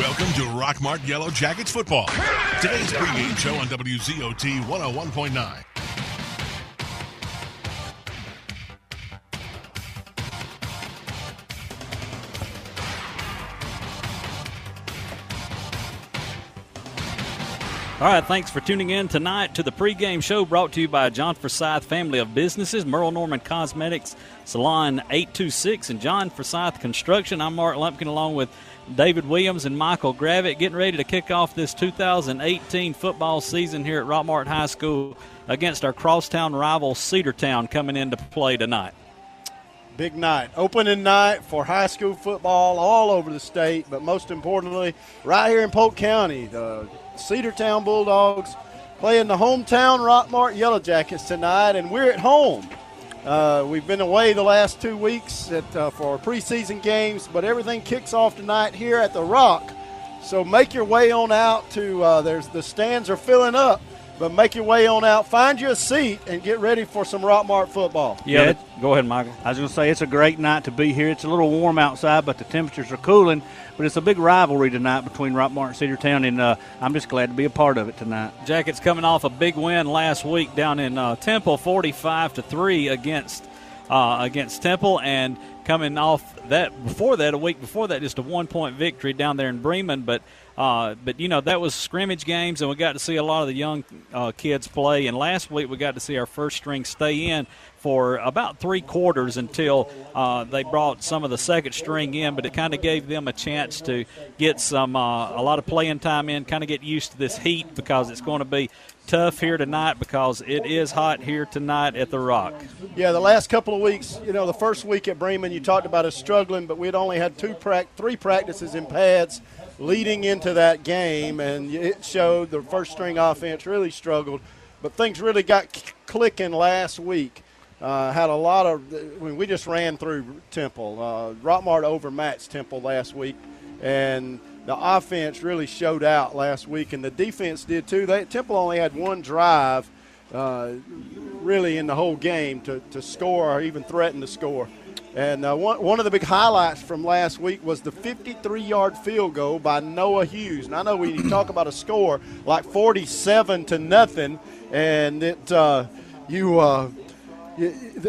Welcome to Rockmart Yellowjackets football. Today's pregame show on WZOT 101.9. All right, thanks for tuning in tonight to the pregame show brought to you by John Forsyth Family of Businesses, Merle Norman Cosmetics, Salon 826, and John Forsyth Construction. I'm Mark Lumpkin along with David Williams and Michael Gravitt, getting ready to kick off this 2018 football season here at Rockmart High School against our crosstown rival Cedartown coming into play tonight. Big night, opening night for high school football all over the state, but most importantly, right here in Polk County, the Cedartown Bulldogs playing the hometown Rockmart Yellowjackets tonight, and we're at home. We've been away the last 2 weeks for preseason games, but everything kicks off tonight here at the Rock. So make your way on out to the stands are filling up, but make your way on out, find you a seat, and get ready for some Rockmart football. Yeah, go ahead, Michael. I was going to say it's a great night to be here. It's a little warm outside, but the temperatures are cooling. But it's a big rivalry tonight between Rockmart and Cedartown, and I'm just glad to be a part of it tonight. Jackets coming off a big win last week down in Temple, 45-3 against Temple, and coming off that a week before that, just a 1-point victory down there in Bremen. But you know, that was scrimmage games, and we got to see a lot of the young kids play. And last week we got to see our first string stay in for about 3 quarters until they brought some of the second string in. But it kind of gave them a chance to get a lot of playing time in, kind of get used to this heat, because it's going to be tough here tonight because it is hot here tonight at the Rock. Yeah, the last couple of weeks, you know, the first week at Bremen, you talked about us struggling, but we'd only had 3 practices in pads leading into that game, and it showed the first string offense really struggled. But things really got clicking last week. Had a lot of – we just ran through Temple. Rockmart overmatched Temple last week, and the offense really showed out last week, and the defense did too. Temple only had 1 drive really in the whole game to score or even threaten to score. And one of the big highlights from last week was the 53-yard field goal by Noah Hughes. And I know we talk about a score like 47-0, and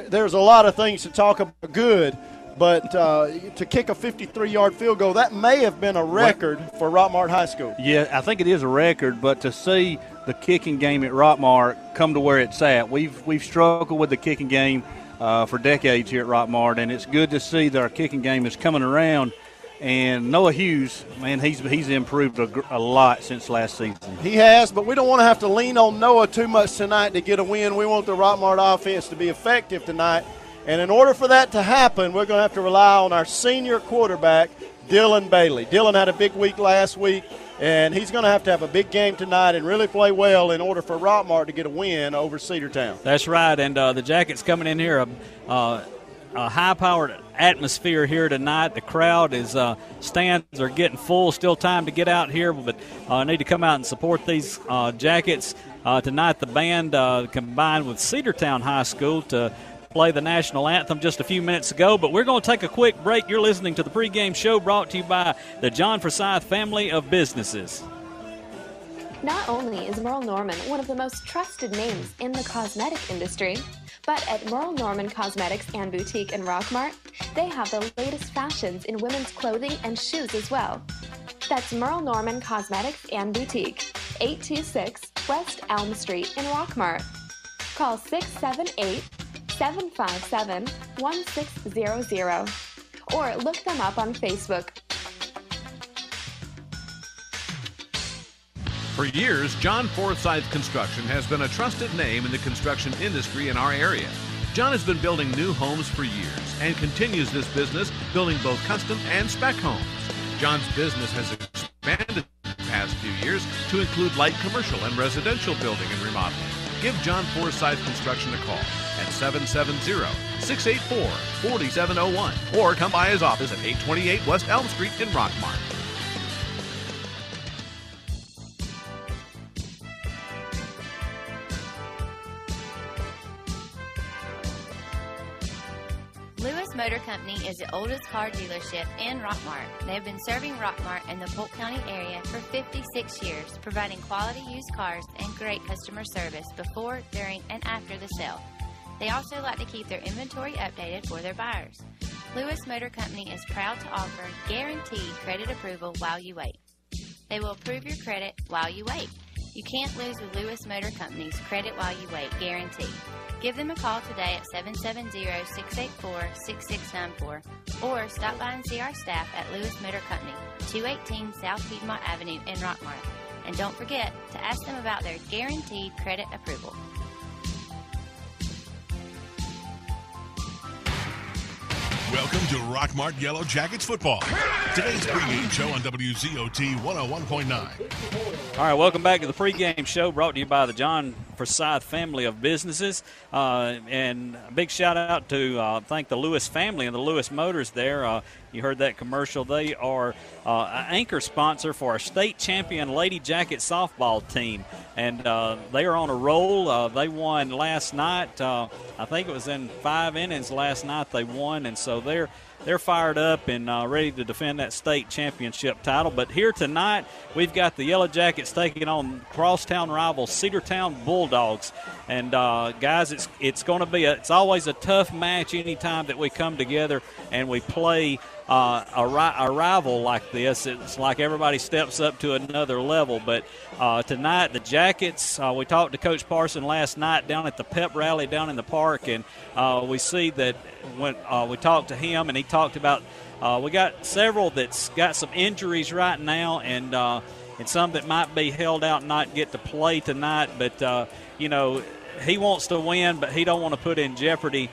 there's a lot of things to talk about good, but to kick a 53-yard field goal, that may have been a record for Rockmart High School. Yeah, I think it is a record, but to see the kicking game at Rockmart come to where it's at, we've struggled with the kicking game for decades here at Rockmart, and it's good to see that our kicking game is coming around. And Noah Hughes, man, he's improved a lot since last season. He has, but we don't want to have to lean on Noah too much tonight to get a win. We want the Rockmart offense to be effective tonight. And in order for that to happen, we're going to have to rely on our senior quarterback, Dylan Bailey. Dylan had a big week last week, and he's going to have a big game tonight and really play well in order for Rockmart to get a win over Cedartown. That's right, and the Jackets coming in here, a high-powered atmosphere here tonight. The crowd stands are getting full. Still time to get out here, but need to come out and support these Jackets. Tonight the band combined with Cedartown High School to play the national anthem just a few minutes ago, but we're going to take a quick break. You're listening to the pregame show brought to you by the John Forsyth Family of Businesses. Not only is Merle Norman one of the most trusted names in the cosmetic industry, but at Merle Norman Cosmetics and Boutique in Rockmart, they have the latest fashions in women's clothing and shoes as well. That's Merle Norman Cosmetics and Boutique, 826 West Elm Street in Rockmart. Call 678-757-1600 or look them up on Facebook. For years, John Forsyth Construction has been a trusted name in the construction industry in our area. John has been building new homes for years and continues this business building both custom and spec homes. John's business has expanded in the past few years to include light commercial and residential building and remodeling. Give John Forsyth Construction a call at 770-684-4701 or come by his office at 828 West Elm Street in Rockmart. Motor Company is the oldest car dealership in Rockmart. They've been serving Rockmart and the Polk County area for 56 years, providing quality used cars and great customer service before, during, and after the sale. They also like to keep their inventory updated for their buyers. Lewis Motor Company is proud to offer guaranteed credit approval while you wait. They will approve your credit while you wait. You can't lose with Lewis Motor Company's Credit While You Wait guarantee. Give them a call today at 770-684-6694 or stop by and see our staff at Lewis Motor Company, 218 South Piedmont Avenue in Rockmart. And don't forget to ask them about their guaranteed credit approval. Welcome to Rockmart Yellowjackets football. Today's pregame show on WZOT 101.9. All right, welcome back to the pregame show brought to you by the John Forsyth family of businesses. And a big shout out to thank the Lewis family and the Lewis Motors there. You heard that commercial. They are an anchor sponsor for our state champion Lady Jacket softball team. And they are on a roll. They won last night. I think it was in 5 innings last night they won. And so they're fired up and ready to defend that state championship title. But here tonight, we've got the Yellowjackets taking on crosstown rival Cedartown Bulldogs. And guys, it's going to be it's always a tough match anytime that we come together and we play a rival like this. It's like everybody steps up to another level. But tonight, the Jackets, we talked to Coach Parson last night down at the pep rally down in the park, and we see that when we talked to him, and he talked about we got several that's got some injuries right now, and some that might be held out and not get to play tonight. But, he wants to win, but he don't want to put in jeopardy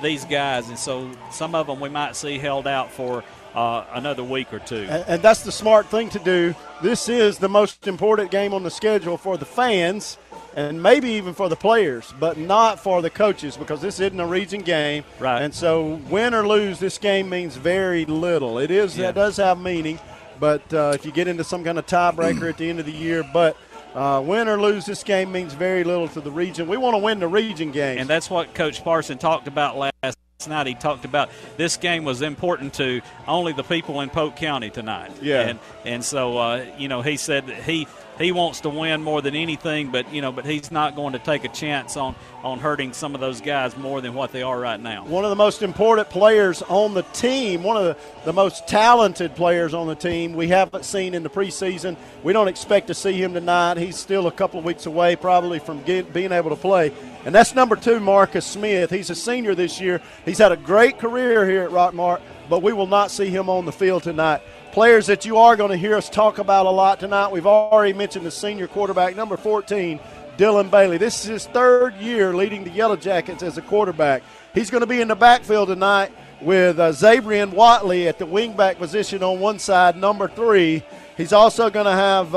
these guys. And so some of them we might see held out for another week or two. And that's the smart thing to do. This is the most important game on the schedule for the fans and maybe even for the players, but not for the coaches because this isn't a region game. Right. And so win or lose, this game means very little. It does have meaning, but if you get into some kind of tiebreaker at the end of the year, but win or lose, this game means very little to the region. We want to win the region game. And that's what Coach Parson talked about last night. He talked about this game was important to only the people in Polk County tonight. Yeah. And so, he said that he wants to win more than anything, but he's not going to take a chance on hurting some of those guys more than what they are right now. One of the most important players on the team, one of the most talented players on the team we haven't seen in the preseason. We don't expect to see him tonight. He's still a couple of weeks away probably from being able to play. And that's number 2, Marcus Smith. He's a senior this year. He's had a great career here at Rockmart, but we will not see him on the field tonight. Players that you are going to hear us talk about a lot tonight, we've already mentioned the senior quarterback, number 14, Dylan Bailey. This is his 3rd year leading the Yellowjackets as a quarterback. He's going to be in the backfield tonight with Zabrian Watley at the wingback position on one side, number 3. He's also going to have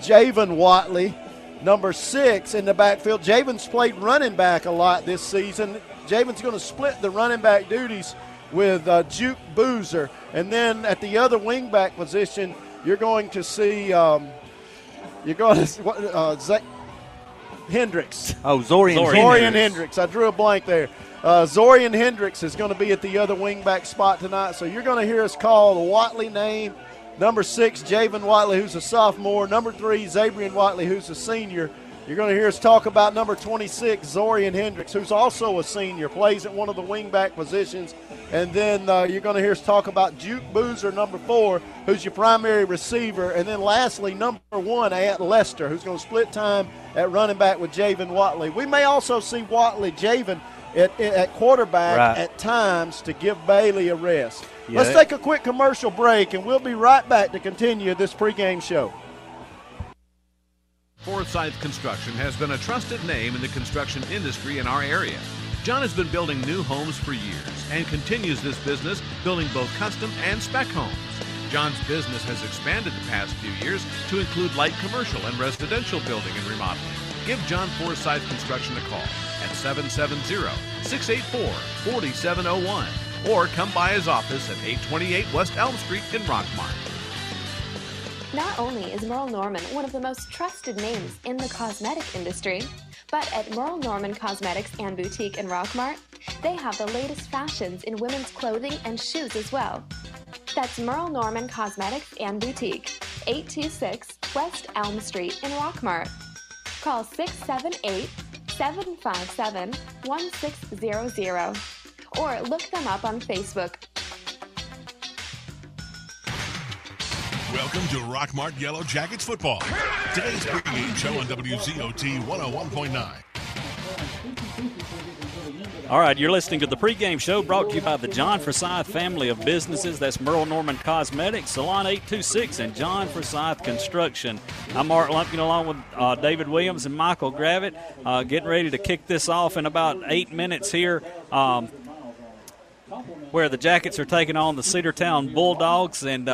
Javen Watley, number 6, in the backfield. Javen's played running back a lot this season. Javen's going to split the running back duties with Juke Boozer. And then at the other wingback position, you're going to see Hendricks. Oh, Zorian Hendricks. I drew a blank there. Zorian Hendricks is going to be at the other wingback spot tonight. So you're going to hear us call the Watley name. Number 6, Javen Watley, who's a sophomore. Number 3, Zabrian Watley, who's a senior. You're going to hear us talk about number 26, Zorian Hendricks, who's also a senior, plays at one of the wingback positions. And then you're going to hear us talk about Juke Boozer, number 4, who's your primary receiver. And then lastly, number 1, Ant Lester, who's going to split time at running back with Javen Watley. We may also see Javen at quarterback at times to give Bailey a rest. Yeah. Let's take a quick commercial break, and we'll be right back to continue this pregame show. Forsyth Construction has been a trusted name in the construction industry in our area. John has been building new homes for years and continues this business building both custom and spec homes. John's business has expanded the past few years to include light commercial and residential building and remodeling. Give John Forsyth Construction a call at 770-684-4701 or come by his office at 828 West Elm Street in Rockmart. Not only is Merle Norman one of the most trusted names in the cosmetic industry, But at Merle Norman Cosmetics and Boutique in Rockmart, they have the latest fashions in women's clothing and shoes as well. That's Merle Norman Cosmetics and Boutique, 826 West Elm Street in Rockmart. Call 678-757-1600 or look them up on Facebook. Welcome to Rockmart Yellowjackets football. Today's pregame show on WZOT 101.9. All right, you're listening to the pregame show brought to you by the John Forsyth family of businesses. That's Merle Norman Cosmetics, Salon 826, and John Forsyth Construction. I'm Mark Lumpkin along with David Williams and Michael Gravitt, getting ready to kick this off in about 8 minutes here, where the Jackets are taking on the Cedartown Bulldogs, and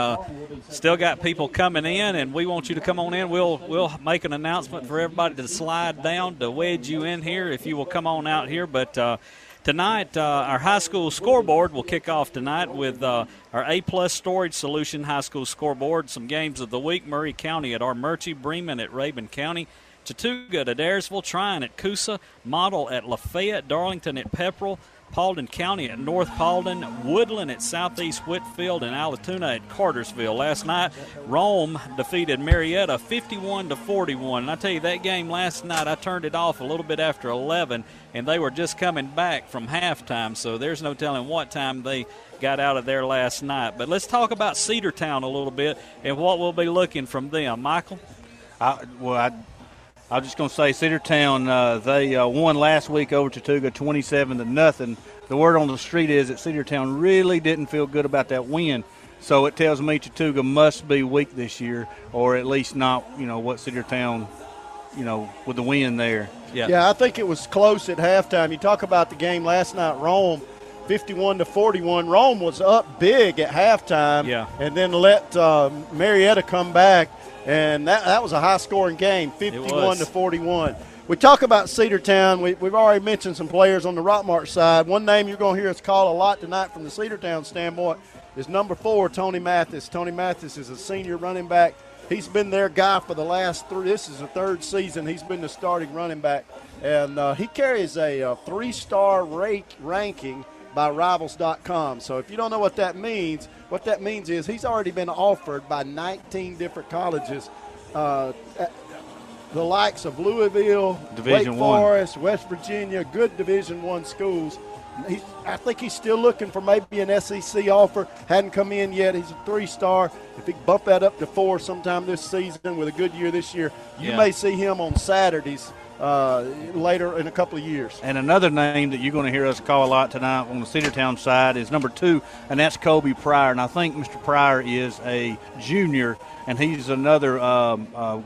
still got people coming in, and we want you to come on in. We'll make an announcement for everybody to slide down to wedge you in here if you will come on out here. But tonight, our high school scoreboard will kick off tonight with our A-plus storage solution high school scoreboard. Some games of the week: Murray County at Armurchie, Bremen at Rabun County, Chattooga at Adairsville, Tryon at Coosa, Model at Lafayette, Darlington at Pepperell, Paulding County at North Paulding, Woodland at Southeast Whitfield, and Allatoona at Cartersville. Last night, Rome defeated Marietta 51-41. And I tell you, that game last night, I turned it off a little bit after 11, and they were just coming back from halftime, so there's no telling what time they got out of there last night. But let's talk about Cedartown a little bit and what we'll be looking from them. Michael? I was just going to say Cedartown, they won last week over Chattooga 27-0. The word on the street is that Cedartown really didn't feel good about that win. So it tells me Chattooga must be weak this year, or at least not, what Cedartown, with the win there. Yeah, I think it was close at halftime. You talk about the game last night, Rome, 51-41. Rome was up big at halftime, and then let Marietta come back. And that was a high-scoring game, 51-41. We talk about Cedartown. We've already mentioned some players on the Rockmart side. One name you're going to hear us call a lot tonight from the Cedartown standpoint is number 4, Tony Mathis. Tony Mathis is a senior running back. He's been their guy for the last 3. This is the 3rd season he's been the starting running back. And he carries a 3-star ranking by Rivals.com. So if you don't know what that means is he's already been offered by 19 different colleges, the likes of Louisville, Division Wake Forest, West Virginia, good Division I schools. I think he's still looking for maybe an SEC offer. Hadn't come in yet. He's a 3-star. If he can bump that up to 4 sometime this season with a good year this year, you may see him on Saturdays later in a couple of years. And another name that you're going to hear us call a lot tonight on the Cedartown side is number 2, and that's Kobe Pryor. And I think Mr. Pryor is a junior, and he's another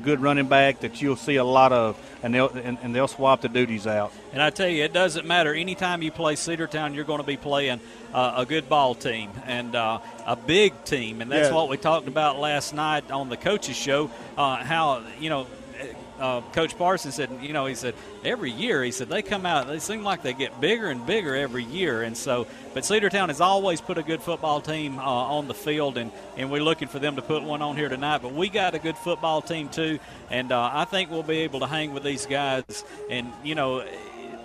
good running back that you'll see a lot of, and they'll swap the duties out. And I tell you, it doesn't matter. Anytime you play Cedartown, you're going to be playing a good ball team and a big team, and that's what we talked about last night on the coaches show, how, Coach Parsons said, he said, every year, he said, they come out, they seem like they get bigger and bigger every year. And so, but Cedartown has always put a good football team on the field, and we're looking for them to put one on here tonight. But we got a good football team, too, and I think we'll be able to hang with these guys. And,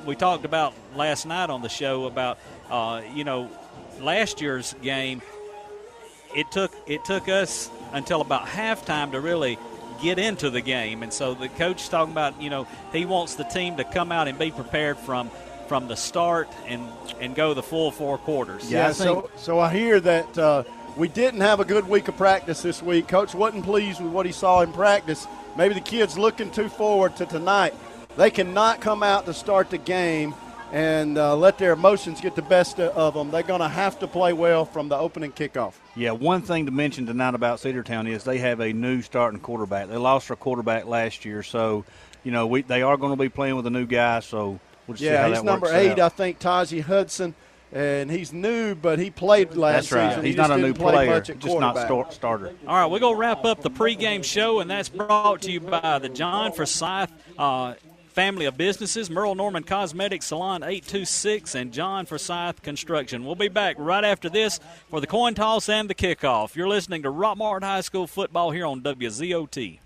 we talked about last night on the show about, last year's game. It took us until about halftime to really get into the game, and so the coach is talking about he wants the team to come out and be prepared from the start and go the full 4 quarters. So I hear that we didn't have a good week of practice this week. Coach wasn't pleased with what he saw in practice. Maybe the kids looking too forward to tonight. They cannot come out to start the game and let their emotions get the best of them. They're going to have to play well from the opening kickoff. Yeah, one thing to mention tonight about Cedartown is they have a new starting quarterback. They lost their quarterback last year, so they are going to be playing with a new guy. So we'll see how that works out. He's number 8, I think, Taji Hudson, and he's new, but he played last season. He's not a new player, just not starter. All right, we're going to wrap up the pregame show, and that's brought to you by the John Forsyth family of businesses, Merle Norman Cosmetics, Salon 826, and John Forsyth Construction. We'll be back right after this for the coin toss and the kickoff. You're listening to Rockmart High School football here on WZOT.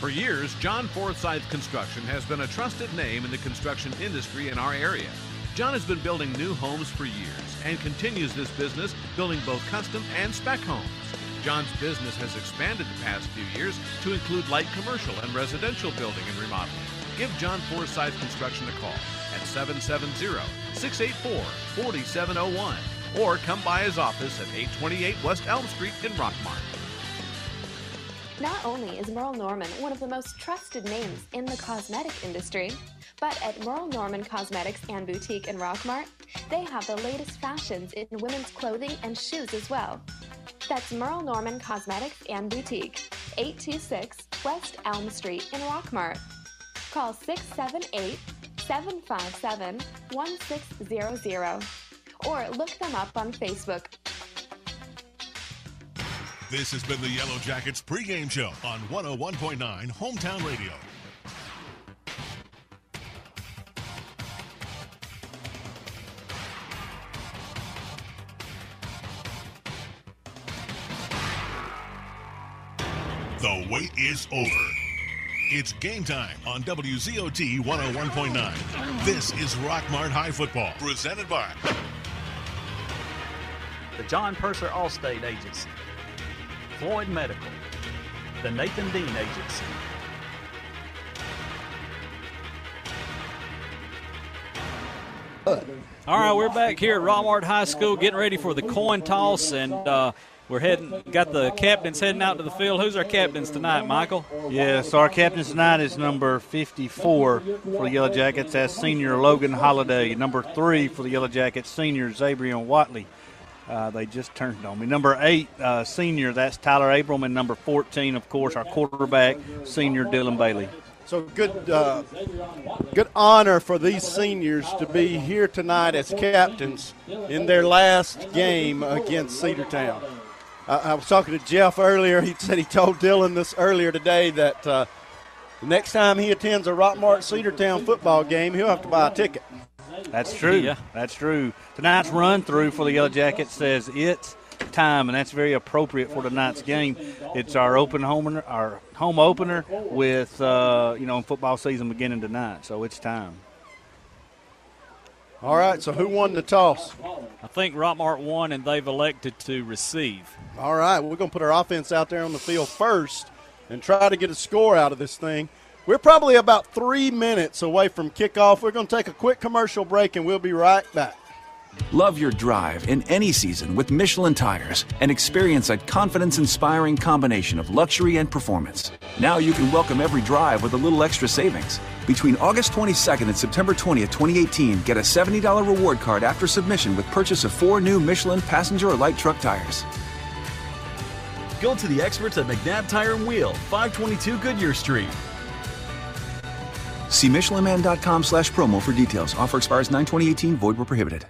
For years, John Forsyth Construction has been a trusted name in the construction industry in our area. John has been building new homes for years and continues this business building both custom and spec homes. John's business has expanded the past few years to include light commercial and residential building and remodeling. Give John Forsyth Construction a call at 770-684-4701 or come by his office at 828 West Elm Street in Rockmart. Not only is Merle Norman one of the most trusted names in the cosmetic industry, but at Merle Norman Cosmetics and Boutique in Rockmart, they have the latest fashions in women's clothing and shoes as well. That's Merle Norman Cosmetics and Boutique, 826 West Elm Street in Rockmart. Call 678-757-1600 or look them up on Facebook. This has been the Yellowjackets pregame show on 101.9 Hometown Radio. The wait is over. It's game time on WZOT 101.9. This is Rockmart High Football, presented by The John Purser Allstate Agency, Floyd Medical, the Nathan Dean Agency. All right, we're back here at Rockmart High School getting ready for the coin toss, and got the captains heading out to the field. Who's our captains tonight, Michael? Yes, our captains tonight is number 54 for the Yellowjackets. That's senior Logan Holliday. Number 3 for the Yellowjackets, senior Zabrian Watley. They just turned on me. Number 8, senior, that's Tyler Abram. And number 14, of course, our quarterback, senior Dylan Bailey. So good honor for these seniors to be here tonight as captains in their last game against Cedartown. I was talking to Jeff earlier. He said he told Dylan this earlier today that the next time he attends a Rockmart Cedartown football game, he'll have to buy a ticket. That's true. Yeah. That's true. Tonight's run-through for the Yellowjackets says it's time, and that's very appropriate for tonight's game. It's our home opener with football season beginning tonight, so it's time. All right, so who won the toss? I think Rockmart won, and they've elected to receive. All right, we're going to put our offense out there on the field first and try to get a score out of this thing. We're probably about 3 minutes away from kickoff. We're going to take a quick commercial break, and we'll be right back. Love your drive in any season with Michelin tires and experience a confidence-inspiring combination of luxury and performance. Now you can welcome every drive with a little extra savings. Between August 22nd and September 20th, 2018, get a $70 reward card after submission with purchase of 4 new Michelin passenger or light truck tires. Go to the experts at McNabb Tire and Wheel, 522 Goodyear Street. See michelinman.com/promo for details. Offer expires 9/2018. Void where prohibited.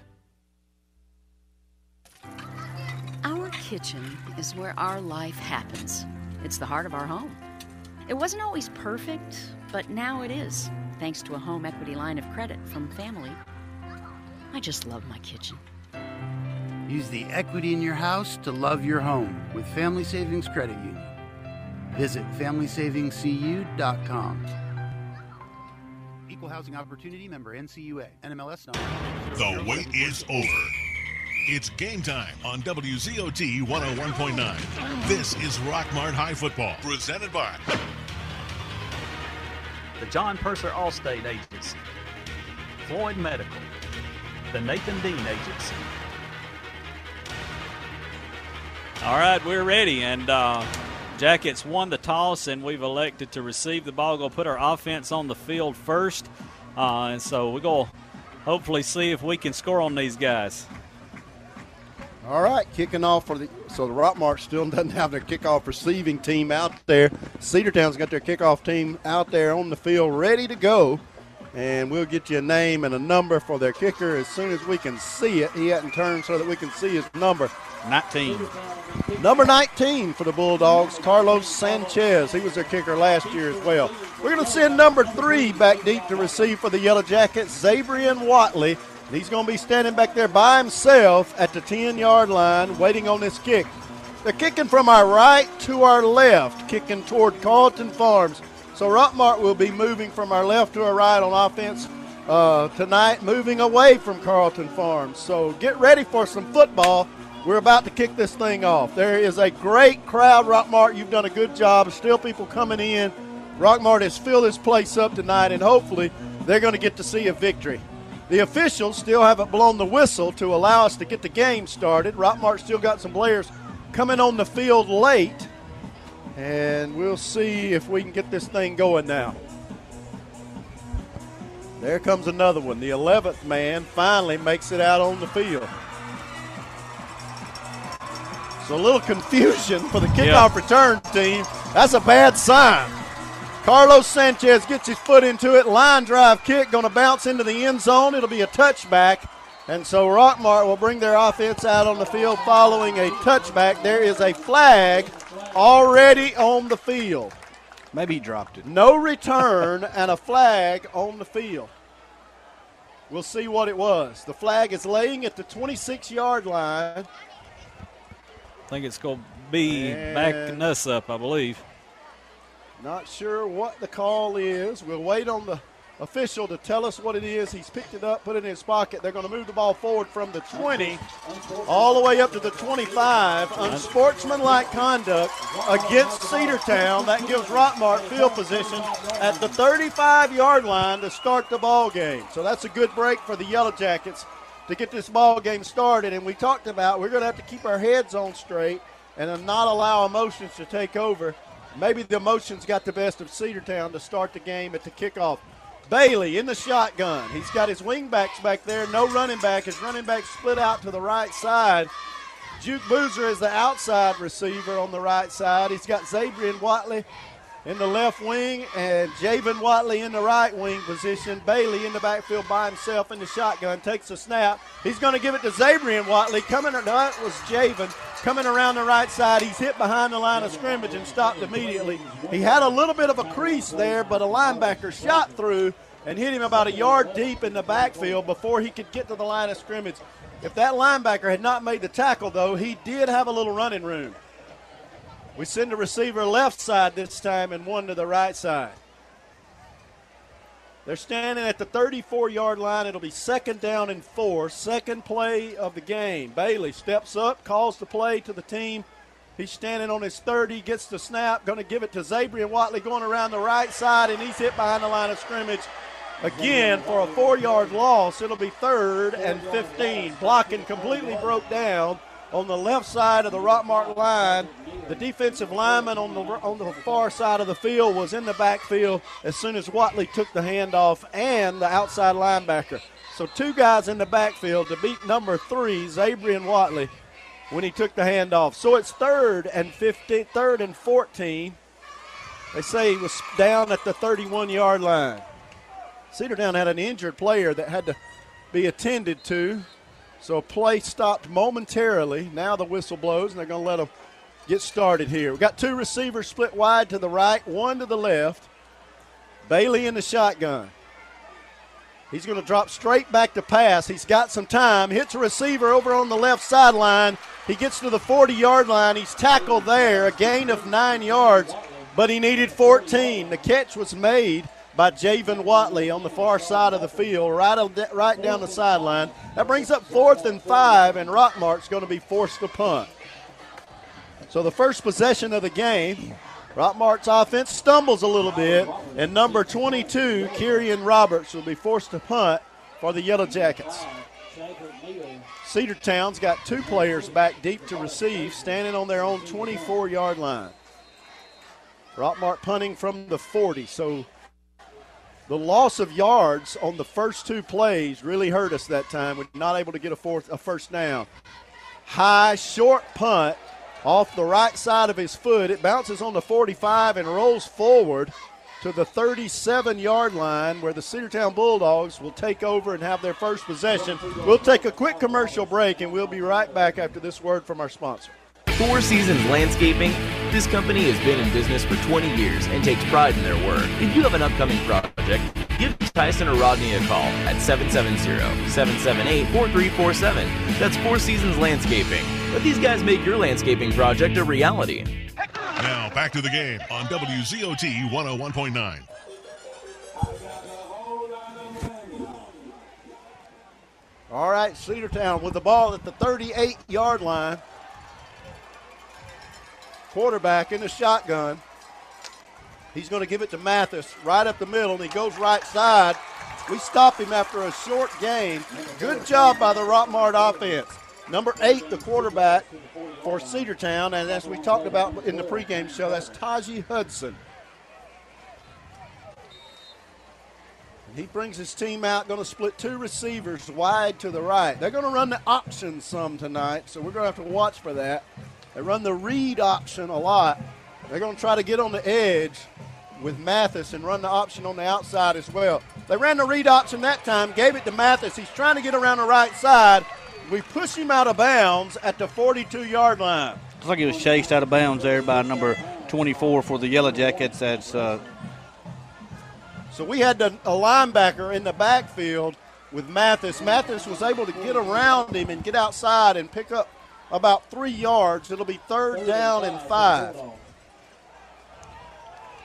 Our kitchen is where our life happens. It's the heart of our home. It wasn't always perfect, but now it is, thanks to a home equity line of credit from family. I just love my kitchen. Use the equity in your house to love your home with Family Savings Credit Union. Visit FamilySavingsCU.com. Equal Housing Opportunity member NCUA. NMLS number. The wait is over. It's game time on WZOT 101.9. This is Rockmart High Football, presented by The John Purser Allstate Agency, Floyd Medical, the Nathan Dean Agency. All right, we're ready, and Jackets won the toss, and we've elected to receive the ball. Go put our offense on the field first, and so we're going to hopefully see if we can score on these guys. All right, kicking off so the Rockmart still doesn't have their kickoff receiving team out there. Cedartown's got their kickoff team out there on the field ready to go, and we'll get you a name and a number for their kicker as soon as we can see it. He hadn't turned so that we can see his number. 19. Number 19 for the Bulldogs, Carlos Sanchez. He was their kicker last year as well. We're going to send number 3 back deep to receive for the Yellowjackets, Zabrian Watley. He's going to be standing back there by himself at the 10-yard line waiting on this kick. They're kicking from our right to our left, kicking toward Carlton Farms. So Rockmart will be moving from our left to our right on offense tonight, moving away from Carlton Farms. So get ready for some football. We're about to kick this thing off. There is a great crowd, Rockmart. You've done a good job. Still people coming in. Rockmart has filled this place up tonight, and hopefully they're going to get to see a victory. The officials still haven't blown the whistle to allow us to get the game started. Rockmart still got some players coming on the field late, and we'll see if we can get this thing going now. There comes another one. The 11th man finally makes it out on the field. So a little confusion for the kickoff return team. That's a bad sign. Carlos Sanchez gets his foot into it. Line drive kick going to bounce into the end zone. It'll be a touchback. And so Rockmart will bring their offense out on the field following a touchback. There is a flag already on the field. Maybe he dropped it. No return and a flag on the field. We'll see what it was. The flag is laying at the 26-yard line. I think it's going to be backing us up, I believe. Not sure what the call is. We'll wait on the official to tell us what it is. He's picked it up, put it in his pocket. They're going to move the ball forward from the 20 all the way up to the 25. Unsportsmanlike conduct against Cedartown. That gives Rockmart field position at the 35-yard line to start the ball game. So that's a good break for the Yellowjackets to get this ball game started. And we talked about we're going to have to keep our heads on straight and not allow emotions to take over. Maybe the emotions got the best of Cedartown to start the game at the kickoff. Bailey in the shotgun. He's got his wingbacks back there. No running back. His running back split out to the right side. Juke Boozer is the outside receiver on the right side. He's got Zabrian Watley in the left wing and Javen Watley in the right wing position. Bailey in the backfield by himself in the shotgun. Takes a snap. He's going to give it to Zabrian Watley. That was Javen. Coming around the right side, he's hit behind the line of scrimmage and stopped immediately. He had a little bit of a crease there, but a linebacker shot through and hit him about a yard deep in the backfield before he could get to the line of scrimmage. If that linebacker had not made the tackle, though, he did have a little running room. We send a receiver left side this time and one to the right side. They're standing at the 34-yard line. It'll be 2nd down and 4, second play of the game. Bailey steps up, calls the play to the team. He's standing on his 30, gets the snap, going to give it to Zabrian Watley going around the right side, and he's hit behind the line of scrimmage again for a 4-yard loss. It'll be 3rd and 15. Blocking completely broke down on the left side of the Rockmart line. The defensive lineman on the far side of the field was in the backfield as soon as Watley took the handoff, and the outside linebacker. So 2 guys in the backfield to beat number 3, Zabrian Watley, when he took the handoff. So it's 3rd and 15, 3rd and 14. They say he was down at the 31-yard line. Cedartown had an injured player that had to be attended to. So play stopped momentarily. Now the whistle blows, and they're going to let them get started here. We've got 2 receivers split wide to the right, 1 to the left. Bailey in the shotgun. He's going to drop straight back to pass. He's got some time. Hits a receiver over on the left sideline. He gets to the 40-yard line. He's tackled there, a gain of 9 yards, but he needed 14. The catch was made by Javen Watley on the far side of the field, right down the sideline. That brings up 4th and 5, and Rockmart's going to be forced to punt. So the first possession of the game, Rockmart's offense stumbles a little bit, and number 22, Kirian Roberts, will be forced to punt for the Yellowjackets. Cedartown's got 2 players back deep to receive, standing on their own 24-yard line. Rockmart punting from the 40, so the loss of yards on the first 2 plays really hurt us that time. We're not able to get a first down. High, short punt off the right side of his foot. It bounces on the 45 and rolls forward to the 37-yard line, where the Cedartown Bulldogs will take over and have their first possession. We'll take a quick commercial break, and we'll be right back after this word from our sponsor. 4 Seasons Landscaping. This company has been in business for 20 years and takes pride in their work. If you have an upcoming project, give Tyson or Rodney a call at 770-778-4347. That's 4 Seasons Landscaping. Let these guys make your landscaping project a reality. Now Now back to the game on WZOT 101.9. All right, Cedartown with the ball at the 38-yard line. Quarterback in the shotgun. He's going to give it to Mathis right up the middle, and he goes right side. We stop him after a short gain. Good job by the Rockmart offense. Number 8, the quarterback for Cedartown, and as we talked about in the pregame show, that's Taji Hudson. He brings his team out, going to split 2 receivers wide to the right. They're going to run the option some tonight, so we're going to have to watch for that. They run the read option a lot. They're going to try to get on the edge with Mathis and run the option on the outside as well. They ran the read option that time, gave it to Mathis. He's trying to get around the right side. We push him out of bounds at the 42-yard line. Looks like he was chased out of bounds there by number 24 for the Yellowjackets. That's So we had a linebacker in the backfield with Mathis. Mathis was able to get around him and get outside and pick up about 3 yards. It'll be 3rd down and 5.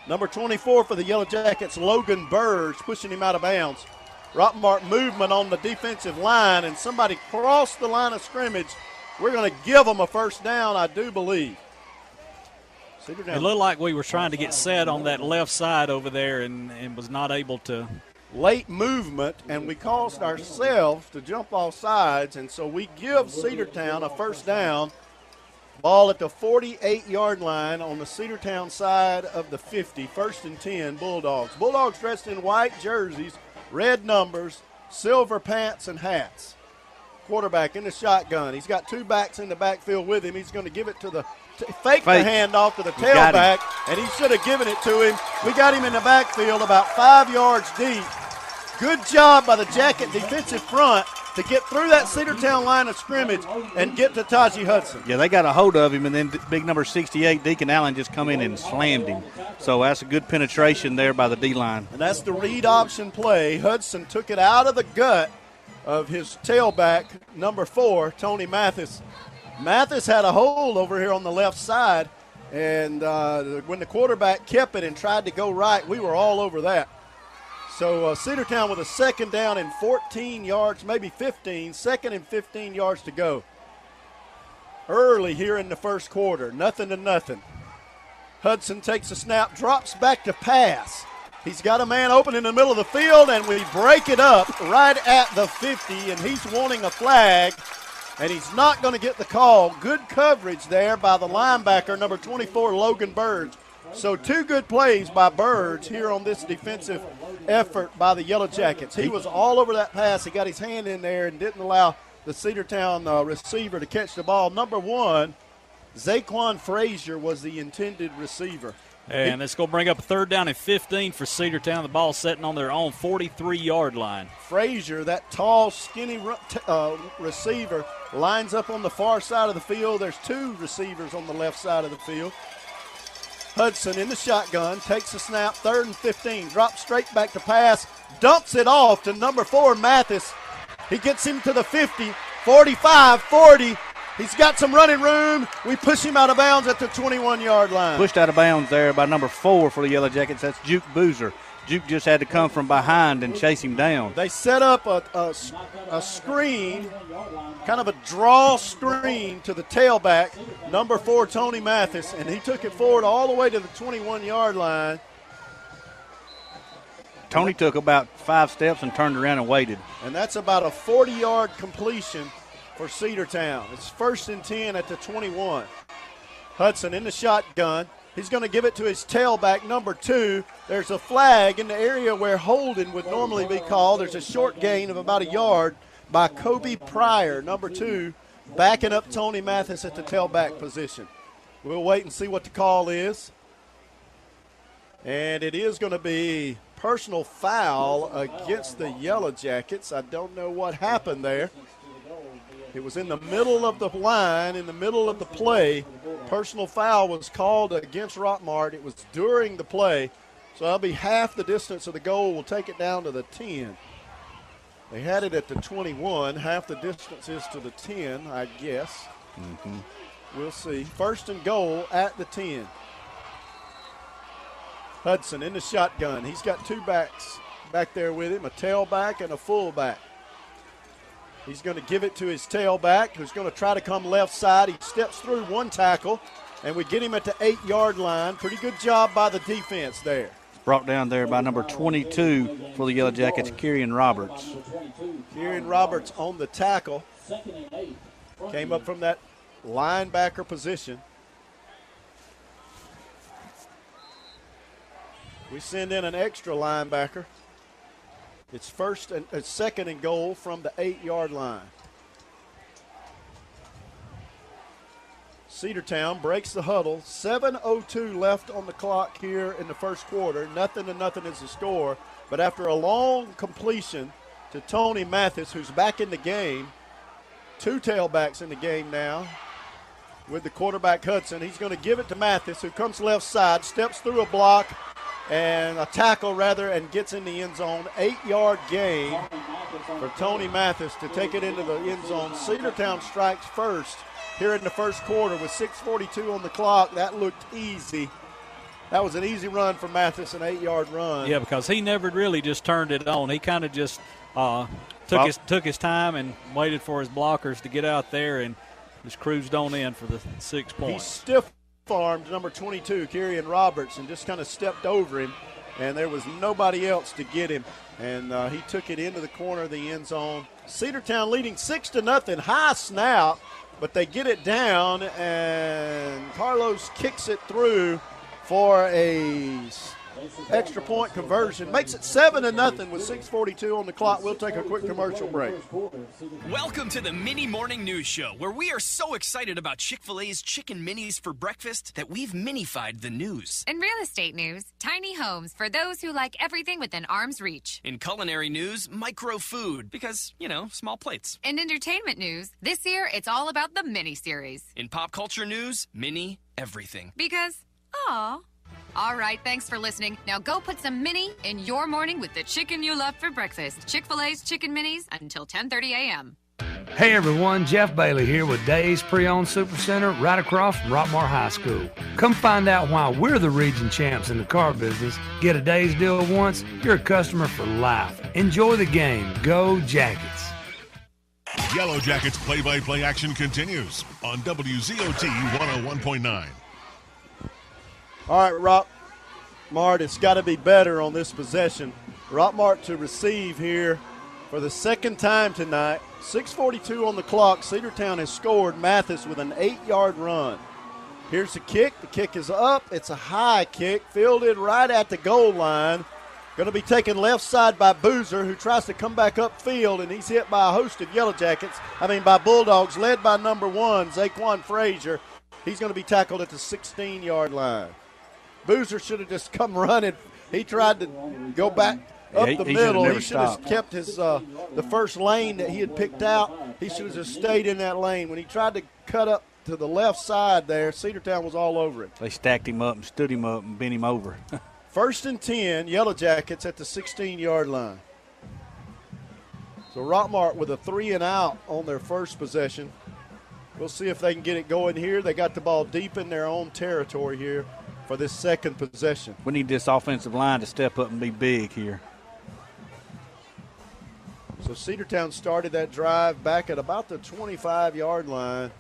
Number 24 for the Yellowjackets, Logan Burge, pushing him out of bounds. Rockmart movement on the defensive line, and somebody crossed the line of scrimmage. We're going to give them a 1st down, I do believe. It looked like we were trying to get set on that left side over there and was not able to. Late movement, and we caused ourselves to jump off sides, and so we give Cedartown a 1st down. Ball at the 48-yard line on the Cedartown side of the 50, 1st and 10, Bulldogs. Bulldogs dressed in white jerseys, red numbers, silver pants and hats. Quarterback in the shotgun. He's got 2 backs in the backfield with him. He's going to give it to the fake the handoff to the tailback, and he should have given it to him. We got him in the backfield about 5 yards deep. Good job by the Jacket defensive front to get through that Cedartown line of scrimmage and get to Taji Hudson. Yeah, they got a hold of him, and then big number 68, Deacon Allen, just come in and slammed him. So that's a good penetration there by the D-line. And that's the read option play. Hudson took it out of the gut of his tailback, number 4, Tony Mathis. Mathis had a hole over here on the left side, and when the quarterback kept it and tried to go right, we were all over that. So Cedartown with a 2nd down and 14 yards, maybe 15, 2nd and 15 yards to go. Early here in the 1st quarter, 0-0. Hudson takes a snap, drops back to pass. He's got a man open in the middle of the field, and we break it up right at the 50, and he's wanting a flag. And he's not going to get the call. Good coverage there by the linebacker, number 24, Logan Burge. So 2 good plays by Burge here on this defensive effort by the Yellowjackets. He was all over that pass. He got his hand in there and didn't allow the Cedartown receiver to catch the ball. Number 1, Zaquan Frazier was the intended receiver. And it's going to bring up a 3rd down and 15 for Cedartown. The ball sitting on their own 43-yard line. Frazier, that tall, skinny receiver, lines up on the far side of the field. There's 2 receivers on the left side of the field. Hudson in the shotgun, takes a snap, 3rd and 15, drops straight back to pass, dumps it off to number 4, Mathis. He gets him to the 50, 45, 40. He's got some running room. We push him out of bounds at the 21-yard line. Pushed out of bounds there by number 4 for the Yellowjackets. That's Juke Boozer. Juke just had to come from behind and chase him down. They set up a screen, kind of a draw screen to the tailback, number 4, Tony Mathis, and he took it forward all the way to the 21-yard line. Tony took about 5 steps and turned around and waited. And that's about a 40-yard completion for Cedartown. It's 1st and 10 at the 21. Hudson in the shotgun. He's going to give it to his tailback, number 2. There's a flag in the area where holding would normally be called. There's a short gain of about 1 yard by Kobe Pryor, number 2, backing up Tony Mathis at the tailback position. We'll wait and see what the call is. And it is going to be personal foul against the Yellowjackets. I don't know what happened there. It was in the middle of the line, in the middle of the play. Personal foul was called against Rockmart. It was during the play. So that'll be half the distance of the goal. We'll take it down to the 10. They had it at the 21. Half the distance is to the 10, I guess. We'll see. 1st and goal at the 10. Hudson in the shotgun. He's got two backs back there with him, a tailback and a fullback. He's going to give it to his tailback, who's going to try to come left side. He steps through one tackle, and we get him at the 8-yard line. Pretty good job by the defense there. Brought down there by number 22 for the Yellow Jackets, Kieran Roberts. Kieran Roberts on the tackle. Came up from that linebacker position. We send in an extra linebacker. It's second and goal from the 8-yard line. Cedartown breaks the huddle. 7:02 left on the clock here in the first quarter. 0-0 is the score. But after a long completion to Tony Mathis, who's back in the game, two tailbacks in the game now with the quarterback Hudson. He's going to give it to Mathis, who comes left side, steps through a block and a tackle rather, and gets in the end zone. 8-yard gain for Tony Mathis to take it into the end zone. Cedartown strikes first here in the first quarter with 6:42 on the clock. That looked easy. That was an easy run for Mathis, an 8-yard run. Yeah, because he never really just turned it on. He kind of just took his time and waited for his blockers to get out there and just cruised on in for the 6 points. He stiff-armed number 22, Kieran Roberts, and just kind of stepped over him, and there was nobody else to get him. And he took it into the corner of the end zone. Cedartown leading 6-0, high snap, but they get it down, and Carlos kicks it through for a extra point conversion. Makes it 7-0 with 6:42 on the clock. We'll take a quick commercial break. Welcome to the Mini Morning News Show, where we are so excited about Chick-fil-A's Chicken Minis for breakfast that we've minified the news. In real estate news, tiny homes for those who like everything within arm's reach. In culinary news, micro food, because, small plates. In entertainment news, this year it's all about the mini series. In pop culture news, mini everything. Because, aw. All right, thanks for listening. Now go put some mini in your morning with the chicken you love for breakfast. Chick-fil-A's Chicken Minis until 10:30 a.m. Hey everyone, Jeff Bailey here with Days Pre-Owned Supercenter right across from Rockmart High School. Come find out why we're the region champs in the car business. Get a Days deal once, you're a customer for life. Enjoy the game. Go Jackets. Yellowjackets play-by-play action continues on WZOT 101.9. All right, Rockmart, it's got to be better on this possession. Rockmart to receive here for the second time tonight. 6:42 on the clock. Cedartown has scored. Mathis with an 8-yard run. Here's the kick. The kick is up. It's a high kick, fielded right at the goal line. Going to be taken left side by Boozer, who tries to come back upfield, and he's hit by a host of by Bulldogs, led by number 1, Zaquan Frazier. He's going to be tackled at the 16-yard line. Boozer should have just come running. He tried to go back up the middle. He should have kept his the first lane that he had picked out. He should have just stayed in that lane. When he tried to cut up to the left side there, Cedartown was all over it. They stacked him up and stood him up and bent him over. 1st and 10, Yellowjackets at the 16-yard line. So Rockmart with a 3-and-out on their first possession. We'll see if they can get it going here. They got the ball deep in their own territory here for this second possession. We need this offensive line to step up and be big here. So Cedartown started that drive back at about the 25-yard line,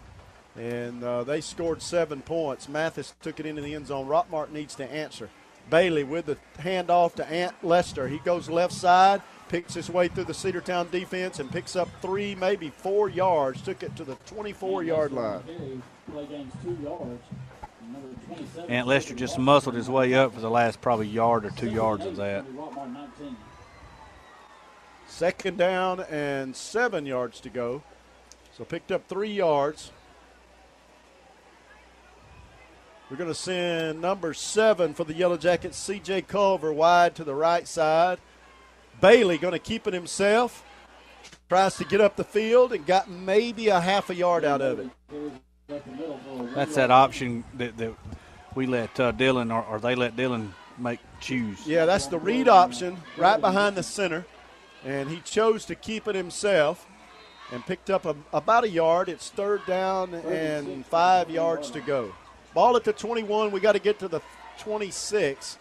and they scored 7 points. Mathis took it into the end zone. Rockmart needs to answer. Bailey with the handoff to Ant Lester. He goes left side, picks his way through the Cedartown defense, and picks up 3, maybe 4 yards. Took it to the 24-yard line. Ant Lester just muscled his way up for the last probably yard or 2 yards of that. 2nd down and 7 yards to go. So picked up 3 yards. We're going to send number 7 for the Yellowjackets, C.J. Culver, wide to the right side. Bailey going to keep it himself. Tries to get up the field and got maybe a half a yard out of it. That's that option that we let Dylan or they let Dylan choose. Yeah, that's the read option right behind the center. And he chose to keep it himself and picked up about a yard. It's 3rd down and 5 yards to go. Ball at the 21. We got to get to the 26.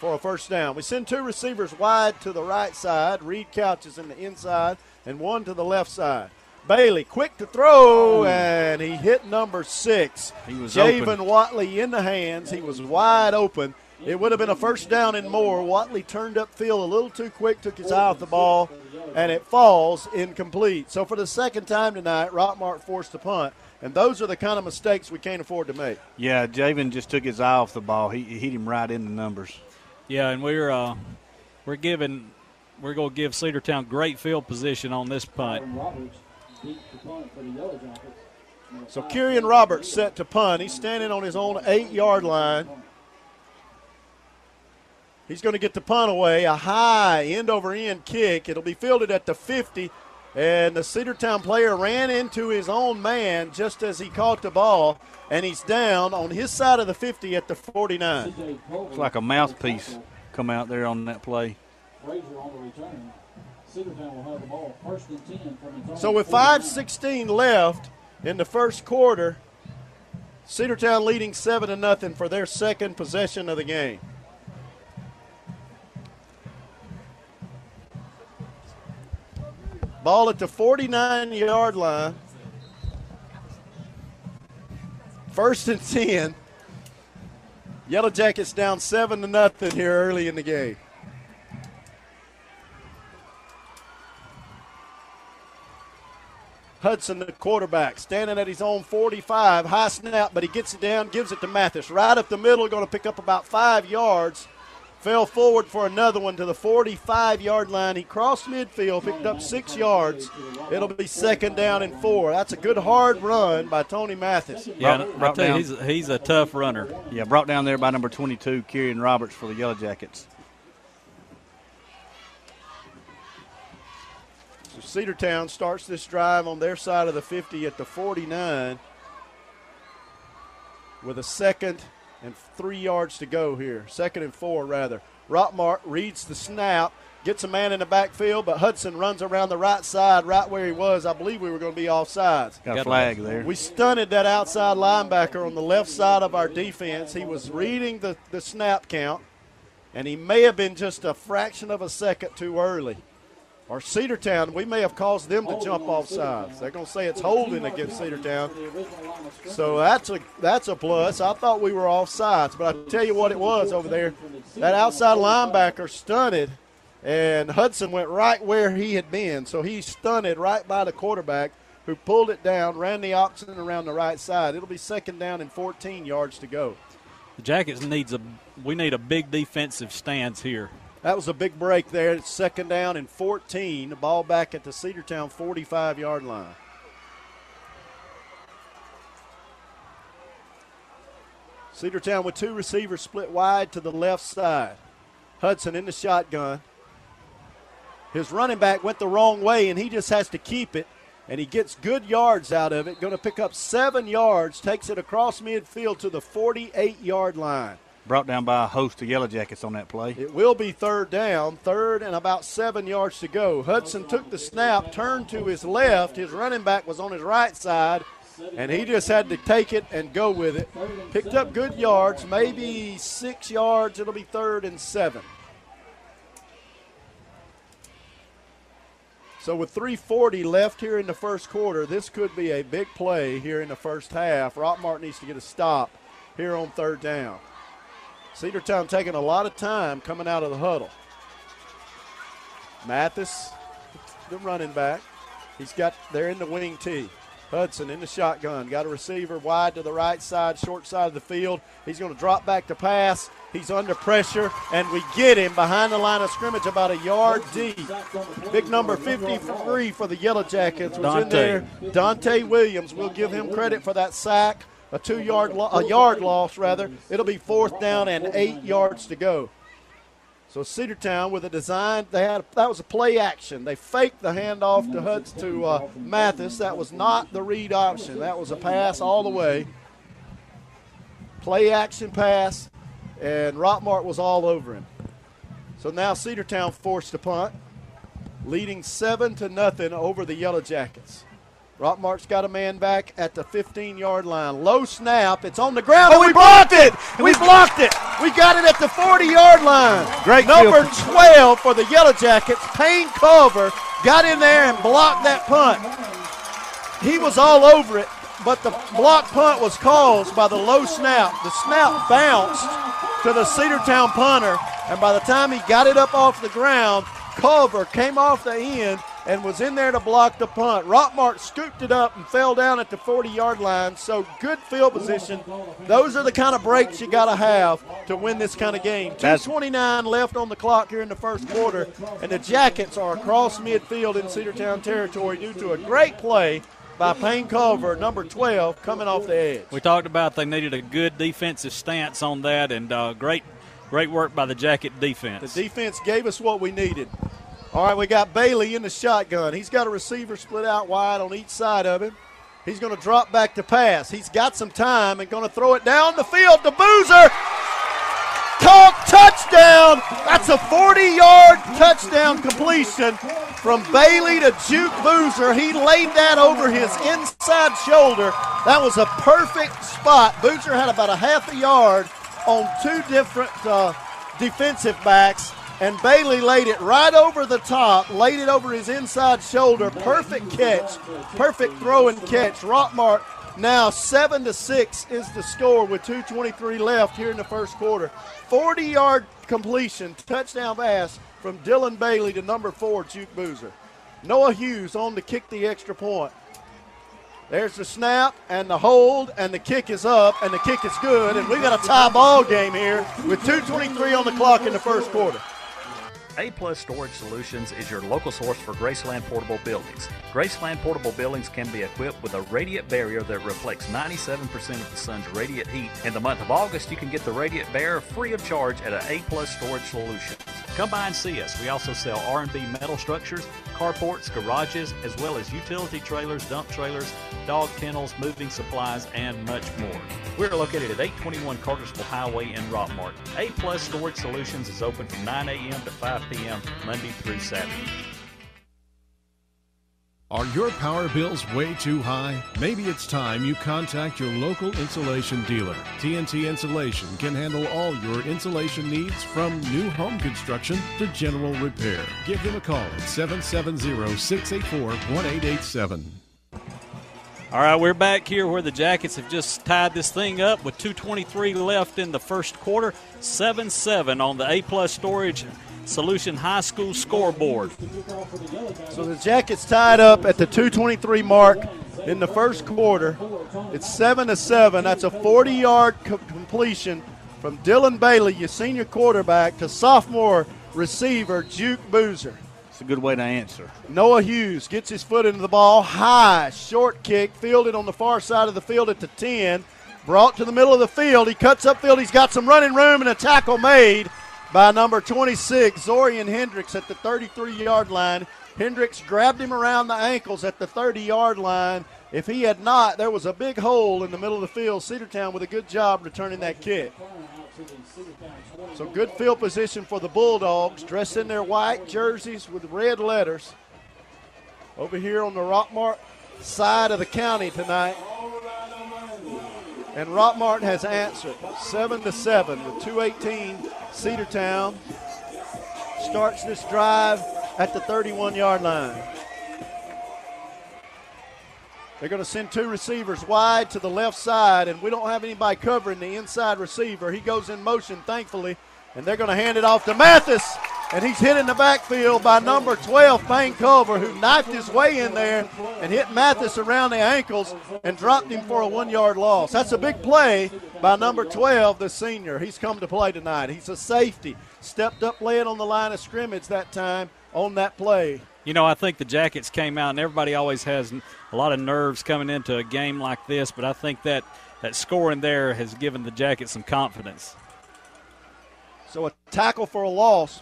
for a first down. We send 2 receivers wide to the right side. Reed Couches in the inside and 1 to the left side. Bailey, quick to throw, and he hit number 6. He was Javen open. Watley in the hands. He was wide open. It would have been a first down and more. Watley turned upfield a little too quick, took his eye off the ball, and it falls incomplete. So for the second time tonight, Rockmart forced a punt, and those are the kind of mistakes we can't afford to make. Yeah, Javen just took his eye off the ball. He hit him right in the numbers. Yeah, and we're going to give Cedartown great field position on this punt. So Kieran Roberts set to punt. He's standing on his own 8-yard line. He's going to get the punt away, a high end-over-end kick. It'll be fielded at the 50, and the Cedartown player ran into his own man just as he caught the ball, and he's down on his side of the 50 at the 49. It's like a mouthpiece come out there on that play. So with 5:16 left in the first quarter, Cedartown leading 7-0 for their second possession of the game. Ball at the 49-yard line. 1st and 10. Yellowjackets down 7-0 here early in the game. Hudson, the quarterback, standing at his own 45. High snap, but he gets it down, gives it to Mathis. Right up the middle, going to pick up about 5 yards. Fell forward for another one to the 45-yard line. He crossed midfield, picked up 6 yards. It'll be 2nd down and 4. That's a good hard run by Tony Mathis. Yeah, I tell you, he's a tough runner. Yeah, brought down there by number 22, Kieran Roberts for the Yellowjackets. So Cedartown starts this drive on their side of the 50 at the 49 with a 2nd and 3 yards to go here. 2nd and 4, rather. Rockmart reads the snap, gets a man in the backfield, but Hudson runs around the right side right where he was. I believe we were going to be offsides. Got a flag there. We stunted that outside linebacker on the left side of our defense. He was reading the snap count, and he may have been just a fraction of a second too early. Or Cedartown, we may have caused them to jump off sides. They're going to say it's holding against Cedartown. So that's a plus. I thought we were off sides, but I tell you what it was over there. That outside linebacker stunted, and Hudson went right where he had been. So he stunted right by the quarterback, who pulled it down, ran the option around the right side. It'll be 2nd down and 14 yards to go. The Jackets we need a big defensive stance here. That was a big break there. It's 2nd down and 14. The ball back at the Cedartown 45-yard line. Cedartown with 2 receivers split wide to the left side. Hudson in the shotgun. His running back went the wrong way, and he just has to keep it, and he gets good yards out of it. Going to pick up 7 yards, takes it across midfield to the 48-yard line. Brought down by a host of Yellowjackets on that play. It will be 3rd down, 3rd and about 7 yards to go. Hudson took the snap, turned to his left. His running back was on his right side, and he just had to take it and go with it. Picked up good yards, maybe 6 yards. It'll be 3rd and 7. So with 3:40 left here in the first quarter, this could be a big play here in the first half. Rockmart needs to get a stop here on 3rd down. Cedartown taking a lot of time coming out of the huddle. Mathis, the running back. They're in the wing tee. Hudson in the shotgun. Got a receiver wide to the right side, short side of the field. He's going to drop back to pass. He's under pressure, and we get him behind the line of scrimmage about a yard deep. Big number 53 for the Yellowjackets was in there. Dante Williams. We'll give him credit for that sack. A yard loss. It'll be 4th down and 8 yards to go. So Cedartown with a design, that was a play action. They faked the handoff to Mathis. That was not the read option. That was a pass all the way. Play action pass, and Rockmart was all over him. So now Cedartown forced to punt, leading 7-0 over the Yellowjackets. Rockmart's got a man back at the 15-yard line. Low snap. It's on the ground. Oh, we blocked it. We blocked it. We got it at the 40-yard line. Great Number 12 for the Yellowjackets, Payne Culver, got in there and blocked that punt. He was all over it, but the block punt was caused by the low snap. The snap bounced to the Cedartown punter, and by the time he got it up off the ground, Culver came off the end and was in there to block the punt. Rockmart scooped it up and fell down at the 40-yard line, so good field position. Those are the kind of breaks you got to have to win this kind of game. 2:29 left on the clock here in the first quarter, and the Jackets are across midfield in Cedartown territory due to a great play by Payne Culver, number 12, coming off the edge. We talked about they needed a good defensive stance on that, and great work by the Jacket defense. The defense gave us what we needed. All right, we got Bailey in the shotgun. He's got a receiver split out wide on each side of him. He's going to drop back to pass. He's got some time and going to throw it down the field to Boozer. Touchdown! That's a 40-yard touchdown completion from Bailey to Juke Boozer. He laid that over his inside shoulder. That was a perfect spot. Boozer had about a half a yard on two different defensive backs, and Bailey laid it right over the top, laid it over his inside shoulder. Perfect catch, perfect throw and catch. Rockmart now 7-6 is the score with 2:23 left here in the first quarter. 40-yard completion, touchdown pass from Dylan Bailey to number 4, Juke Boozer. Noah Hughes on to kick the extra point. There's the snap and the hold, and the kick is up, and the kick is good, and we got a tie ball game here with 2:23 on the clock in the first quarter. A-Plus Storage Solutions is your local source for Graceland Portable Buildings. Graceland Portable Buildings can be equipped with a radiant barrier that reflects 97% of the sun's radiant heat. In the month of August, you can get the radiant barrier free of charge at an A-Plus Storage Solutions. Come by and see us. We also sell R&B metal structures, carports, garages, as well as utility trailers, dump trailers, dog kennels, moving supplies, and much more. We're located at 821 Cartersville Highway in Rockmart. A-Plus Storage Solutions is open from 9 a.m. to 5 p.m. Monday through Saturday. Are your power bills way too high? Maybe it's time you contact your local insulation dealer. TNT Insulation can handle all your insulation needs, from new home construction to general repair. Give them a call at 770-684-1887. All right, we're back here where the Jackets have just tied this thing up with 2:23 left in the first quarter. 7-7 on the A-Plus Storage Solution High School scoreboard. So the Jackets tied up at the 2:23 mark in the first quarter. It's 7-7. That's a 40-yard completion from Dylan Bailey, your senior quarterback, to sophomore receiver Juke Boozer. It's a good way to answer. Noah Hughes gets his foot into the ball. High, short kick, fielded on the far side of the field at the 10. Brought to the middle of the field. He cuts upfield. He's got some running room, and a tackle made by number 26, Zorian Hendricks, at the 33-yard line. Hendricks grabbed him around the ankles at the 30-yard line. If he had not, there was a big hole in the middle of the field. Cedartown with a good job returning that kick. So good field position for the Bulldogs, dressed in their white jerseys with red letters. Over here on the Rockmart side of the county tonight. And Rockmart has answered 7-7 with 2:18. Cedartown starts this drive at the 31-yard line. They're going to send two receivers wide to the left side, and we don't have anybody covering the inside receiver. He goes in motion, thankfully, and they're going to hand it off to Mathis, and he's hit in the backfield by number 12, Payne Culver, who knifed his way in there and hit Mathis around the ankles and dropped him for a 1-yard loss. That's a big play by number 12, the senior. He's come to play tonight. He's a safety. Stepped up, led on the line of scrimmage that time on that play. You know, I think the Jackets came out, and everybody always has a lot of nerves coming into a game like this, but I think that scoring there has given the Jackets some confidence. So a tackle for a loss.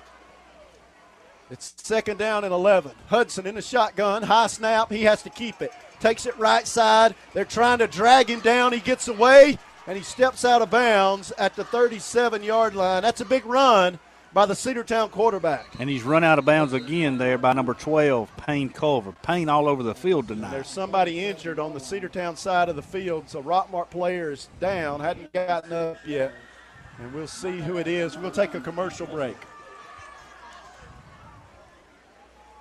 It's 2nd down and 11. Hudson in the shotgun, high snap. He has to keep it. Takes it right side. They're trying to drag him down. He gets away, and he steps out of bounds at the 37-yard line. That's a big run by the Cedartown quarterback. And he's run out of bounds again there by number 12, Payne Culver. Payne all over the field tonight. There's somebody injured on the Cedartown side of the field, so Rockmart player is down, hadn't gotten up yet. And we'll see who it is. We'll take a commercial break.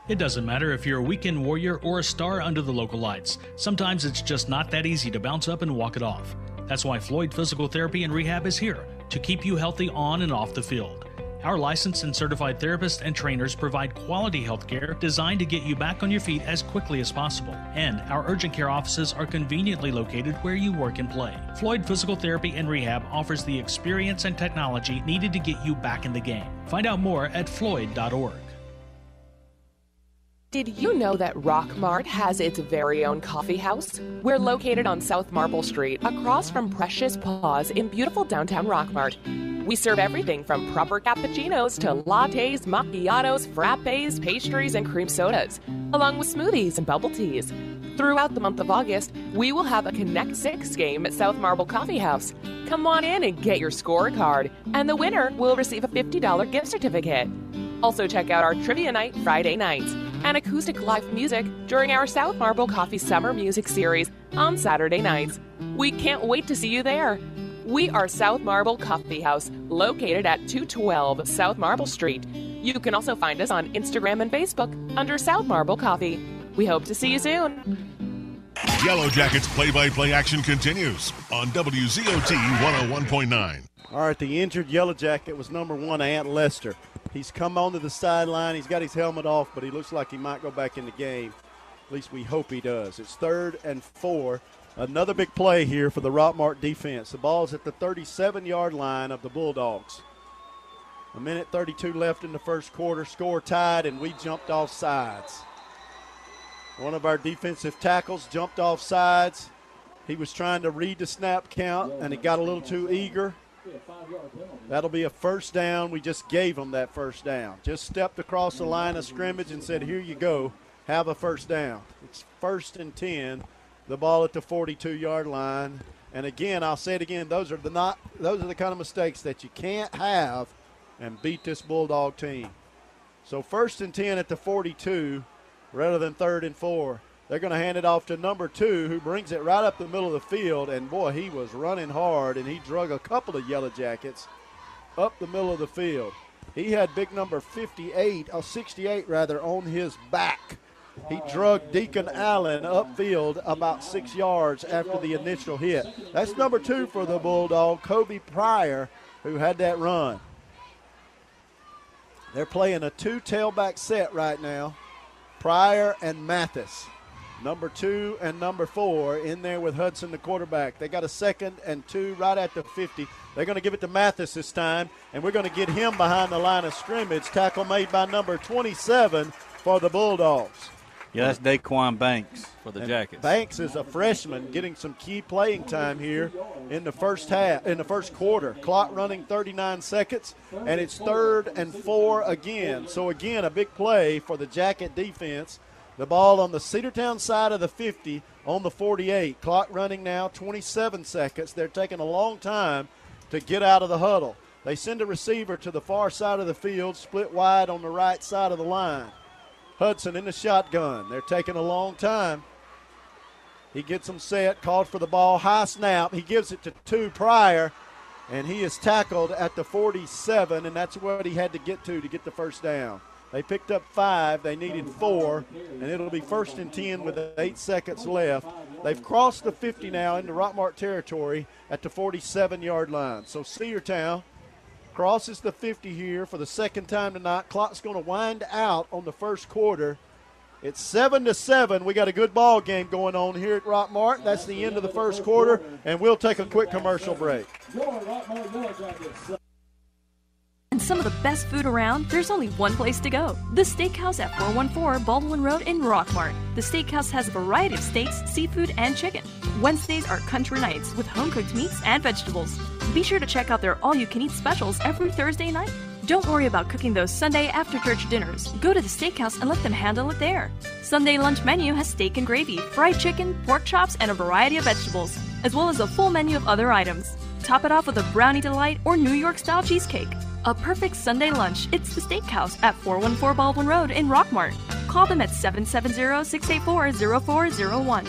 It doesn't matter if you're a weekend warrior or a star under the local lights. Sometimes it's just not that easy to bounce up and walk it off. That's why Floyd Physical Therapy and Rehab is here to keep you healthy on and off the field. Our licensed and certified therapists and trainers provide quality health care designed to get you back on your feet as quickly as possible. And our urgent care offices are conveniently located where you work and play. Floyd Physical Therapy and Rehab offers the experience and technology needed to get you back in the game. Find out more at floyd.org. Did you know that Rockmart has its very own coffee house? We're located on South Marble Street, across from Precious Paws in beautiful downtown Rockmart. We serve everything from proper cappuccinos to lattes, macchiatos, frappes, pastries, and cream sodas, along with smoothies and bubble teas. Throughout the month of August, we will have a Connect 6 game at South Marble Coffee House. Come on in and get your scorecard, and the winner will receive a $50 gift certificate. Also check out our trivia night Friday nights and acoustic live music during our South Marble Coffee Summer Music Series on Saturday nights. We can't wait to see you there. We are South Marble Coffee House, located at 212 South Marble Street. You can also find us on Instagram and Facebook under South Marble Coffee. We hope to see you soon. Yellowjackets play-by-play action continues on WZOT 101.9. All right, the injured Yellowjacket was number 1, Ant Lester. He's come onto the sideline. He's got his helmet off, but he looks like he might go back in the game. At least we hope he does. It's 3rd and 4. Another big play here for the Rockmart defense. The ball's at the 37-yard line of the Bulldogs. 1:32 left in the first quarter. Score tied, and we jumped off sides. One of our defensive tackles jumped off sides. He was trying to read the snap count, and he got a little too eager. That'll be a first down. We just gave him that first down. Just stepped across the line of scrimmage and said, here you go, have a first down. It's 1st and 10, the ball at the 42-yard line. And again, I'll say it again, those are the kind of mistakes that you can't have and beat this Bulldog team. So 1st and 10 at the 42 rather than 3rd and 4. They're going to hand it off to number 2, who brings it right up the middle of the field. And, boy, he was running hard, and he drug a couple of Yellowjackets up the middle of the field. He had big number 68 on his back. He drug Deacon Allen upfield about 6 yards after the initial hit. That's number 2 for the Bulldog, Kobe Pryor, who had that run. They're playing a 2 tailback set right now, Pryor and Mathis. Number 2 and number 4 in there with Hudson, the quarterback. They got a 2nd and 2 right at the 50. They're going to give it to Mathis this time, and we're going to get him behind the line of scrimmage. Tackle made by number 27 for the Bulldogs. Yeah, that's Daquan Banks for the Jackets. Banks is a freshman getting some key playing time here in the first quarter. Clock running 39 seconds, and it's 3rd and 4 again. So, again, a big play for the Jacket defense. The ball on the Cedartown side of the 50 on the 48. Clock running now 27 seconds. They're taking a long time to get out of the huddle. They send a receiver to the far side of the field, split wide on the right side of the line. Hudson in the shotgun. They're taking a long time. He gets them set, called for the ball, high snap. He gives it to 2 Pryor, and he is tackled at the 47, and that's what he had to get the first down. They picked up 5. They needed 4, and it'll be 1st and 10 with 8 seconds left. They've crossed the 50 now into Rockmart territory at the 47-yard line. So Cedartown crosses the 50 here for the second time tonight. Clock's going to wind out on the first quarter. It's 7-7. We got a good ball game going on here at Rockmart. That's the end of the first quarter, and we'll take a quick commercial break. And some of the best food around, there's only one place to go. The Steakhouse at 414 Baldwin Road in Rockmart. The Steakhouse has a variety of steaks, seafood, and chicken. Wednesdays are country nights with home-cooked meats and vegetables. Be sure to check out their all-you-can-eat specials every Thursday night. Don't worry about cooking those Sunday after-church dinners. Go to the Steakhouse and let them handle it there. Sunday lunch menu has steak and gravy, fried chicken, pork chops, and a variety of vegetables, as well as a full menu of other items. Top it off with a brownie delight or New York-style cheesecake. A perfect Sunday lunch. It's the Steakhouse at 414 Baldwin Road in Rockmart. Call them at 770-684-0401.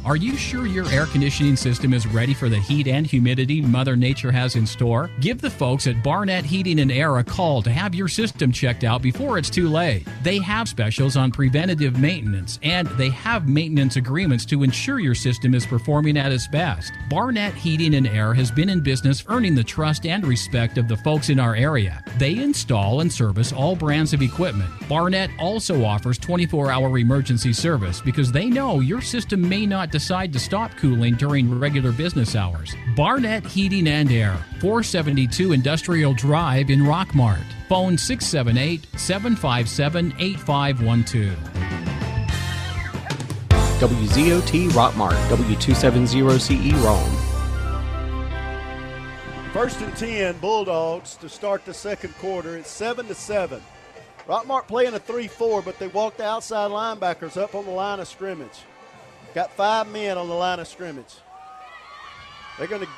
Are you sure your air conditioning system is ready for the heat and humidity Mother Nature has in store? Give the folks at Barnett Heating and Air a call to have your system checked out before it's too late. They have specials on preventative maintenance, and they have maintenance agreements to ensure your system is performing at its best. Barnett Heating and Air has been in business earning the trust and respect of the folks in our area. They install and service all brands of equipment. Barnett also offers 24-hour emergency service because they know your system may not decide to stop cooling during regular business hours. Barnett Heating and Air, 472 Industrial Drive in Rockmart. Phone 678-757-8512. WZOT Rockmart, W270CE Rome. 1st and 10, Bulldogs to start the second quarter. It's 7-7. Rockmart playing a 3-4, but they walked the outside linebackers up on the line of scrimmage. Got 5 men on the line of scrimmage. They're going to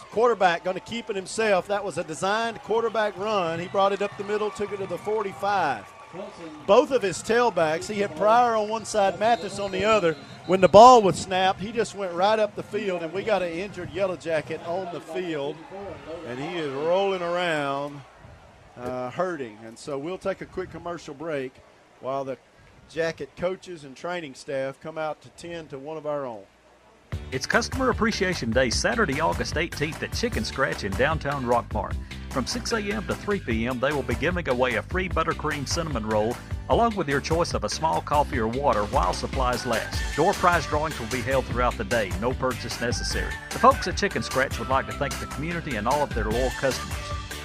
quarterback going to keep it himself. That was a designed quarterback run. He brought it up the middle, took it to the 45. Both of his tailbacks, he had Pryor on one side, Mathis on the other. When the ball was snapped, he just went right up the field, and we got an injured Yellowjacket on the field, and he is rolling around, hurting. And so we'll take a quick commercial break while the Jacket coaches and training staff come out to tend to one of our own. It's Customer Appreciation Day, Saturday, August 18th at Chicken Scratch in downtown Rockmart. From 6 a.m. to 3 p.m., they will be giving away a free buttercream cinnamon roll, along with your choice of a small coffee or water while supplies last. Door prize drawings will be held throughout the day, no purchase necessary. The folks at Chicken Scratch would like to thank the community and all of their loyal customers.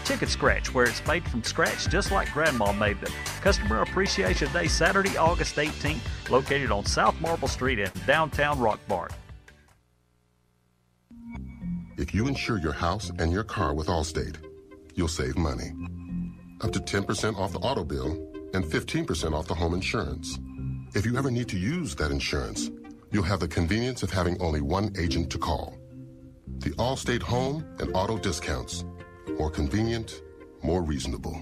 Chicken Scratch, where it's made from scratch just like Grandma made them. Customer Appreciation Day, Saturday, August 18th, located on South Marble Street in downtown Rockmart. If you insure your house and your car with Allstate, you'll save money. Up to 10% off the auto bill and 15% off the home insurance. If you ever need to use that insurance, you'll have the convenience of having only one agent to call. The Allstate home and auto discounts. More convenient, more reasonable.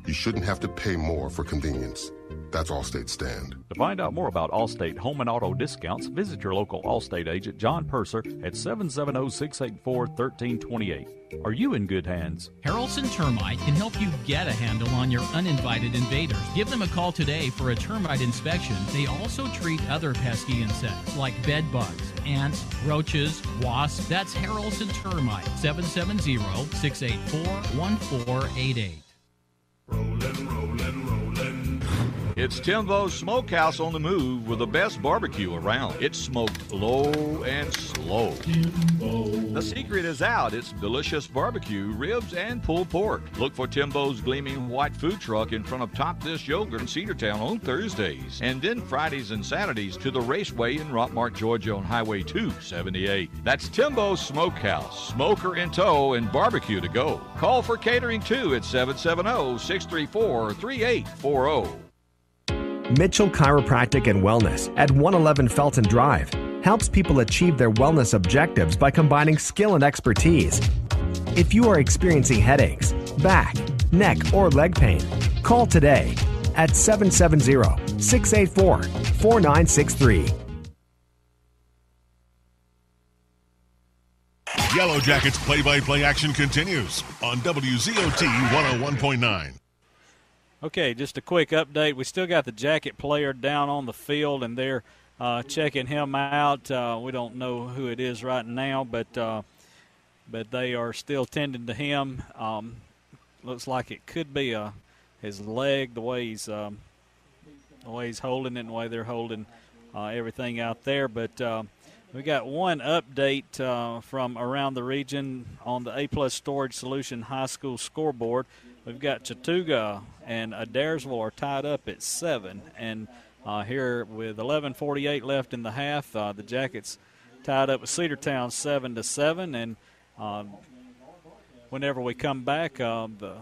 You shouldn't have to pay more for convenience. That's Allstate stand. To find out more about Allstate home and auto discounts, visit your local Allstate agent, John Purser, at 770-684-1328. Are you in good hands? Harrelson Termite can help you get a handle on your uninvited invaders. Give them a call today for a termite inspection. They also treat other pesky insects like bed bugs, ants, roaches, wasps. That's Harrelson Termite, 770-684-1488. It's Timbo's Smokehouse on the move with the best barbecue around. It's smoked low and slow. The secret is out. It's delicious barbecue, ribs, and pulled pork. Look for Timbo's gleaming white food truck in front of Top Dish Yogurt in Cedartown on Thursdays. And then Fridays and Saturdays to the Raceway in Rockmart, Georgia on Highway 278. That's Timbo's Smokehouse. Smoker in tow and barbecue to go. Call for catering too at 770-634-3840. Mitchell Chiropractic and Wellness at 111 Felton Drive helps people achieve their wellness objectives by combining skill and expertise. If you are experiencing headaches, back, neck, or leg pain, call today at 770-684-4963. Yellowjackets play-by-play action continues on WZOT 101.9. Okay, just a quick update. We still got the Jacket player down on the field, and they're checking him out. We don't know who it is right now, but they are still tending to him. Looks like it could be his leg, the way he's holding it, and the way they're holding everything out there. But we got one update from around the region on the A-Plus Storage Solution High School scoreboard. We've got Chattooga and Adairsville are tied up at 7. And here with 11:48 left in the half, the Jackets tied up with Cedartown 7-7. And whenever we come back, the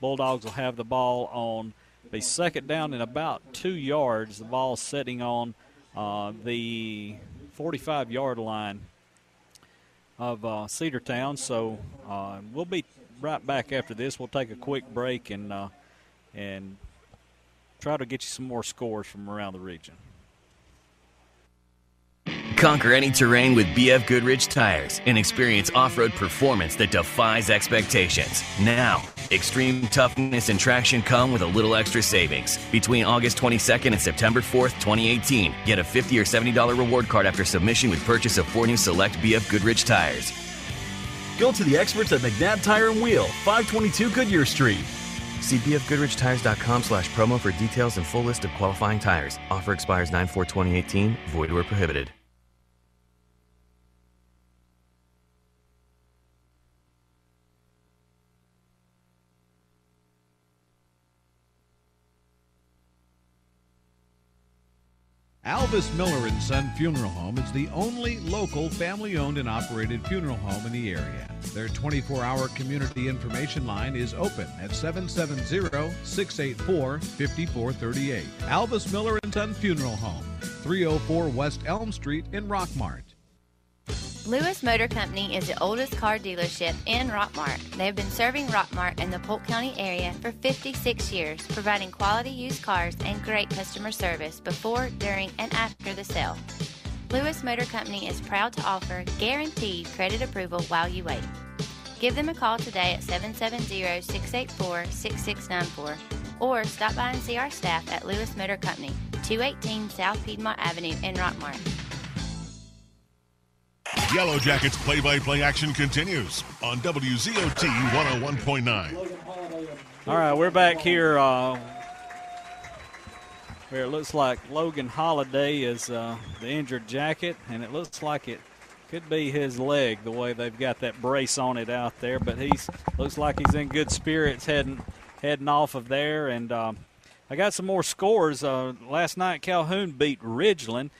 Bulldogs will have the ball on the second down and about 2 yards. The ball sitting on the 45-yard line of Cedartown. So we'll be right back after this. We'll take a quick break and try to get you some more scores from around the region. Conquer any terrain with BF Goodrich tires and experience off-road performance that defies expectations. Now, extreme toughness and traction come with a little extra savings. Between August 22nd and September 4th, 2018, get a $50 or $70 reward card after submission with purchase of 4 new select BF Goodrich tires. Go to the experts at McNabb Tire and Wheel, 522 Goodyear Street. See bfgoodrichtires.com/promo for details and full list of qualifying tires. Offer expires 9/4/2018. Void where prohibited. Alvis Miller & Son Funeral Home is the only local family-owned and operated funeral home in the area. Their 24-hour community information line is open at 770-684-5438. Alvis Miller & Son Funeral Home, 304 West Elm Street in Rockmart. Lewis Motor Company is the oldest car dealership in Rockmart. They have been serving Rockmart and the Polk County area for 56 years, providing quality used cars and great customer service before, during, and after the sale. Lewis Motor Company is proud to offer guaranteed credit approval while you wait. Give them a call today at 770-684-6694 or stop by and see our staff at Lewis Motor Company, 218 South Piedmont Avenue in Rockmart. Yellowjackets play-by-play action continues on WZOT 101.9. All right, we're back here where it looks like Logan Holiday is the injured Jacket, and it looks like it could be his leg, the way they've got that brace on it out there. But looks like he's in good spirits heading off of there. And I got some more scores. Last night, Calhoun beat Ridgeland.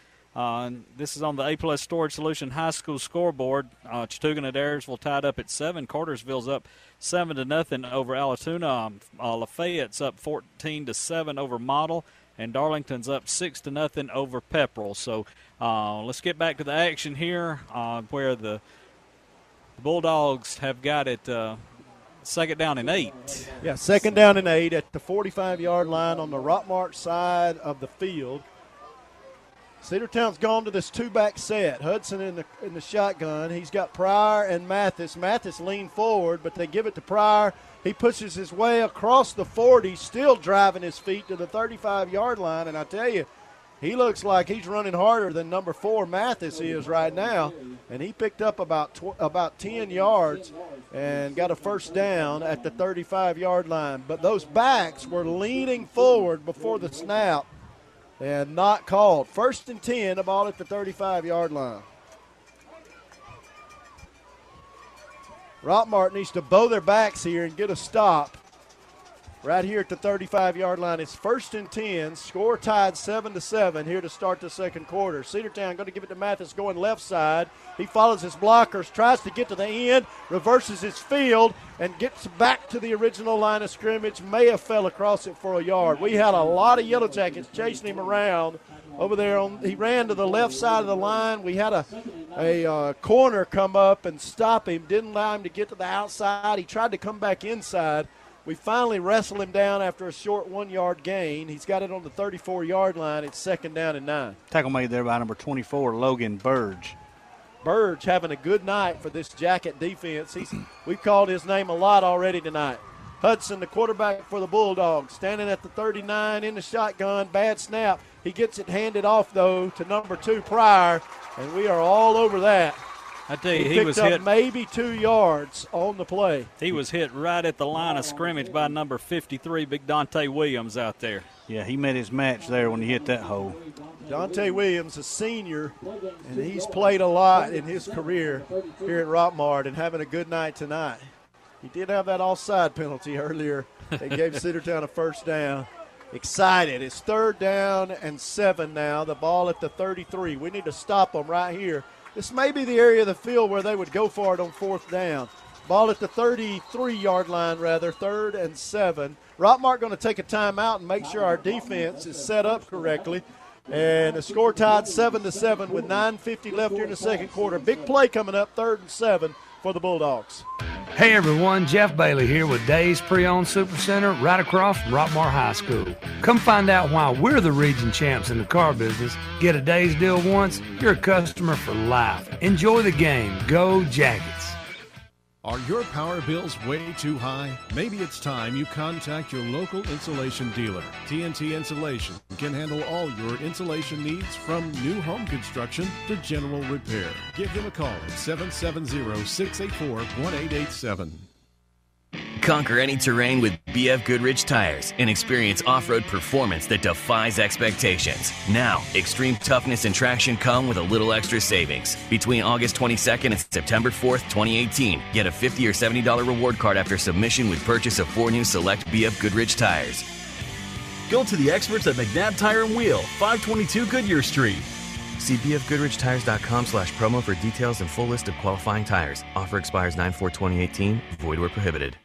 This is on the A-Plus Storage Solution High School scoreboard. Chattooga and Adairsville tied up at 7. Cartersville's up 7-0 over Allatoona. Lafayette's up 14-7 over Model, and Darlington's up 6-0 over Pepperell. So let's get back to the action here, where the Bulldogs have got it. Second down and 8. Yeah, second down and 8 at the 45-yard line on the Rockmart side of the field. Cedartown's gone to this two-back set. Hudson in the shotgun. He's got Pryor and Mathis. Mathis leaned forward, but they give it to Pryor. He pushes his way across the 40, still driving his feet to the 35-yard line. And I tell you, he looks like he's running harder than number 4 Mathis is right now. And he picked up about 10 yards and got a first down at the 35-yard line. But those backs were leaning forward before the snap. And not called. 1st and 10, the ball at the 35-yard line. Rockmart needs to bow their backs here and get a stop right here at the 35-yard line. It's 1st and 10. Score tied 7-7 here to start the second quarter. Cedartown going to give it to Mathis going left side. He follows his blockers, tries to get to the end, reverses his field, and gets back to the original line of scrimmage. May have fell across it for a yard. We had a lot of Yellowjackets chasing him around over there. He ran to the left side of the line. We had a corner come up and stop him. Didn't allow him to get to the outside. He tried to come back inside. We finally wrestled him down after a short 1-yard gain. He's got it on the 34-yard line. It's 2nd down and 9. Tackle made there by number 24, Logan Burge. Burge having a good night for this Jacket defense. We've called his name a lot already tonight. Hudson, the quarterback for the Bulldogs, standing at the 39 in the shotgun. Bad snap. He gets it handed off, though, to number 2, Pryor, and we are all over that. I tell you, he was hit maybe 2 yards on the play. He was hit right at the line of scrimmage by number 53, Big Dante Williams out there. Yeah, he met his match there when he hit that hole. Dante Williams, a senior, and he's played a lot in his career here at Rockmart and having a good night tonight. He did have that offside penalty earlier. They gave Cedartown a first down. Excited. It's 3rd down and 7 now. The ball at the 33. We need to stop them right here. This may be the area of the field where they would go for it on 4th down. Ball at the 33-yard line, rather, 3rd and 7. Rockmart going to take a timeout and make sure our defense is set up correctly. And the score tied 7-7 with 9:50 left here in the second quarter. Big play coming up, 3rd and 7 for the Bulldogs. Hey everyone, Jeff Bailey here with Days Pre-Owned Supercenter right across from Rockmart High School. Come find out why we're the region champs in the car business. Get a Days deal once, you're a customer for life. Enjoy the game. Go Jackets. Are your power bills way too high? Maybe it's time you contact your local insulation dealer. TNT Insulation can handle all your insulation needs from new home construction to general repair. Give them a call at 770-684-1887. Conquer any terrain with BF Goodrich tires and experience off-road performance that defies expectations. Now, extreme toughness and traction come with a little extra savings. Between August 22nd and September 4th, 2018, get a $50 or $70 reward card after submission with purchase of 4 new select BF Goodrich tires. Go to the experts at McNabb Tire and Wheel, 522 Goodyear Street. See bfgoodrichtires.com/promo for details and full list of qualifying tires. Offer expires 9/4/2018. Void where prohibited.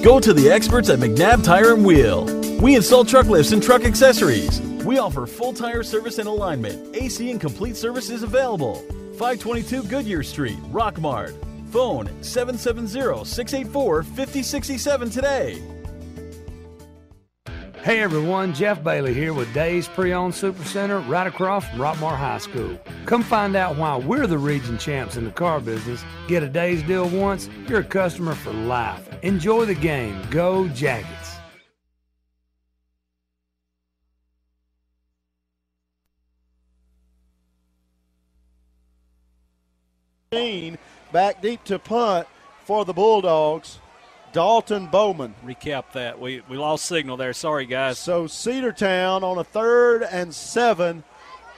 Go to the experts at McNabb Tire and Wheel. We install truck lifts and truck accessories. We offer full tire service and alignment. AC and complete service is available. 522 Goodyear Street, Rockmart. Phone 770-684-5067 today. Hey everyone, Jeff Bailey here with Days Pre-Owned Supercenter right across from Rockmart High School. Come find out why we're the region champs in the car business. Get a Days deal once, you're a customer for life. Enjoy the game. Go Jackets. Back deep to punt for the Bulldogs. Dalton Bowman. Recap that. We lost signal there. Sorry, guys. So Cedartown on a 3rd and 7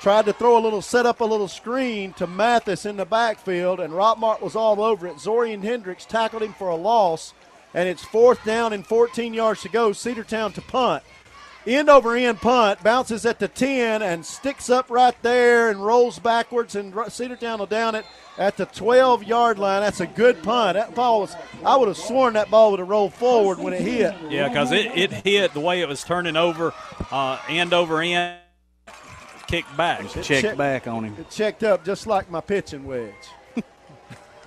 tried to set up a little screen to Mathis in the backfield, and Rockmart was all over it. Zorian Hendricks tackled him for a loss, and it's 4th down and 14 yards to go. Cedartown to punt. End over end punt, bounces at the 10 and sticks up right there and rolls backwards, and Cedartown will down it at the 12-yard line. That's a good punt. That ball was, I would have sworn that ball would have rolled forward when it hit. Yeah, because it hit the way it was turning over, end over end, kicked back. Checked back on him. It checked up just like my pitching wedge.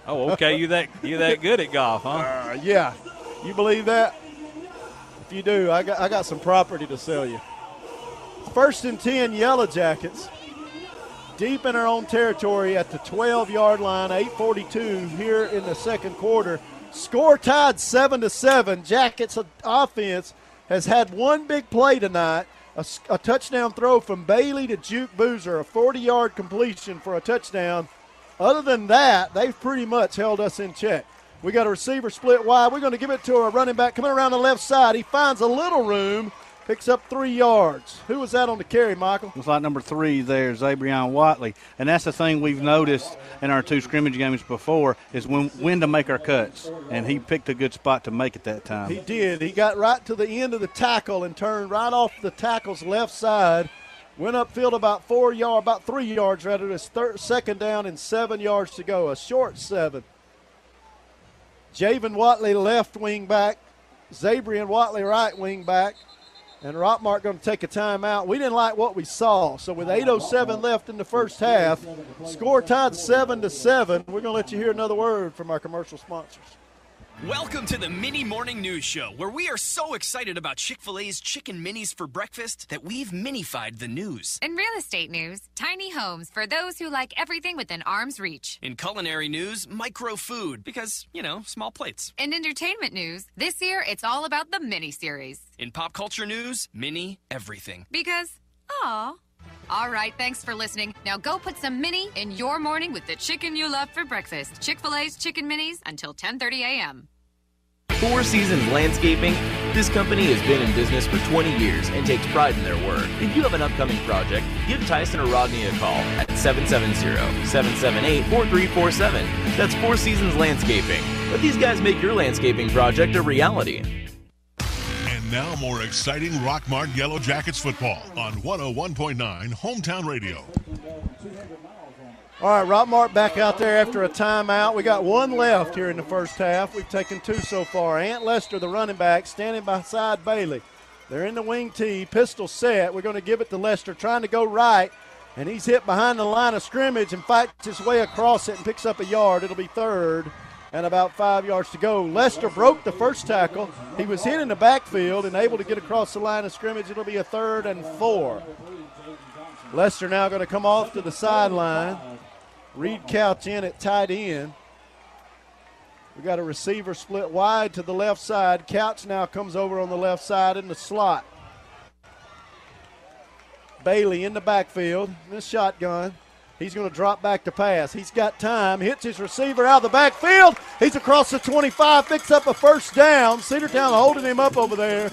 Oh, okay. You that good at golf, huh? Yeah. You believe that? If you do, I got some property to sell you. 1st and 10, Yellowjackets. Deep in our own territory at the 12-yard line, 8:42 here in the second quarter. Score tied 7-7. Jackets offense has had one big play tonight, a touchdown throw from Bailey to Juke Boozer, a 40-yard completion for a touchdown. Other than that, they've pretty much held us in check. We got a receiver split wide. We're going to give it to a running back coming around the left side. He finds a little room, picks up 3 yards. Who was that on the carry, Michael? It's like number 3 there, Zabrion Watley. And that's the thing we've noticed in our 2 scrimmage games before is when to make our cuts. And he picked a good spot to make it that time. He did. He got right to the end of the tackle and turned right off the tackle's left side. Went upfield about 3 yards rather. It's 2nd down and 7 yards to go. A short 7. Javen Watley left wing back. Zabrian Watley right wing back. And Rockmart going to take a timeout. We didn't like what we saw. So with 8:07 left in the first half, score tied 7-7. We're going to let you hear another word from our commercial sponsors. Welcome to the Mini Morning News Show, where we are so excited about Chick-fil-A's Chicken Minis for breakfast that we've minified the news. In real estate news, tiny homes for those who like everything within arm's reach. In culinary news, micro food, because, small plates. In entertainment news, this year it's all about the mini-series. In pop culture news, mini everything. Because, aw. All right, thanks for listening. Now go put some mini in your morning with the chicken you love for breakfast. Chick-fil-A's Chicken Minis until 10:30 a.m. 4 Seasons Landscaping. This company has been in business for 20 years and takes pride in their work. If you have an upcoming project, give Tyson or Rodney a call at 770-778-4347. That's 4 Seasons Landscaping. Let these guys make your landscaping project a reality. And Now more exciting Rockmart Yellowjackets football on 101.9 Hometown Radio. All right, Rockmart back out there after a timeout. We got one left here in the first half. We've taken two so far. Ant Lester, the running back, standing beside Bailey. They're in the wing tee, pistol set. We're going to give it to Lester, trying to go right, and he's hit behind the line of scrimmage and fights his way across it and picks up a yard. It'll be third and about 5 yards to go. Lester broke the first tackle. He was hit in the backfield and able to get across the line of scrimmage. It'll be a 3rd and 4. Lester now going to come off to the sideline. Reed Couch in at tight end. We got a receiver split wide to the left side. Couch now comes over on the left side in the slot. Bailey in the backfield, in the shotgun. He's going to drop back to pass. He's got time, hits his receiver out of the backfield. He's across the 25, picks up a first down. Cedartown holding him up over there.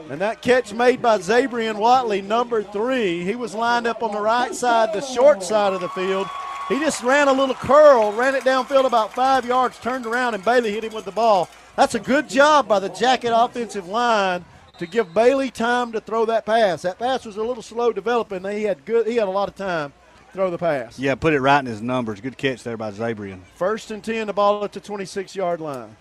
And that catch made by Zabrian Watley, number 3. He was lined up on the right side, the short side of the field. He just ran a little curl, ran it downfield about 5 yards, turned around, and Bailey hit him with the ball. That's a good job by the Jacket offensive line to give Bailey time to throw that pass. That pass was a little slow developing. He had a lot of time to throw the pass. Yeah, put it right in his numbers. Good catch there by Zabrian. 1st and 10, the ball at the 26-yard line.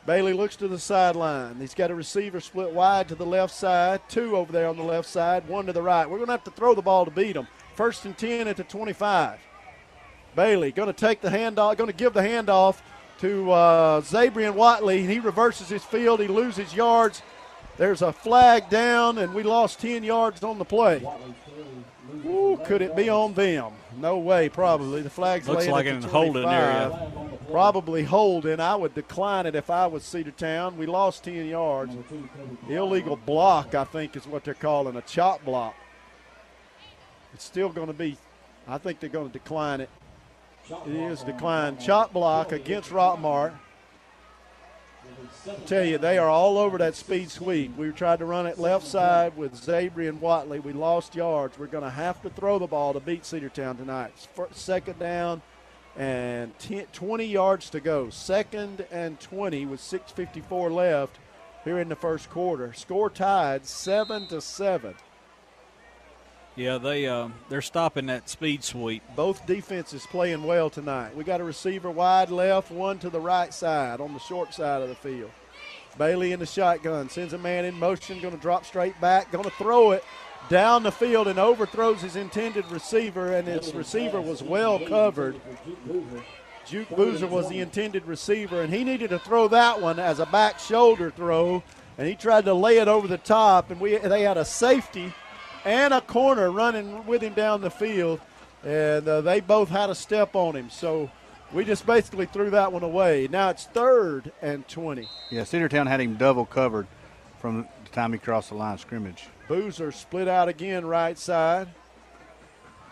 Bailey looks to the sideline. He's got a receiver split wide to the left side, 2 over there on the left side, 1 to the right. We're going to have to throw the ball to beat them. 1st and 10 at the 25. Bailey going to take the handoff, going to give the handoff to Zabrian Watley. He reverses his field. He loses yards. There's a flag down, and we lost 10 yards on the play. Ooh, could it be on them? No way, probably. The flag's looks laying like at the in holding area. Probably holding. I would decline it if I was Cedartown. We lost 10 yards. Illegal block, I think, is what they're calling a chop block. It's still going to be, I think they're going to decline it. It is declined. Chop block against Rockmart. I tell you, they are all over that speed sweep. We tried to run it left side with Zabrian Watley. We lost yards. We're going to have to throw the ball to beat Cedartown tonight. 2nd down and 20 yards to go. 2nd and 20 with 6:54 left here in the first quarter. Score tied 7-7. Yeah, they're stopping that speed sweep. Both defenses playing well tonight. We got a receiver wide left, 1 to the right side on the short side of the field. Bailey in the shotgun, sends a man in motion, going to drop straight back, going to throw it down the field and overthrows his intended receiver, and his receiver was well covered. Juke Boozer was the intended receiver, and he needed to throw that one as a back shoulder throw, and he tried to lay it over the top, and they had a safety and a corner running with him down the field, and they both had a step on him. So we just basically threw that one away. Now it's 3rd and 20. Yeah, Cedartown had him double covered from the time he crossed the line of scrimmage. Boozer split out again right side.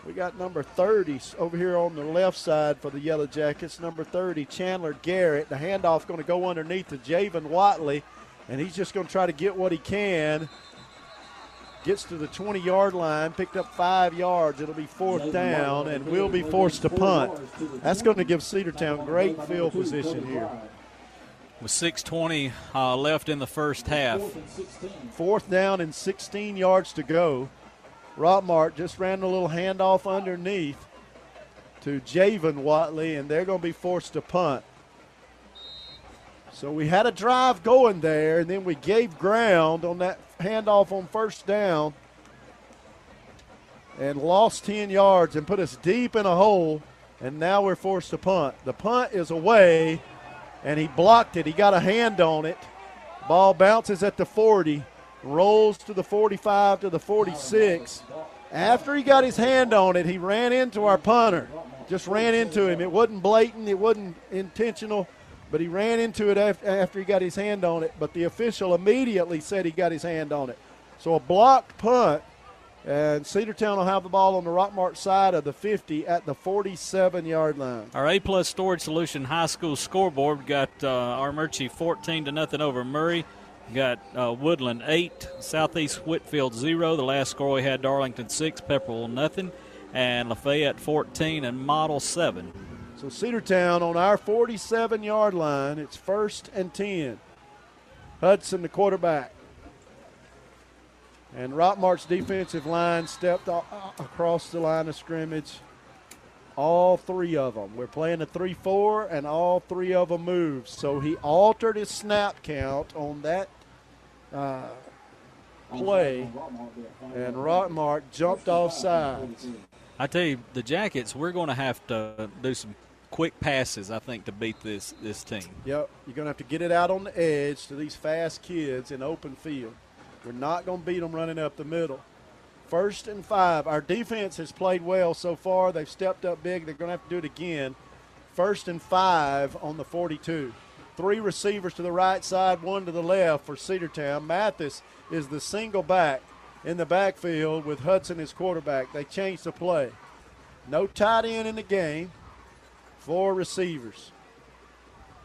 We got number 30 over here on the left side for the Yellowjackets. Number 30, Chandler Garrett. The handoff going to go underneath to Javen Watley, and he's just going to try to get what he can. Gets to the 20-yard line, picked up 5 yards. It'll be 4th down, and will be forced to punt. That's going to give Cedartown great field position here. With 6:20 left in the first half. 4th down and 16 yards to go. Rockmart just ran a little handoff underneath to Javen Watley, and they're going to be forced to punt. So we had a drive going there, and then we gave ground on that handoff on 1st down and lost 10 yards and put us deep in a hole, and now we're forced to punt. The punt is away, and he blocked it. He got a hand on it. Ball bounces at the 40, rolls to the 45 to the 46. After he got his hand on it, he ran into our punter. Just ran into him. It wasn't blatant. It wasn't intentional. But he ran into it after he got his hand on it. But the official immediately said he got his hand on it. So a blocked punt, and Cedartown will have the ball on the Rockmart side of the 50 at the 47-yard line. Our A-plus Storage Solution High School scoreboard got Armurchie 14-0 over Murray. Got Woodland 8, Southeast Whitfield 0. The last score we had Darlington 6, Pepperell nothing, and Lafayette 14 and Model 7. So Cedartown on our 47-yard line. It's 1st and 10. Hudson, the quarterback. And Rockmart's defensive line stepped across the line of scrimmage. All three of them. We're playing a 3-4, and all three of them moved. So he altered his snap count on that play, and Rockmart jumped off sides. I tell you, the Jackets, we're going to have to do some quick passes, I think, to beat this team. Yep, you're going to have to get it out on the edge to these fast kids in open field. We're not going to beat them running up the middle. 1st and 5. Our defense has played well so far. They've stepped up big. They're going to have to do it again. 1st and 5 on the 42. 3 receivers to the right side, 1 to the left for Cedartown. Mathis is the single back in the backfield with Hudson as quarterback. They changed the play. No tight end in the game. 4 receivers.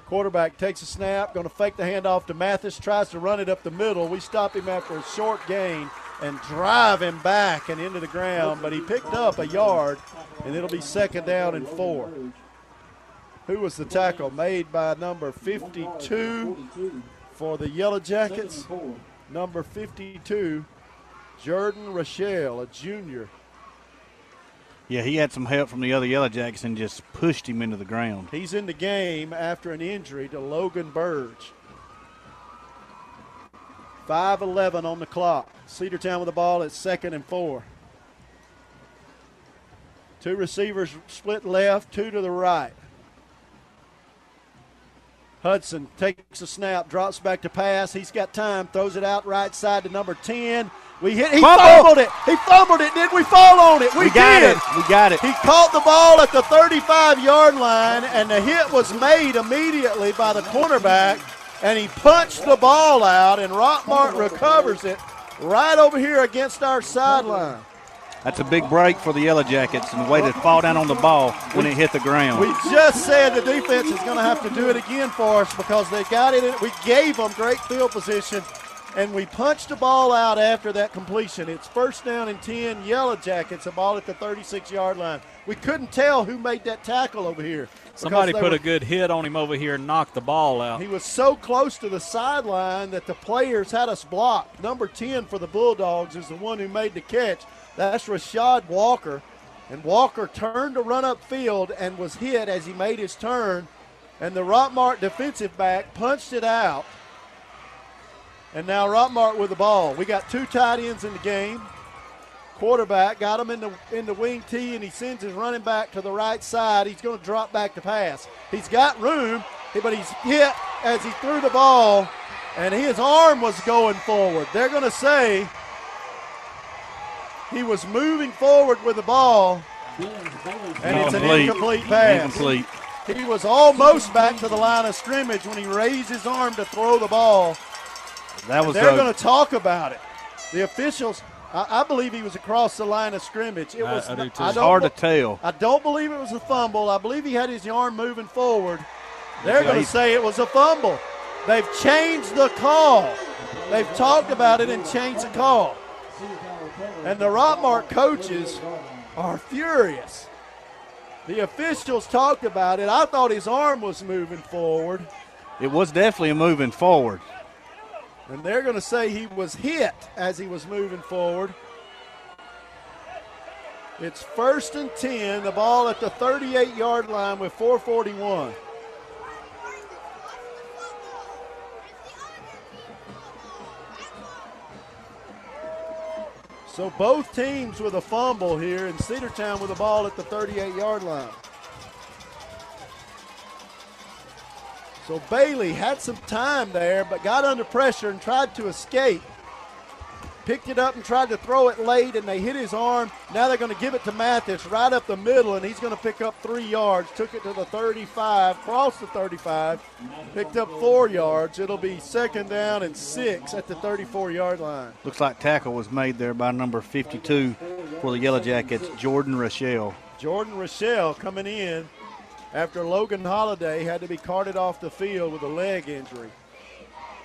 Quarterback takes a snap, going to fake the handoff to Mathis, tries to run it up the middle. We stop him after a short gain and drive him back and into the ground, but he picked up a yard, and it'll be 2nd down and 4. Who was the tackle? Made by number 52 for the Yellowjackets. Number 52, Jordan Rochelle, a junior. Yeah, he had some help from the other Yellowjackets and just pushed him into the ground. He's in the game after an injury to Logan Burge. 5:11 on the clock. Cedartown with the ball at 2nd and 4. 2 receivers split left, 2 to the right. Hudson takes a snap, drops back to pass. He's got time, throws it out right side to number 10. He fumbled it. He fumbled it. Did we fall on it? We got did. it. We got it. He caught the ball at the 35-yard line, and the hit was made immediately by the cornerback, and he punched the ball out, and Rockmart recovers it right over here against our sideline. That's a big break for the Yellowjackets, and the way to fall down on the ball when it hit the ground. We just said the defense is going to have to do it again for us because they got it. We gave them great field position, and we punched the ball out after that completion. It's 1st down and 10. Yellowjackets, a ball at the 36-yard line. We couldn't tell who made that tackle over here. Somebody put a good hit on him over here and knocked the ball out. He was so close to the sideline that the players had us blocked. Number 10 for the Bulldogs is the one who made the catch. That's Rashad Walker. And Walker turned to run upfield and was hit as he made his turn. And the Rockmart defensive back punched it out. And now Rockmart with the ball. We got 2 tight ends in the game. Quarterback got him in the wing tee, and he sends his running back to the right side. He's going to drop back to pass. He's got room, but he's hit as he threw the ball, and his arm was going forward. They're going to say he was moving forward with the ball, and it's an incomplete pass. Incomplete. He was almost back to the line of scrimmage when he raised his arm to throw the ball. They're going to talk about it. The officials, I believe he was across the line of scrimmage. It was I do too. It's hard to tell. I don't believe it was a fumble. I believe he had his arm moving forward. They're going to say it was a fumble. They've changed the call. They've talked about it and changed the call. And the Rockmart coaches are furious. The officials talked about it. I thought his arm was moving forward. It was definitely moving forward. And they're going to say he was hit as he was moving forward. It's 1st and 10, the ball at the 38-yard line with 4:41. So both teams with a fumble here, and Cedartown with the ball at the 38-yard line. So Bailey had some time there, but got under pressure and tried to escape. Picked it up and tried to throw it late, and they hit his arm. Now they're going to give it to Mathis right up the middle, and he's going to pick up 3 yards. Took it to the 35, crossed the 35, picked up 4 yards. It'll be 2nd down and 6 at the 34-yard line. Looks like tackle was made there by number 52 for the Yellowjackets, Jordan Rochelle. Jordan Rochelle coming in after Logan Holiday had to be carted off the field with a leg injury.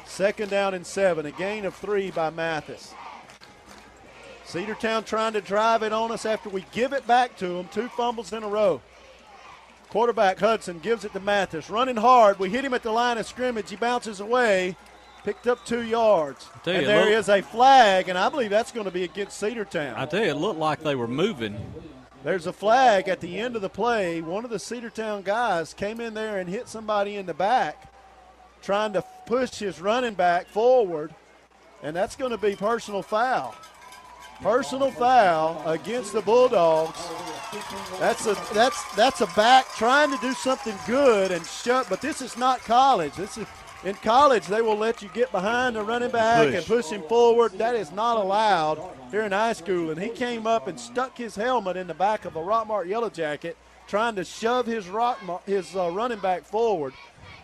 2nd down and 7, a gain of 3 by Mathis. Cedartown trying to drive it on us after we give it back to them. 2 fumbles in a row. Quarterback Hudson gives it to Mathis. Running hard. We hit him at the line of scrimmage. He bounces away. Picked up 2 yards. And there is a flag, and I believe that's going to be against Cedartown. I tell you, it looked like they were moving. There's a flag at the end of the play. One of the Cedartown guys came in there and hit somebody in the back, trying to push his running back forward, and that's going to be personal foul. Personal foul against the Bulldogs. That's a back trying to do something good and shut, but this is not college. This is in college, they will let you get behind the running back and push him forward. That is not allowed here in high school. And he came up and stuck his helmet in the back of a Rockmart Yellowjacket, trying to shove his running back forward.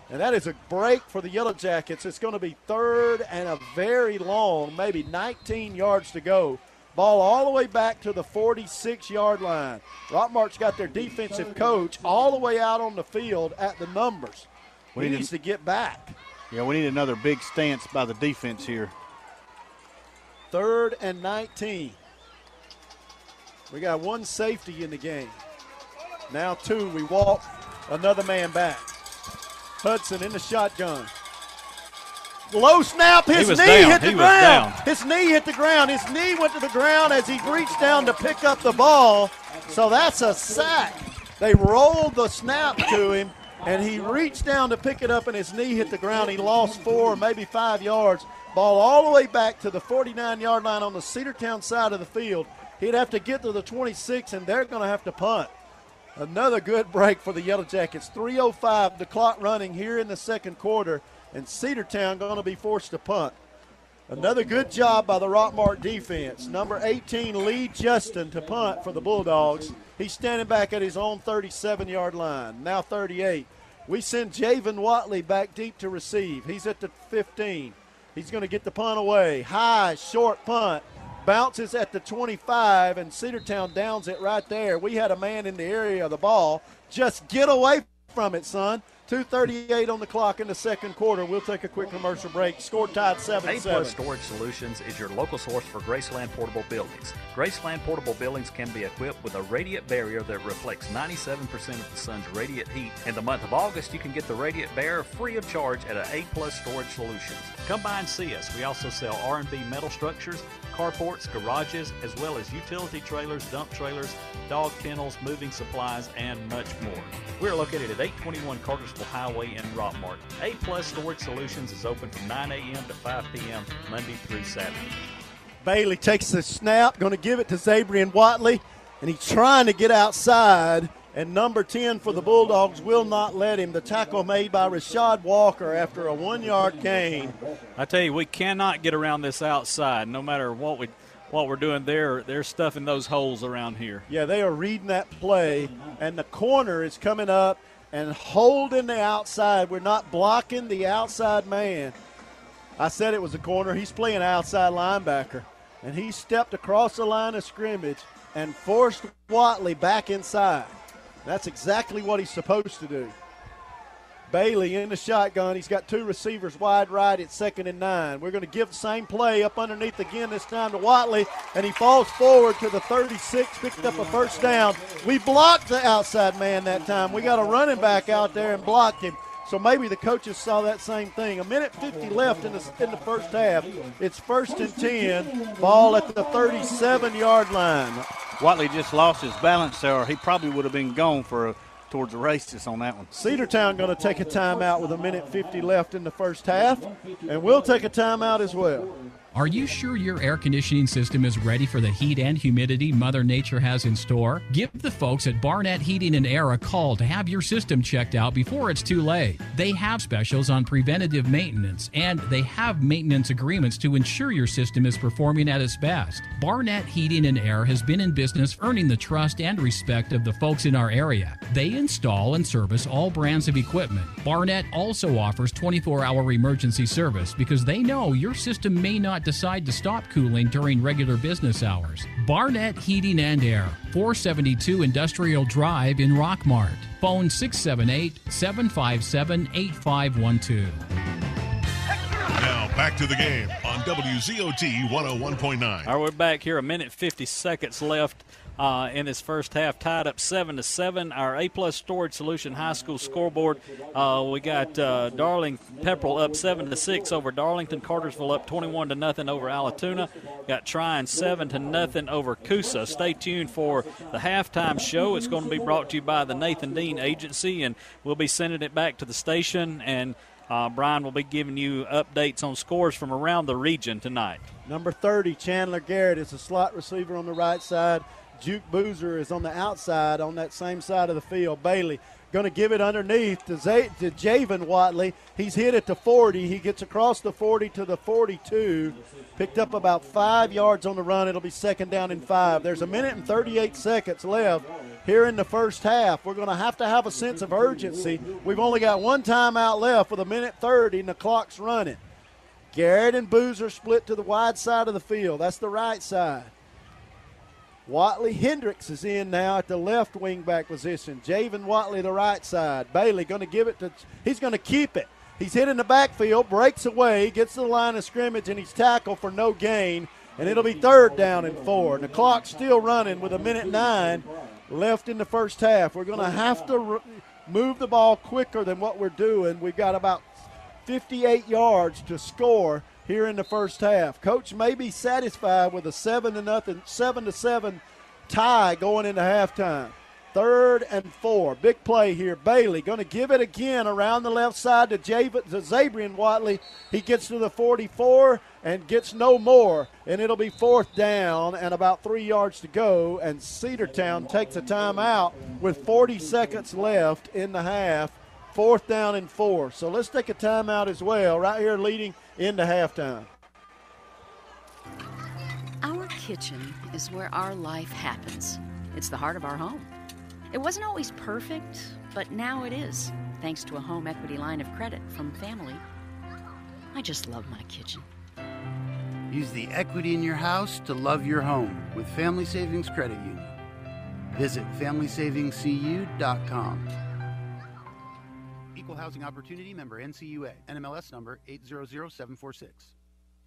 And that is a break for the Yellowjackets. It's going to be 3rd and a very long, maybe 19 yards to go. Ball all the way back to the 46-yard line. Rockmart's got their defensive coach all the way out on the field at the numbers. He needs to get back. Yeah, we need another big stance by the defense here. 3rd and 19. We got 1 safety in the game. Now 2. We walk another man back. Hudson in the shotgun. Low snap. His knee hit the ground. His knee hit the ground. His knee went to the ground as he reached down to pick up the ball. So that's a sack. They rolled the snap to him, and he reached down to pick it up, and his knee hit the ground. He lost 4, maybe 5 yards. Ball all the way back to the 49-yard line on the Cedartown side of the field. He'd have to get to the 26, and they're going to have to punt. Another good break for the Yellowjackets. 3:05, the clock running here in the second quarter, and Cedartown going to be forced to punt. Another good job by the Rockmart defense. Number 18, Lee Justin, to punt for the Bulldogs. He's standing back at his own 37-yard line, now 38. We send Javen Watley back deep to receive. He's at the 15. He's going to get the punt away. High, short punt. Bounces at the 25, and Cedartown downs it right there. We had a man in the area of the ball. Just get away from it, son. 2:38 on the clock in the second quarter. We'll take a quick commercial break. Score tied 7-7. A-Plus Storage Solutions is your local source for Graceland portable buildings. Graceland portable buildings can be equipped with a radiant barrier that reflects 97% of the sun's radiant heat. In the month of August, you can get the radiant barrier free of charge at A-Plus Storage Solutions. Come by and see us. We also sell R&B metal structures, carports, garages, as well as utility trailers, dump trailers, dog kennels, moving supplies, and much more. We're located at 821 Cartersville Highway in Rockmart. A-Plus Storage Solutions is open from 9 a.m. to 5 p.m. Monday through Saturday. Bailey takes the snap, going to give it to Zabrian Watley, and he's trying to get outside, and number 10 for the Bulldogs will not let him. The tackle made by Rashad Walker after a 1-yard gain. I tell you, we cannot get around this outside, no matter what we're doing. They're stuffing those holes around here. Yeah, they are reading that play, and the corner is coming up and holding the outside. We're not blocking the outside man. I said it was a corner. He's playing outside linebacker, and he stepped across the line of scrimmage and forced Watley back inside. That's exactly what he's supposed to do. Bailey in the shotgun. He's got 2 receivers wide right at 2nd and 9. We're going to give the same play up underneath again, this time to Watley, and he falls forward to the 36, picked up a first down. We blocked the outside man that time. We got a running back out there and blocked him. So maybe the coaches saw that same thing. 1:50 left in the first half. It's 1st and 10. Ball at the 37-yard line. Watley just lost his balance there. He probably would have been gone towards the races on that one. Cedartown going to take a timeout with 1:50 left in the first half, and we'll take a timeout as well. Are you sure your air conditioning system is ready for the heat and humidity Mother Nature has in store? Give the folks at Barnett Heating and Air a call to have your system checked out before it's too late. They have specials on preventative maintenance, and they have maintenance agreements to ensure your system is performing at its best. Barnett Heating and Air has been in business earning the trust and respect of the folks in our area. They install and service all brands of equipment. Barnett also offers 24-hour emergency service because they know your system may not decide to stop cooling during regular business hours. Barnett Heating and Air, 472 Industrial Drive in Rockmart. Phone 678-757-8512. Now back to the game on WZOT 101.9. All right, we're back here. 1:50 left in this first half, tied up 7-7. Our A-plus Storage Solution High School scoreboard, we got Darling Pepperell up 7-6 over Darlington. Cartersville up 21-0 over Allatoona. Got Tryon 7-0 over Coosa. Stay tuned for the halftime show. It's going to be brought to you by the Nathan Dean Agency, and we'll be sending it back to the station, and Brian will be giving you updates on scores from around the region tonight. Number 30, Chandler Garrett, is a slot receiver on the right side. Juke Boozer is on the outside on that same side of the field. Bailey going to give it underneath to Javen Watley. He's hit at the 40. He gets across the 40 to the 42. Picked up about 5 yards on the run. It'll be second down and 5. There's 1 minute and 38 seconds left here in the first half. We're going to have a sense of urgency. We've only got one timeout left with 1:30 and the clock's running. Garrett and Boozer split to the wide side of the field. That's the right side. Watley Hendricks is in now at the left wing back position. Javen Watley the right side. Bailey going to give it to – he's going to keep it. He's hit in the backfield, breaks away, gets to the line of scrimmage, and he's tackled for no gain. And it'll be third down and 4. And the clock's still running with 1:09 left in the first half. We're going to have to move the ball quicker than what we're doing. We've got about 58 yards to score here in the first half. Coach may be satisfied with a 7-7 tie going into halftime. Third and 4. Big play here. Bailey going to give it again around the left side to Zabrian Watley. He gets to the 44 and gets no more. And it'll be fourth down and about 3 yards to go. And Cedartown takes a timeout with 40 seconds left in the half. Fourth down and 4. So let's take a timeout as well right here leading into halftime. Our kitchen is where our life happens. It's the heart of our home. It wasn't always perfect, but now it is, thanks to a home equity line of credit from family. I just love my kitchen. Use the equity in your house to love your home with Family Savings Credit Union. Visit FamilySavingsCU.com. Equal Housing Opportunity member NCUA. NMLS number 800746.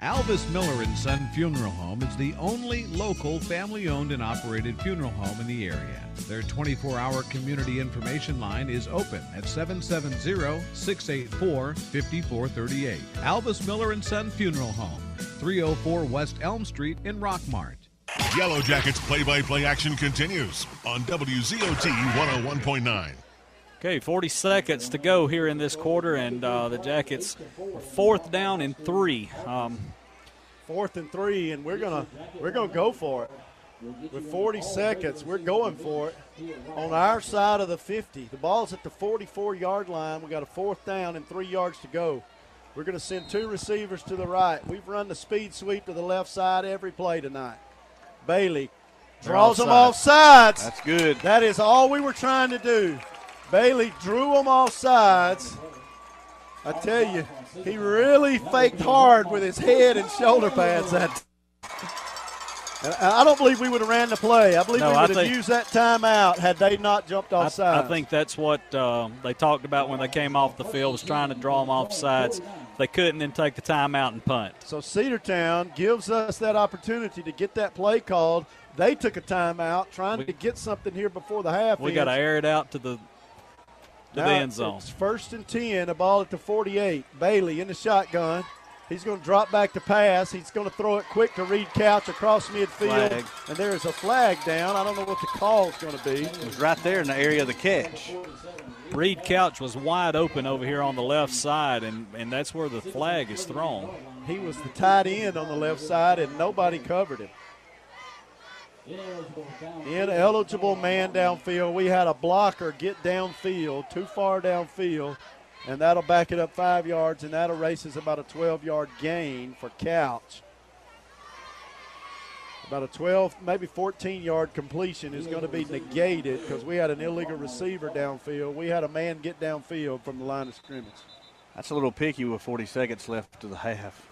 Alvis Miller & Son Funeral Home is the only local family-owned and operated funeral home in the area. Their 24-hour community information line is open at 770-684-5438. Alvis Miller & Son Funeral Home, 304 West Elm Street in Rockmart. Yellowjackets play-by-play action continues on WZOT 101.9. Okay, 40 seconds to go here in this quarter, and the Jackets are fourth down and 3. Fourth and 3, and we're gonna go for it. With 40 seconds, we're going for it on our side of the 50. The ball's at the 44-yard line. We got a fourth down and 3 yards to go. We're going to send 2 receivers to the right. We've run the speed sweep to the left side every play tonight. Bailey draws them off sides. That's good. That is all we were trying to do. Bailey drew them off sides. I tell you, he really faked hard with his head and shoulder pads. I don't believe we would have ran the play. I believe we would have used that timeout had they not jumped off sides. I think that's what they talked about when they came off the field, was trying to draw them off sides. They couldn't, then take the timeout and punt. So Cedartown gives us that opportunity to get that play called. They took a timeout trying to get something here before the half. We got to air it out to the end zone. It's first and 10, a ball at the 48. Bailey in the shotgun. He's going to drop back to pass. He's going to throw it quick to Reed Couch across midfield. Flag. And there is a flag down. I don't know what the call is going to be. It was right there in the area of the catch. Reed Couch was wide open over here on the left side, and that's where the flag is thrown. He was the tight end on the left side, and nobody covered him. Ineligible man downfield. We had a blocker get downfield, too far downfield, and that'll back it up 5 yards, and that erases about a 12-yard gain for Couch. About a 12, maybe 14-yard completion is going to be negated because we had an illegal receiver downfield. We had a man get downfield from the line of scrimmage. That's a little picky with 40 seconds left to the half.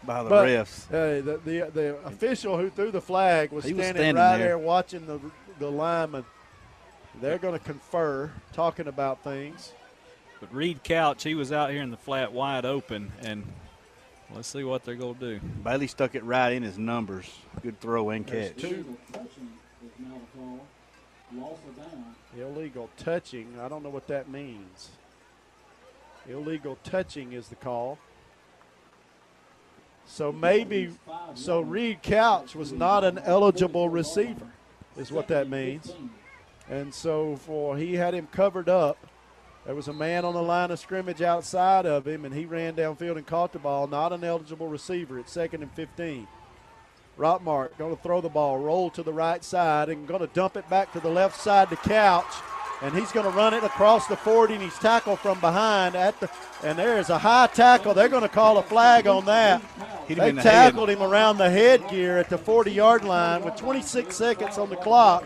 By the refs. The official who threw the flag was standing right there watching the lineman. They're going to confer, talking about things. But Reed Couch, he was out here in the flat wide open, and Let's see what they're going to do. Bailey stuck it right in his numbers. Good throw and catch. Illegal touching. I don't know what that means. Illegal touching is the call. So Reed Couch was not an eligible receiver, is what that means. And so he had him covered up. There was a man on the line of scrimmage outside of him, and he ran downfield and caught the ball. Not an eligible receiver. It's 2nd and 15. Rockmart going to throw the ball, roll to the right side, and going to dump it back to the left side to Couch. And he's going to run it across the 40, and he's tackled from behind. And there is a high tackle. They're going to call a flag on that. They tackled him around the headgear at the 40-yard line with 26 seconds on the clock.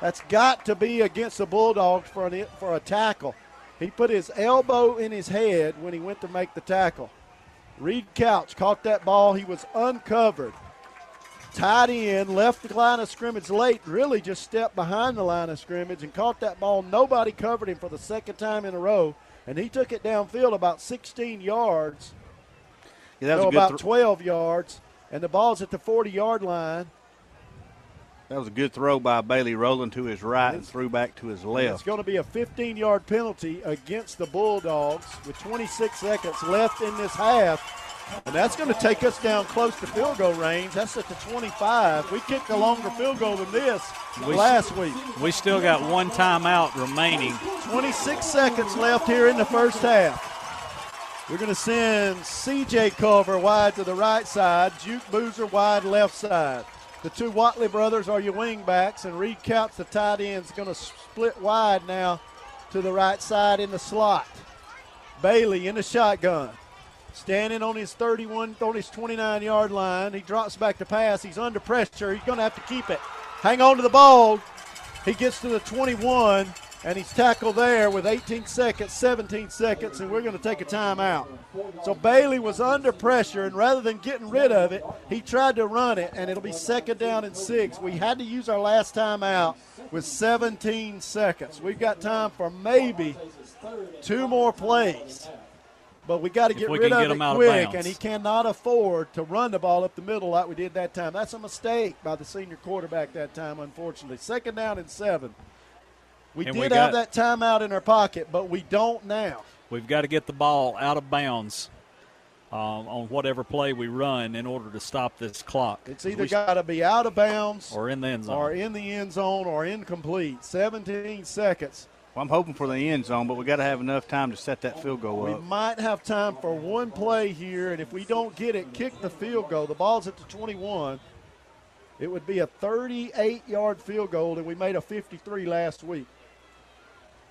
That's got to be against the Bulldogs for a tackle. He put his elbow in his head when he went to make the tackle. Reed Couch caught that ball. He was uncovered. Tied in, left the line of scrimmage late, really just stepped behind the line of scrimmage and caught that ball. Nobody covered him for the second time in a row, and he took it downfield about 16 yards, about 12 yards, and the ball's at the 40-yard line. That was a good throw by Bailey, rolling to his right and threw back to his left. It's going to be a 15-yard penalty against the Bulldogs with 26 seconds left in this half. And that's going to take us down close to field goal range. That's at the 25. We kicked a longer field goal than this last week. We still got one timeout remaining. 26 seconds left here in the first half. We're going to send C.J. Culver wide to the right side, Juke Boozer wide left side. The two Watley brothers are your wing backs, and Reed Couch, the tight end, is going to split wide now to the right side in the slot. Bailey in the shotgun. Standing on his 29-yard line. He drops back to pass. He's under pressure. He's going to have to keep it. Hang on to the ball. He gets to the 21, and he's tackled there with 18 seconds, 17 seconds, and we're going to take a timeout. So Bailey was under pressure, and rather than getting rid of it, he tried to run it, and it'll be 2nd down and 6. We had to use our last timeout with 17 seconds. We've got time for maybe 2 more plays. But we got to get rid of it quick, and he cannot afford to run the ball up the middle like we did that time. That's a mistake by the senior quarterback that time, unfortunately. 2nd down and 7. We did have that timeout in our pocket, but we don't now. We've got to get the ball out of bounds on whatever play we run in order to stop this clock. It's either got to be out of bounds or in the end zone. Or incomplete. 17 seconds. Well, I'm hoping for the end zone, but we got to have enough time to set that field goal up. We might have time for one play here, and if we don't get it, kick the field goal. The ball's at the 21. It would be a 38-yard field goal, and we made a 53 last week.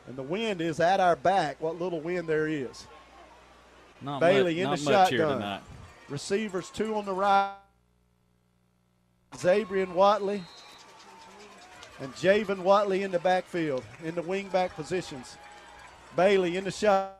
And the wind is at our back, what little wind there is. Bailey in the shotgun. Receivers 2 on the right. Zabrian Watley. And Javen Watley in the backfield, in the wing-back positions. Bailey in the shot.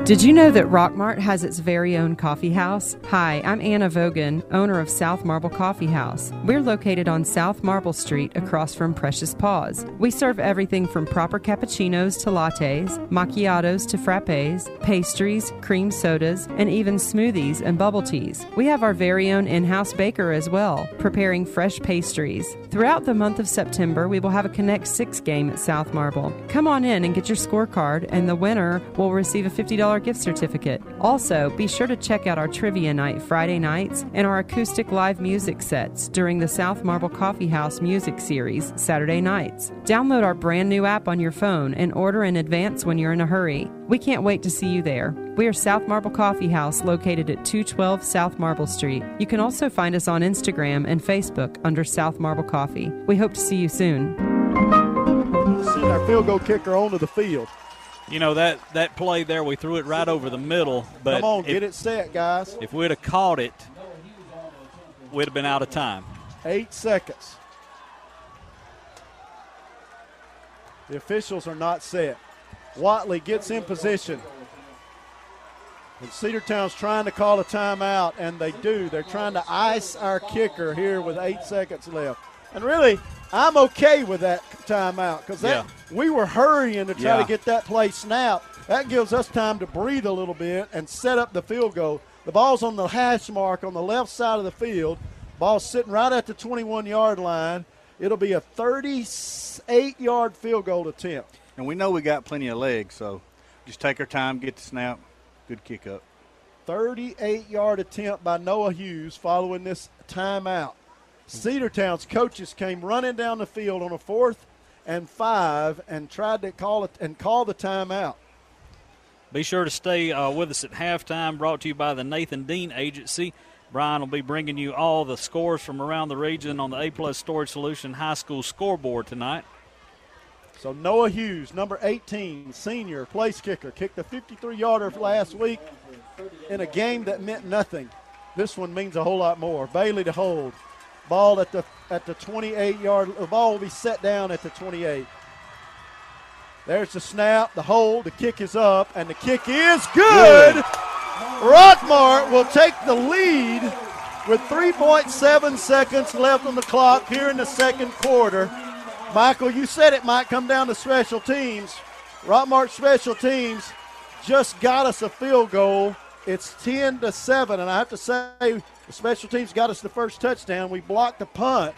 Did you know that Rockmart has its very own coffee house? Hi, I'm Anna Vogan, owner of South Marble Coffee House. We're located on South Marble Street across from Precious Paws. We serve everything from proper cappuccinos to lattes, macchiatos to frappes, pastries, cream sodas, and even smoothies and bubble teas. We have our very own in-house baker as well, preparing fresh pastries. Throughout the month of September, we will have a Connect 6 game at South Marble. Come on in and get your scorecard, and the winner will receive a $50 gift certificate. Also, be sure to check out our trivia night Friday nights and our acoustic live music sets during the South Marble Coffee House music series Saturday nights. Download our brand new app on your phone and order in advance when you're in a hurry. We can't wait to see you there. We are South Marble Coffee House located at 212 South Marble Street. You can also find us on Instagram and Facebook under South Marble Coffee. We hope to see you soon. Send our field goal kicker onto the field. You know, that play there, we threw it right over the middle. But come on, get it set, guys. If we'd have caught it, we'd have been out of time. 8 seconds. The officials are not set. Watley gets in position. And Cedartown's trying to call a timeout, and they do. They're trying to ice our kicker here with 8 seconds left. And really, I'm okay with that timeout because we were hurrying to try to get that play snapped. That gives us time to breathe a little bit and set up the field goal. The ball's on the hash mark on the left side of the field. Ball's sitting right at the 21-yard line. It'll be a 38-yard field goal attempt. And we know we got plenty of legs, so just take our time, get the snap. Good kick up. 38-yard attempt by Noah Hughes following this timeout. Cedartown's coaches came running down the field on a 4th and 5 and tried to call the timeout. Be sure to stay with us at halftime, brought to you by the Nathan Dean Agency. Brian will be bringing you all the scores from around the region on the A-Plus Storage Solution High School scoreboard tonight. So Noah Hughes, number 18, senior, place kicker, kicked a 53-yarder last week in a game that meant nothing. This one means a whole lot more. Bailey to hold. Ball at the 28-yard. The ball will be set down at the 28. There's the snap, the hold, the kick is up, and the kick is good. Rockmart will take the lead with 3.7 seconds left on the clock here in the second quarter. Michael, you said it might come down to special teams. Rockmart special teams just got us a field goal. It's 10-7, and I have to say the special teams got us the first touchdown. We blocked the punt.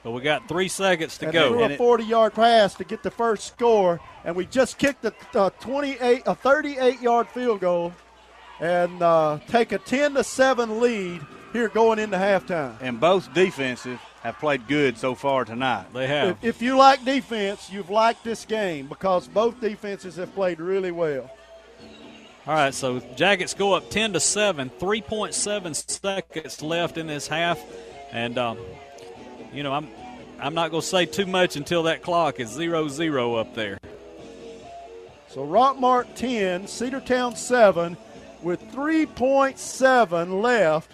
But we got 3 seconds to go. Threw a 40-yard pass to get the first score, and we just kicked a 38-yard field goal and take a 10-7 lead here going into halftime. And both defenses have played good so far tonight. They have. If you like defense, you've liked this game because both defenses have played really well. All right, so Jackets go up 10-7, 3.7 seconds left in this half. And, I'm not going to say too much until that clock is 0-0 up there. So Rockmart 10, Cedartown 7 with 3.7 left.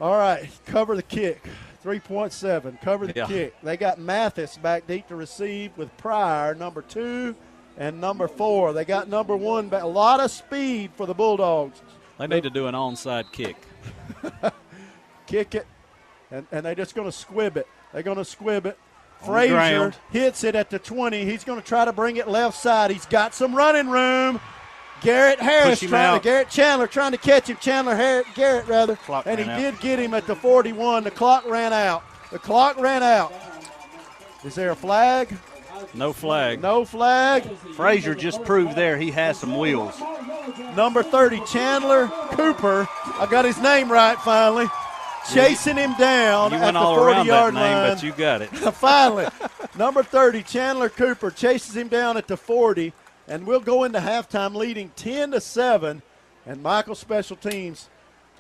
All right, cover the kick. 3.7, cover the kick. They got Mathis back deep to receive with Pryor, number 2, and number 4. They got number 1 back. A lot of speed for the Bulldogs. They need to do an onside kick. Kick it, and they're just going to squib it. They're going to squib it. Frazier hits it at the 20. He's going to try to bring it left side. He's got some running room. Garrett Chandler trying to catch him. Garrett, and he did get him at the 41. The clock ran out. Is there a flag? No flag. No flag. Frazier just proved there he has some wheels. Number 30, Chandler Cooper. I got his name right finally. Chasing him down at the 40-yard line. But you got it. Finally. Number 30, Chandler Cooper, chases him down at the 40. And we'll go into halftime leading 10-7. And Michael's special teams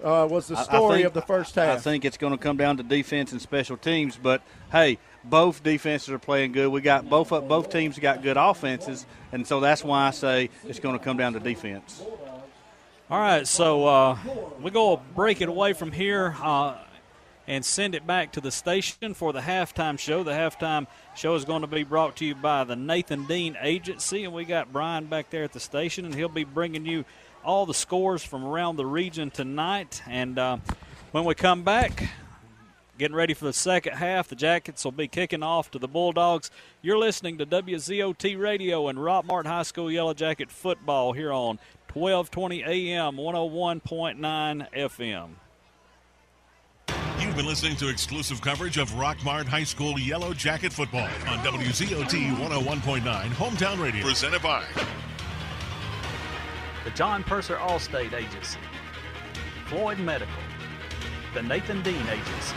was the story of the first half. I think it's going to come down to defense and special teams. But, hey, both defenses are playing good. We got both teams got good offenses. And so that's why I say it's going to come down to defense. All right, so we're going to break it away from here and send it back to the station for the halftime show. The halftime show is going to be brought to you by the Nathan Dean Agency, and we got Brian back there at the station, and he'll be bringing you all the scores from around the region tonight. And when we come back, getting ready for the second half, the Jackets will be kicking off to the Bulldogs. You're listening to WZOT Radio and Rockmart High School Yellowjacket football here on 1220 AM, 101.9 FM. You've been listening to exclusive coverage of Rockmart High School Yellowjacket football on WZOT 101.9 Hometown Radio. Presented by the John Purser Allstate Agency, Floyd Medical, the Nathan Dean Agency.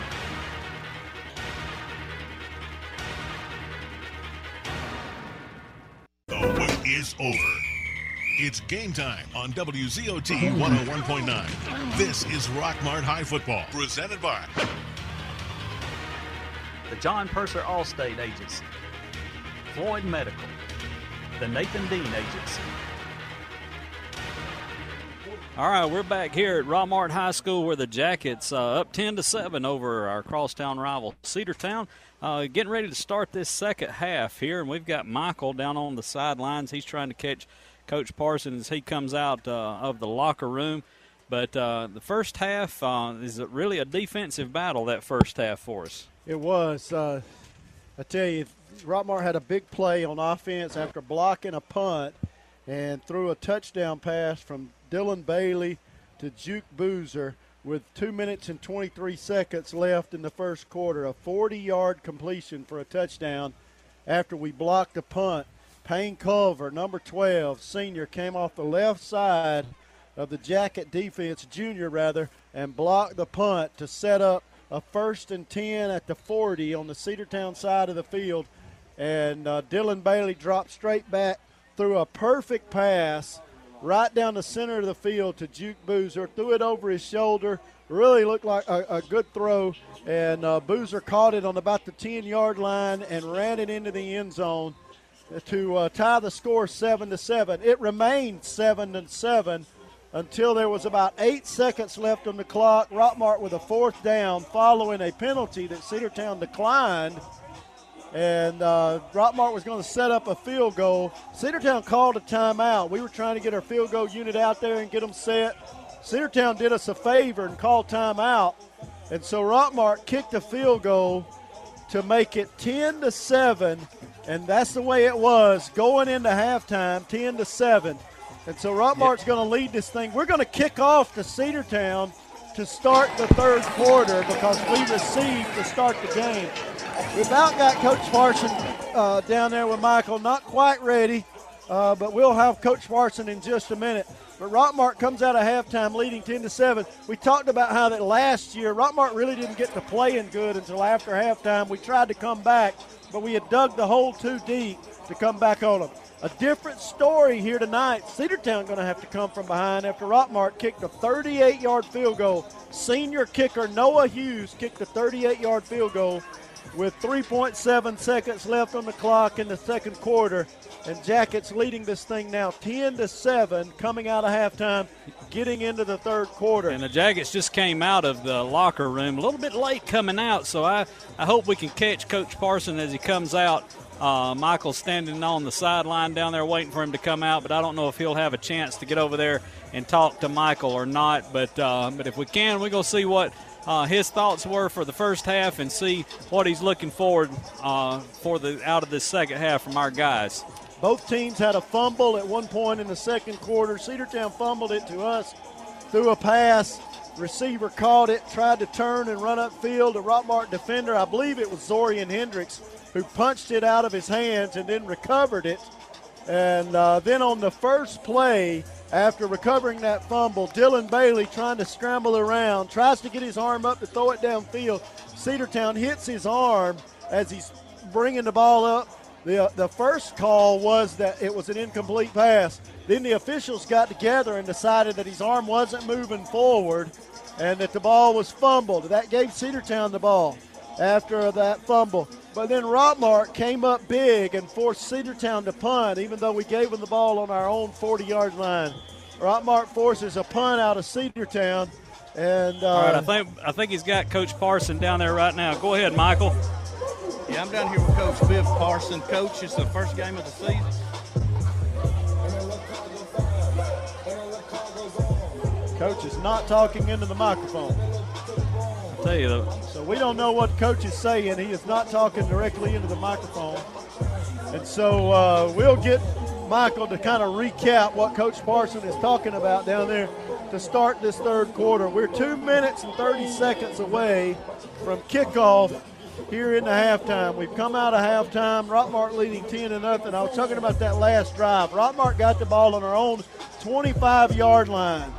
The wait is over. It's game time on WZOT 101.9. This is Rockmart High Football, presented by the John Purser Allstate Agency, Floyd Medical, the Nathan Dean Agency. All right, we're back here at Rockmart High School where the Jackets up 10-7 over our crosstown rival Cedartown. Getting ready to start this second half here, and we've got Michael down on the sidelines. He's trying to catch Coach Parsons, he comes out of the locker room. But the first half is really a defensive battle, that first half for us. It was. I tell you, Rockmart had a big play on offense after blocking a punt and threw a touchdown pass from Dylan Bailey to Juke Boozer with 2 minutes and 23 seconds left in the first quarter. A 40-yard completion for a touchdown after we blocked a punt. Payne Culver, number 12, senior, came off the left side of the Jacket defense, junior rather, and blocked the punt to set up a 1st and 10 at the 40 on the Cedartown side of the field. And Dylan Bailey dropped straight back, threw a perfect pass right down the center of the field to Juke Boozer, threw it over his shoulder, really looked like a good throw, and Boozer caught it on about the 10-yard line and ran it into the end zone to tie the score 7-7. It remained 7-7 until there was about 8 seconds left on the clock. Rockmart with a 4th down following a penalty that Cedartown declined. And Rockmart was going to set up a field goal. Cedartown called a timeout. We were trying to get our field goal unit out there and get them set. Cedartown did us a favor and called timeout. And so Rockmart kicked a field goal to make it 10-7. And that's the way it was going into halftime, 10-7. And so Rockmart's going to lead this thing. We're going to kick off to Cedartown to start the third quarter because we received to start the game. We about got Coach Parson down there with Michael, not quite ready, but we'll have Coach Parson in just a minute. But Rockmart comes out of halftime leading 10-7. We talked about how that last year Rockmart really didn't get to playing good until after halftime. We tried to come back, but we had dug the hole too deep to come back on them. A different story here tonight. Cedartown going to have to come from behind after Rockmart kicked a 38-yard field goal. Senior kicker Noah Hughes kicked a 38-yard field goal with 3.7 seconds left on the clock in the second quarter. And Jackets leading this thing now 10-7 coming out of halftime, getting into the third quarter. And the Jackets just came out of the locker room a little bit late coming out, so I hope we can catch Coach Parson as he comes out. Michael's standing on the sideline down there waiting for him to come out, but I don't know if he'll have a chance to get over there and talk to Michael or not. But if we can, we're going to see what his thoughts were for the first half and see what he's looking forward for out of this second half from our guys. Both teams had a fumble at one point in the second quarter. Cedartown fumbled it to us, threw a pass. Receiver caught it, tried to turn and run upfield. A Rockmart defender, I believe it was Zorian Hendricks, who punched it out of his hands and then recovered it. And then on the first play, after recovering that fumble, Dylan Bailey trying to scramble around, tries to get his arm up to throw it downfield. Cedartown hits his arm as he's bringing the ball up. The first call was that it was an incomplete pass. Then the officials got together and decided that his arm wasn't moving forward and that the ball was fumbled. That gave Cedartown the ball after that fumble. But then Rockmart came up big and forced Cedartown to punt, even though we gave them the ball on our own 40-yard line. Rockmart forces a punt out of Cedartown. And all right, I think he's got Coach Parson down there right now. Go ahead, Michael. Yeah, I'm down here with Coach Biff Parson. Coach, it's the first game of the season. Coach is not talking into the microphone. I'll tell you, so we don't know what Coach is saying. He is not talking directly into the microphone. And so we'll get Michael to kind of recap what Coach Parson is talking about down there to start this third quarter. We're 2 minutes and 30 seconds away from kickoff here in the halftime. We've come out of halftime. Rockmart leading 10-0. I was talking about that last drive. Rockmart got the ball on our own 25-yard line.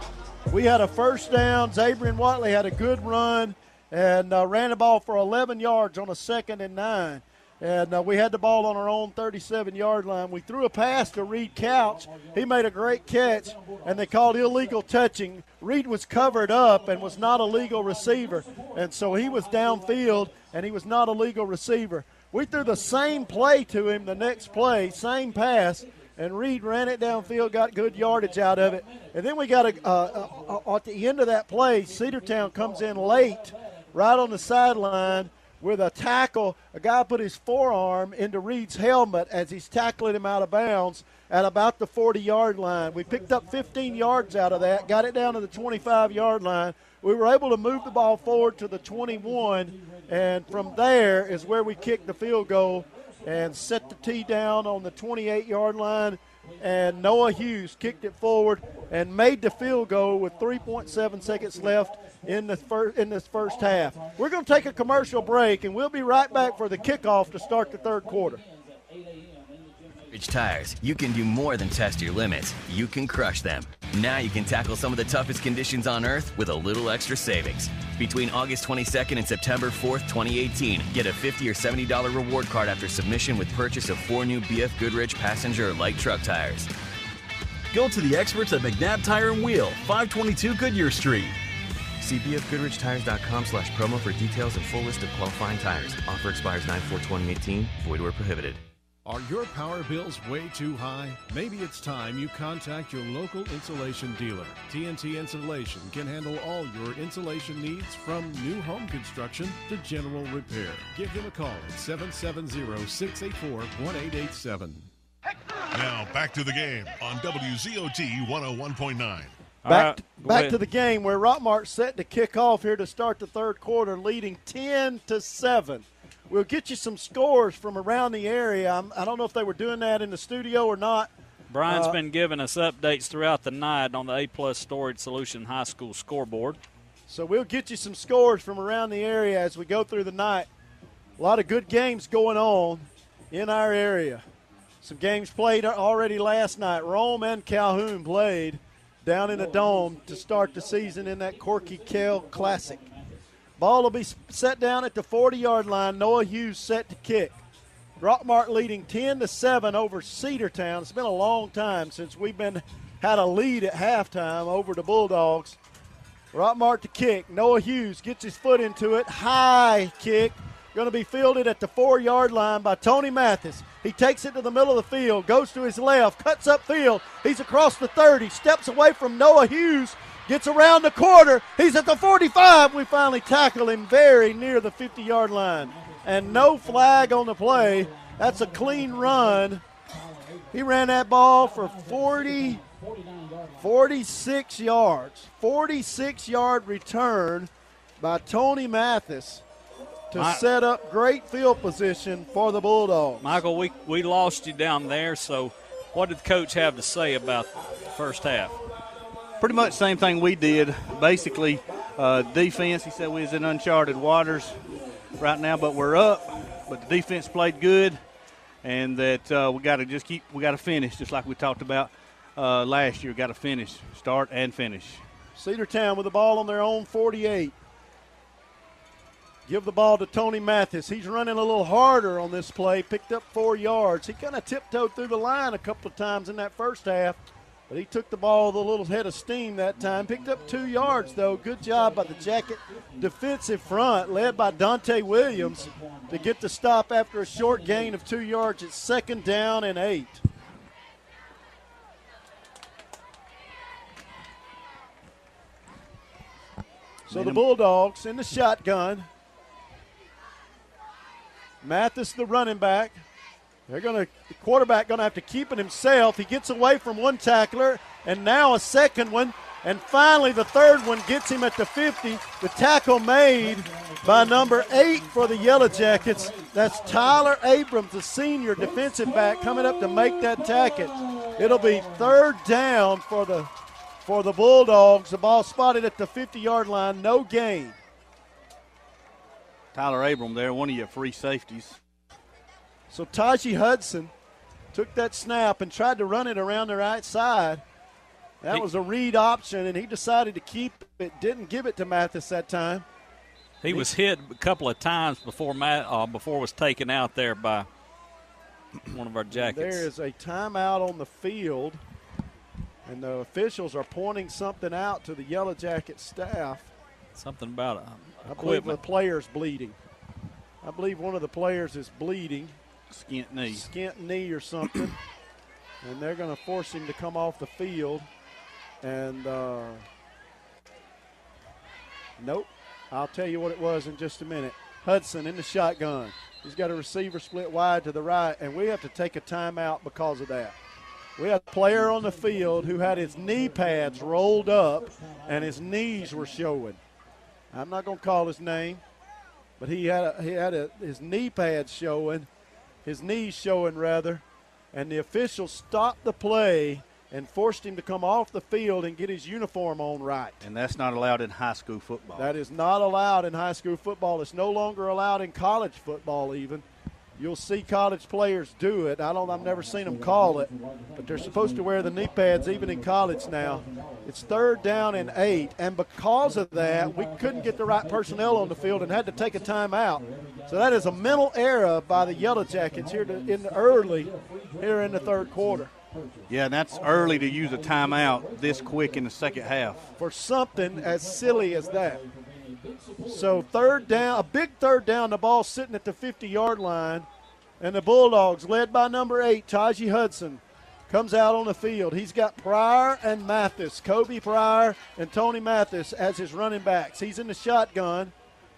We had a first down. Zabrian Watley had a good run and ran the ball for 11 yards on a 2nd and 9. And we had the ball on our own 37-yard line. We threw a pass to Reed Couch. He made a great catch, and they called illegal touching. Reed was covered up and was not a legal receiver, and so he was downfield, and he was not a legal receiver. We threw the same play to him the next play, same pass, and Reed ran it downfield, got good yardage out of it. And then we got at the end of that play, Cedartown comes in late, right on the sideline, with a tackle. A guy put his forearm into Reed's helmet as he's tackling him out of bounds at about the 40-yard line. We picked up 15 yards out of that, got it down to the 25-yard line. We were able to move the ball forward to the 21, and from there is where we kicked the field goal and set the tee down on the 28-yard line. And Noah Hughes kicked it forward and made the field goal with 3.7 seconds left in this first half. We're going to take a commercial break, and we'll be right back for the kickoff to start the third quarter. Ridge Tires, you can do more than test your limits. You can crush them. Now you can tackle some of the toughest conditions on Earth with a little extra savings. Between August 22nd and September 4th, 2018, get a $50 or $70 reward card after submission with purchase of 4 new BF Goodrich passenger or light truck tires. Go to the experts at McNabb Tire and Wheel, 522 Goodyear Street. See bfgoodrichtires.com/promo for details and full list of qualifying tires. Offer expires 9/4/2018. Void where prohibited. Are your power bills way too high? Maybe it's time you contact your local insulation dealer. TNT Insulation can handle all your insulation needs, from new home construction to general repair. Give them a call at 770-684-1887. Now back to the game on WZOT 101.9. Back to the game where Rockmart set to kick off here to start the third quarter, leading 10-7. We'll get you some scores from around the area. I don't know if they were doing that in the studio or not. Brian's been giving us updates throughout the night on the A-Plus Storage Solution High School scoreboard. So we'll get you some scores from around the area as we go through the night. A lot of good games going on in our area. Some games played already last night. Rome and Calhoun played down in the Dome to start the season in that Corky Kell Classic. Ball will be set down at the 40-yard line. Noah Hughes set to kick. Rockmart leading 10-7 over Cedartown. It's been a long time since we've had a lead at halftime over the Bulldogs. Rockmart to kick. Noah Hughes gets his foot into it. High kick. Going to be fielded at the 4-yard line by Tony Mathis. He takes it to the middle of the field, goes to his left, cuts up field. He's across the 30, steps away from Noah Hughes, gets around the quarter. He's at the 45. We finally tackle him very near the 50-yard line. And no flag on the play. That's a clean run. He ran that ball for 46 yards. 46-yard return by Tony Mathis to set up great field position for the Bulldogs. Michael, we lost you down there, so what did the coach have to say about the first half? Pretty much same thing we did. Basically, defense, he said we was in uncharted waters right now, but we're up. But the defense played good, and that we got to finish, just like we talked about last year. Got to finish, start and finish. Cedartown with the ball on their own 48. Give the ball to Tony Mathis. He's running a little harder on this play, picked up 4 yards. He kind of tiptoed through the line a couple of times in that first half, but he took the ball with a little head of steam that time. Picked up 2 yards, though. Good job by the Jacket defensive front, led by Dante Williams, to get the stop after a short gain of 2 yards. It's 2nd down and 8. So the Bulldogs in the shotgun. Mathis, the running back. The quarterback going to have to keep it himself. He gets away from one tackler, and now a second one. And finally, the third one gets him at the 50. The tackle made by number 8 for the Yellowjackets. That's Tyler Abrams, the senior defensive back, coming up to make that tackle. It'll be 3rd down for the Bulldogs. The ball spotted at the 50-yard line, no gain. Tyler Abrams there, one of your free safeties. So Taji Hudson took that snap and tried to run it around the right side. That was a read option, and he decided to keep it, didn't give it to Mathis that time. He was hit a couple of times before was taken out there by one of our Jackets. There is a timeout on the field, and the officials are pointing something out to the Yellow Jacket staff. Something about I believe the player's bleeding. I believe one of the players is bleeding. Skint knee or something. And they're going to force him to come off the field. And nope. I'll tell you what it was in just a minute. Hudson in the shotgun. He's got a receiver split wide to the right, and we have to take a timeout because of that. We had a player on the field who had his knee pads rolled up, and his knees were showing. I'm not going to call his name, but he had his knee pads showing, his knees showing rather, and the official stopped the play and forced him to come off the field and get his uniform on right. And that's not allowed in high school football. That is not allowed in high school football. It's no longer allowed in college football even. You'll see college players do it. I've never seen them call it, but they're supposed to wear the knee pads even in college now. It's 3rd down and 8, and because of that, we couldn't get the right personnel on the field and had to take a timeout. So that is a mental error by the Yellowjackets here here in the 3rd quarter. Yeah, and that's early to use a timeout this quick in the second half. For something as silly as that. So 3rd down, a big 3rd down, the ball sitting at the 50-yard line, and the Bulldogs, led by number 8, Taji Hudson, comes out on the field. He's got Pryor and Mathis, Kobe Pryor and Tony Mathis as his running backs. He's in the shotgun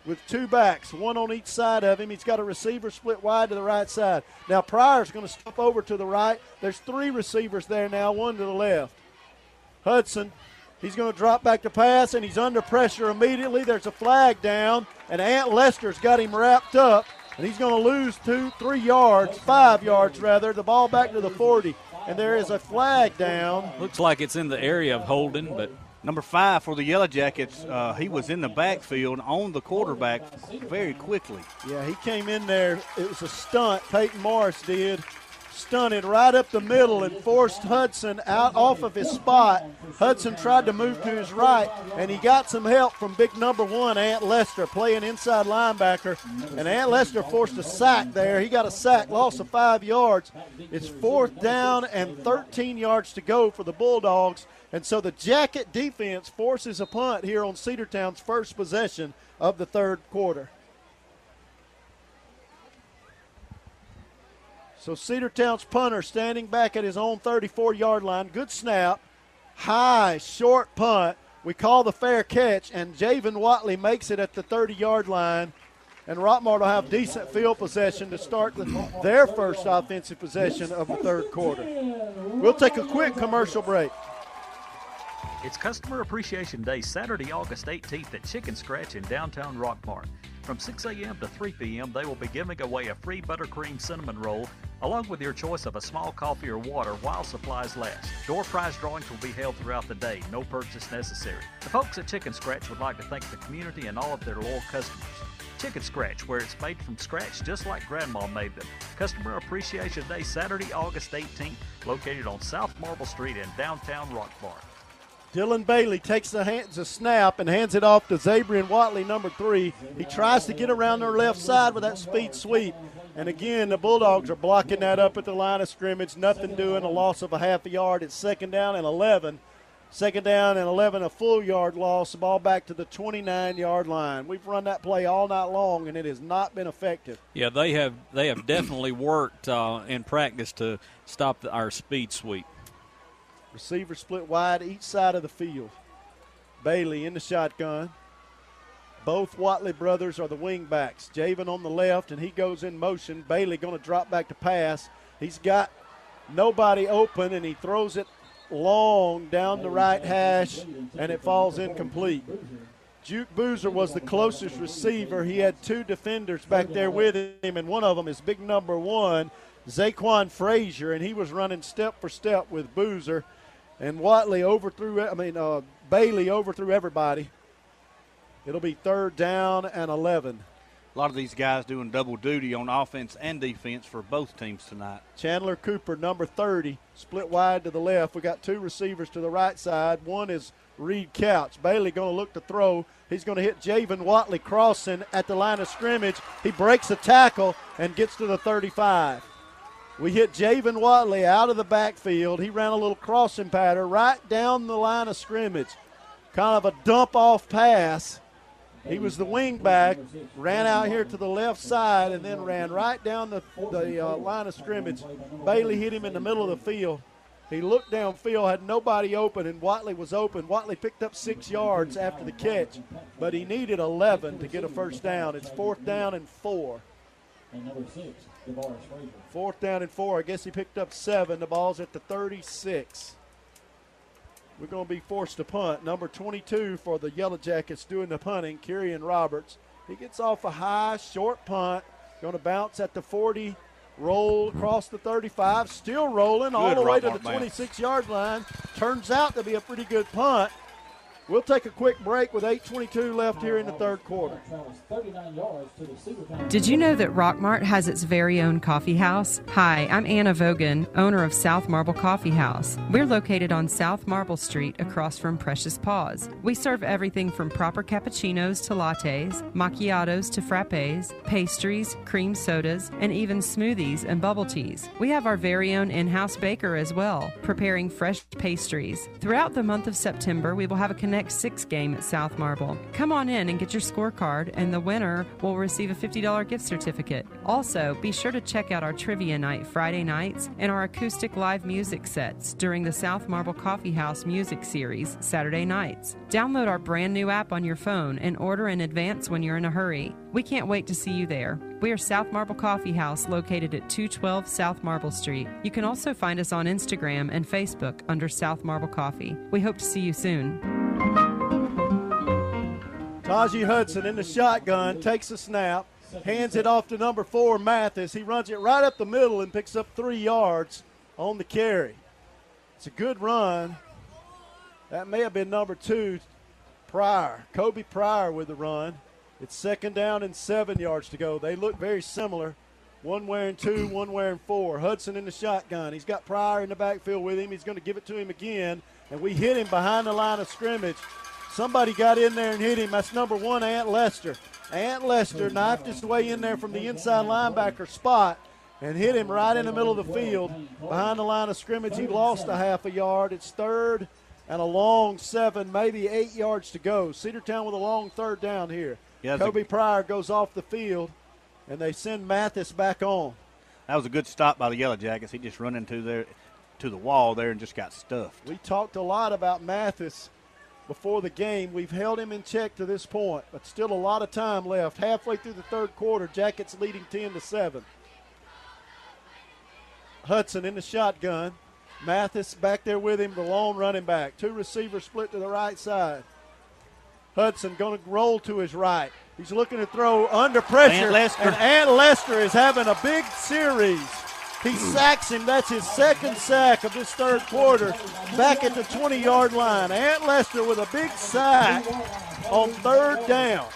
with 2 backs, 1 on each side of him. He's got a receiver split wide to the right side. Now Pryor's going to step over to the right. There's 3 receivers there now, 1 to the left. Hudson, he's going to drop back to pass, and he's under pressure immediately. There's a flag down, and Ant Lester's got him wrapped up, and he's going to lose 5 yards rather, the ball back to the 40. And there is a flag down. Looks like it's in the area of holding, but number 5 for the Yellowjackets, he was in the backfield on the quarterback very quickly. Yeah, he came in there. It was a stunt. Peyton Morris did. Stunted right up the middle and forced Hudson out off of his spot. Hudson tried to move to his right, and he got some help from big number 1, Ant Lester, playing inside linebacker. And Ant Lester forced a sack there. He got a sack, loss of 5 yards. It's 4th down and 13 yards to go for the Bulldogs. And so the Jacket defense forces a punt here on Cedartown's first possession of the 3rd quarter. So Cedartown's punter standing back at his own 34-yard line. Good snap. High, short punt. We call the fair catch, and Javen Watley makes it at the 30-yard line. And Rockmart will have decent field possession to start their first offensive possession of the 3rd quarter. We'll take a quick commercial break. It's Customer Appreciation Day, Saturday, August 18th at Chicken Scratch in downtown Rockmart. From 6 a.m. to 3 p.m., they will be giving away a free buttercream cinnamon roll, along with your choice of a small coffee or water while supplies last. Door prize drawings will be held throughout the day, no purchase necessary. The folks at Chicken Scratch would like to thank the community and all of their loyal customers. Chicken Scratch, where it's made from scratch just like Grandma made them. Customer Appreciation Day, Saturday, August 18th, located on South Marble Street in downtown Rockmart. Dylan Bailey takes the snap and hands it off to Zabrian Watley, number 3. He tries to get around their left side with that speed sweep. And again, the Bulldogs are blocking that up at the line of scrimmage. Nothing doing, a loss of a half a yard. It's 2nd down and 11. 2nd down and 11, a full yard loss. The ball back to the 29-yard line. We've run that play all night long, and it has not been effective. Yeah, they have definitely worked in practice to stop our speed sweep. Receiver split wide each side of the field. Bailey in the shotgun. Both Watley brothers are the wing backs. Javen on the left, and he goes in motion. Bailey going to drop back to pass. He's got nobody open, and he throws it long down the right hash, and it falls incomplete. Juke Boozer was the closest receiver. He had 2 defenders back there with him, and one of them is big number 1, Zaquan Frazier, and he was running step for step with Boozer. And Bailey overthrew everybody. It'll be 3rd down and 11. A lot of these guys doing double duty on offense and defense for both teams tonight. Chandler Cooper, number 30, split wide to the left. We got 2 receivers to the right side. One is Reed Couch. Bailey going to look to throw. He's going to hit Javen Watley crossing at the line of scrimmage. He breaks a tackle and gets to the 35. We hit Javen Watley out of the backfield. He ran a little crossing pattern right down the line of scrimmage. Kind of a dump-off pass. He was the wing back, ran out here to the left side, and then ran right down the line of scrimmage. Bailey hit him in the middle of the field. He looked downfield, had nobody open, and Watley was open. Watley picked up 6 yards after the catch, but he needed 11 to get a first down. It's 4th down and 4. And number 6, DeVaris Frazier. 4th down and 4. I guess he picked up 7. The ball's at the 36. We're going to be forced to punt. Number 22 for the Yellowjackets doing the punting, Kieran Roberts. He gets off a high, short punt. Going to bounce at the 40. Roll across the 35, still rolling all the way to the 26-yard line. Turns out to be a pretty good punt. We'll take a quick break with 8:22 left here in the third quarter. Did you know that Rockmart has its very own coffee house? Hi, I'm Anna Vogan, owner of South Marble Coffee House. We're located on South Marble Street across from Precious Paws. We serve everything from proper cappuccinos to lattes, macchiatos to frappes, pastries, cream sodas, and even smoothies and bubble teas. We have our very own in-house baker as well, preparing fresh pastries. Throughout the month of September, we will have a Connect 6 game at South Marble. Come on in and get your scorecard, and the winner will receive a $50 gift certificate. Also, be sure to check out our trivia night Friday nights and our acoustic live music sets during the South Marble Coffee House music series Saturday nights. Download our brand new app on your phone and order in advance when you're in a hurry. We can't wait to see you there. We are South Marble Coffee House located at 212 South Marble Street. You can also find us on Instagram and Facebook under South Marble Coffee. We hope to see you soon. Tajee Hudson in the shotgun, takes a snap, hands it off to number 4, Mathis. He runs it right up the middle and picks up 3 yards on the carry. It's a good run. That may have been number 2, Pryor. Kobe Pryor with the run. It's 2nd down and 7 yards to go. They look very similar. One wearing 2, one wearing 4. Hudson in the shotgun. He's got Pryor in the backfield with him. He's going to give it to him again, and we hit him behind the line of scrimmage. Somebody got in there and hit him. That's number 1, Ant Lester. Ant Lester knifed his way in there from the inside linebacker spot and hit him right in the middle of the field behind the line of scrimmage. He lost a half a yard. It's 3rd and a long 7, maybe 8 yards to go. Cedartown with a long 3rd down here. Yeah, Kobe Pryor goes off the field, and they send Mathis back on. That was a good stop by the Yellowjackets. He just run into the wall there and just got stuffed. We talked a lot about Mathis before the game. We've held him in check to this point, but still a lot of time left. Halfway through the third quarter, Jackets leading 10-7. Hudson in the shotgun. Mathis back there with him, the lone running back. 2 receivers split to the right side. Hudson going to roll to his right. He's looking to throw under pressure, and Ant Lester is having a big series. He sacks him. That's his 2nd sack of this third quarter, back at the 20-yard line. Ant Lester with a big sack on 3rd down.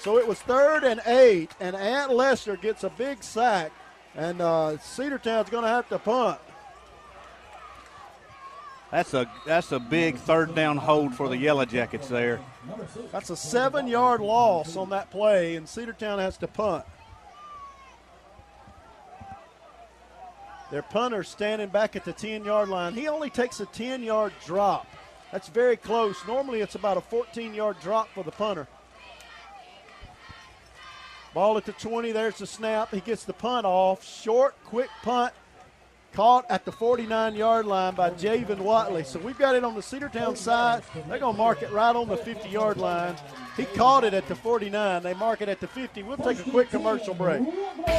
So it was 3rd and 8, and Ant Lester gets a big sack, and Cedartown's going to have to punt. That's a big 3rd down hold for the Yellowjackets there. That's a 7-yard loss on that play, and Cedartown has to punt. Their punter standing back at the 10-yard line. He only takes a 10-yard drop. That's very close. Normally it's about a 14-yard drop for the punter. Ball at the 20. There's the snap. He gets the punt off. Short, quick punt. Caught at the 49-yard line by Javen Watley. So we've got it on the Cedartown side. They're going to mark it right on the 50-yard line. He caught it at the 49. They mark it at the 50. We'll take a quick commercial break.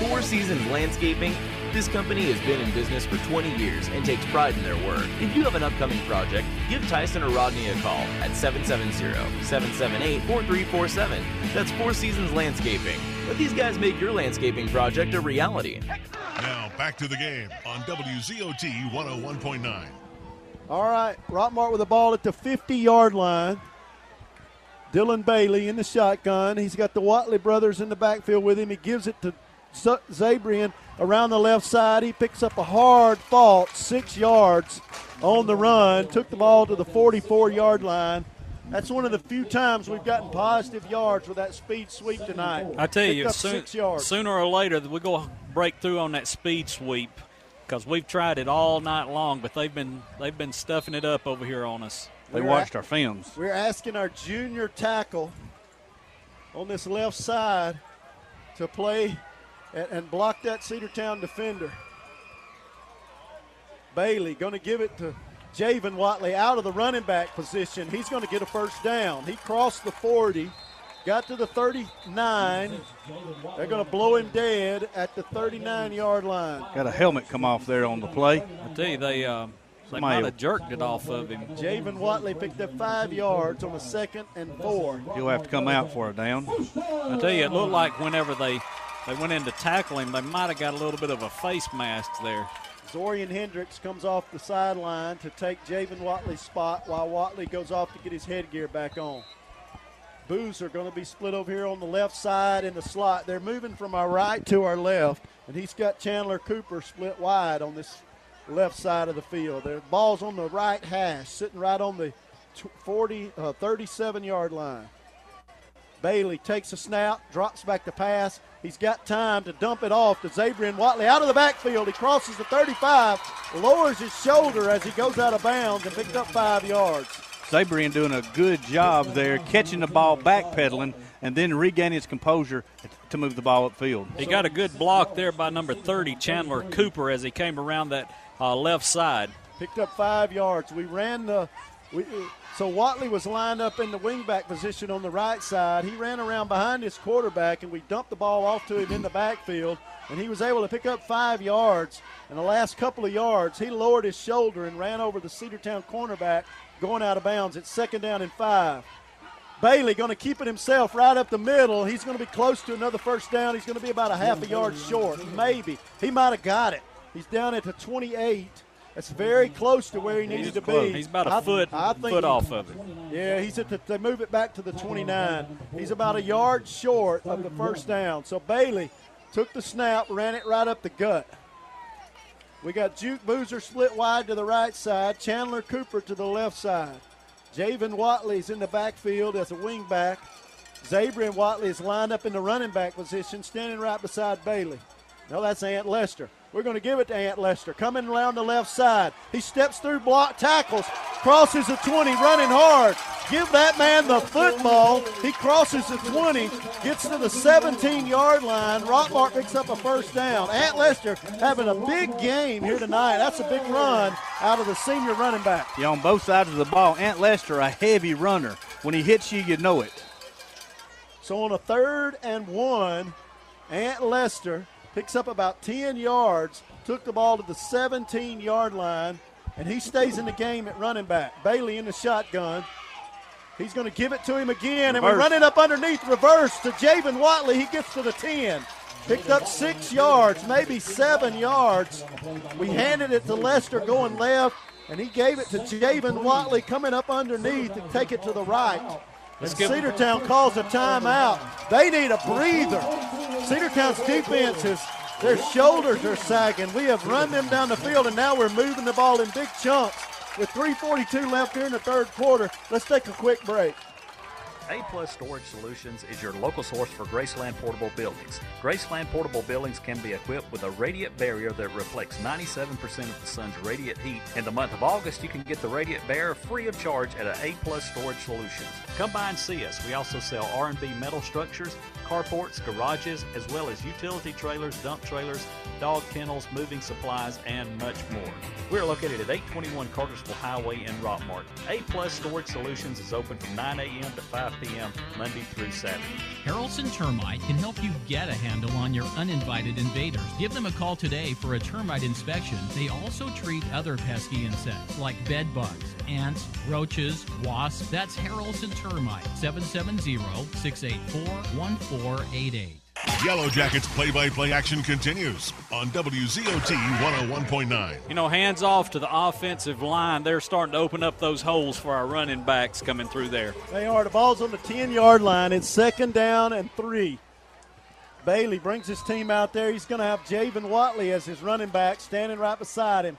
4 Seasons Landscaping. This company has been in business for 20 years and takes pride in their work. If you have an upcoming project, give Tyson or Rodney a call at 770-778-4347. That's 4 Seasons Landscaping. Let these guys make your landscaping project a reality. Now back to the game on WZOT 101.9. All right, Rockmart with the ball at the 50-yard line. Dylan Bailey in the shotgun. He's got the Watley brothers in the backfield with him. He gives it to Zabrian around the left side. He picks up a hard fault, 6 yards on the run. Took the ball to the 44-yard line. That's one of the few times we've gotten positive yards with that speed sweep tonight. I tell you, 6 yards. Sooner or later we're going to break through on that speed sweep because we've tried it all night long, but they've been stuffing it up over here on us. They watched our films. We're asking our junior tackle on this left side to play and block that Cedartown defender. Bailey going to give it to Javen Watley out of the running back position. He's going to get a first down. He crossed the 40, got to the 39. They're going to blow him dead at the 39-yard line. Got a helmet come off there on the play. I tell you, they might have jerked it off of him. Javen Watley picked up 5 yards on a 2nd and 4. He'll have to come out for a down. I tell you, it looked like whenever they went in to tackle him, they might have got a little bit of a face mask there. Zorian Hendricks comes off the sideline to take Javen Watley's spot while Watley goes off to get his headgear back on. Boozer going to be split over here on the left side in the slot. They're moving from our right to our left, and he's got Chandler Cooper split wide on this left side of the field. The ball's on the right hash, sitting right on the 37-yard line. Bailey takes a snap, drops back the pass. He's got time to dump it off to Zabrian Watley out of the backfield. He crosses the 35, lowers his shoulder as he goes out of bounds and picked up 5 yards. Zabrian doing a good job there, catching the ball, backpedaling, and then regaining his composure to move the ball upfield. He got a good block there by number 30, Chandler Cooper, as he came around that left side. Picked up 5 yards. So Watley was lined up in the wingback position on the right side. He ran around behind his quarterback, and we dumped the ball off to him in the backfield, and he was able to pick up 5 yards. And the last couple of yards, he lowered his shoulder and ran over the Cedartown cornerback, going out of bounds. It's 2nd down and 5. Bailey going to keep it himself right up the middle. He's going to be close to another first down. He's going to be about a half a yard short, maybe. He might have got it. He's down at the 28. That's very close to where he needs to be. He's about a foot off of it. Yeah, they move it back to the 29. He's about a yard short of the first down. So Bailey took the snap, ran it right up the gut. We got Juke Boozer split wide to the right side, Chandler Cooper to the left side. Javen Watley's in the backfield as a wing back. Zabrian Watley is lined up in the running back position, standing right beside Bailey. No, that's Ant Lester. We're going to give it to Ant Lester. Coming around the left side. He steps through block tackles, crosses the 20, running hard. Give that man the football. He crosses the 20, gets to the 17-yard line. Rockmart picks up a first down. Ant Lester having a big game here tonight. That's a big run out of the senior running back. Yeah, on both sides of the ball, Ant Lester, a heavy runner. When he hits you, you know it. So on a 3rd and 1, Ant Lester picks up about 10 yards, took the ball to the 17-yard line, and he stays in the game at running back. Bailey in the shotgun. He's going to give it to him again, and we run it up underneath, reverse to Javen Watley. He gets to the 10. Picked up 6 yards, maybe 7 yards. We handed it to Lester going left, and he gave it to Javen Watley coming up underneath to take it to the right. And Cedartown calls a timeout. They need a breather. Cedartown's defense their shoulders are sagging. We have run them down the field, and now we're moving the ball in big chunks. With 3:42 left here in the third quarter, let's take a quick break. A-Plus Storage Solutions is your local source for Graceland Portable Buildings. Graceland Portable Buildings can be equipped with a radiant barrier that reflects 97% of the sun's radiant heat. In the month of August, you can get the radiant barrier free of charge at an A-Plus Storage Solutions. Come by and see us. We also sell R&B metal structures, carports, garages, as well as utility trailers, dump trailers, dog kennels, moving supplies, and much more. We're located at 821 Cartersville Highway in Rockmart. A-Plus Storage Solutions is open from 9 a.m. to 5 p.m. Monday through Saturday. Harrelson Termite can help you get a handle on your uninvited invaders. Give them a call today for a termite inspection. They also treat other pesky insects like bed bugs, ants, roaches, wasps. That's Harrelson Termite, 770-684-1488. Yellowjackets play-by-play action continues on WZOT 101.9. You know, hands off to the offensive line. They're starting to open up those holes for our running backs coming through there. They are. The ball's on the 10-yard line. It's 2nd down and 3. Bailey brings his team out there. He's going to have Javen Watley as his running back standing right beside him.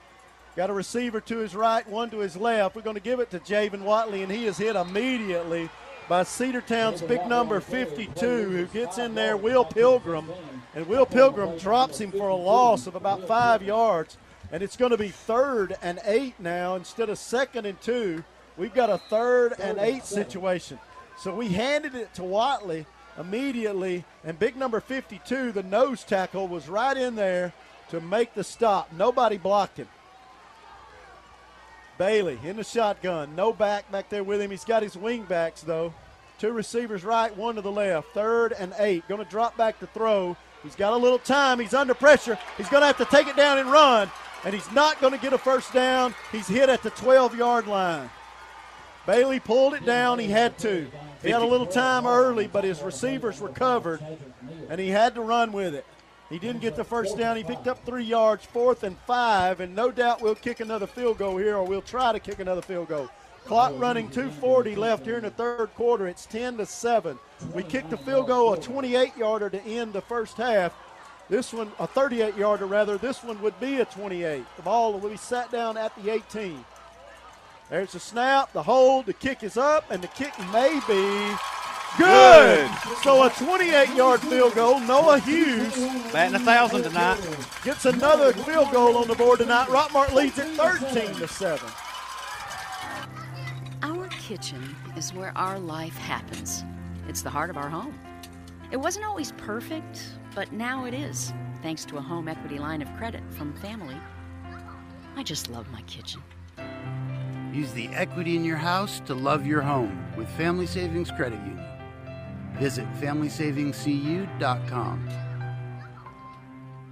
Got a receiver to his right, one to his left. We're going to give it to Javen Watley, and he is hit immediately by Cedartown's big number 52, who gets in there, Will Pilgrim. And Will Pilgrim drops him for a loss of about 5 yards. And it's going to be 3rd and 8 now instead of 2nd and 2. We've got a 3rd and 8 situation. So we handed it to Watley immediately, and big number 52, the nose tackle, was right in there to make the stop. Nobody blocked him. Bailey in the shotgun. No back there with him. He's got his wing backs, though. 2 receivers right, 1 to the left. 3rd and 8. Going to drop back to throw. He's got a little time. He's under pressure. He's going to have to take it down and run, and he's not going to get a first down. He's hit at the 12-yard line. Bailey pulled it down. He had to. He had a little time early, but his receivers were covered, and he had to run with it. He didn't get the first down. He picked up 3 yards, 4th and 5, and no doubt we'll kick another field goal here, or we'll try to kick another field goal. Clock running, 2:40 left here in the third quarter. It's 10-7. We kicked the field goal, a 28-yarder to end the first half. This one, a 38-yarder rather. This one would be a 28. The ball will be sat down at the 18. There's the snap, the hold, the kick is up, and the kick may be good. So a 28-yard field goal. Noah Hughes batting 1,000 tonight. Gets another field goal on the board tonight. Rockmart leads it 13-7. Our kitchen is where our life happens. It's the heart of our home. It wasn't always perfect, but now it is, thanks to a home equity line of credit from family. I just love my kitchen. Use the equity in your house to love your home with Family Savings Credit Union. Visit FamilySavingsCU.com.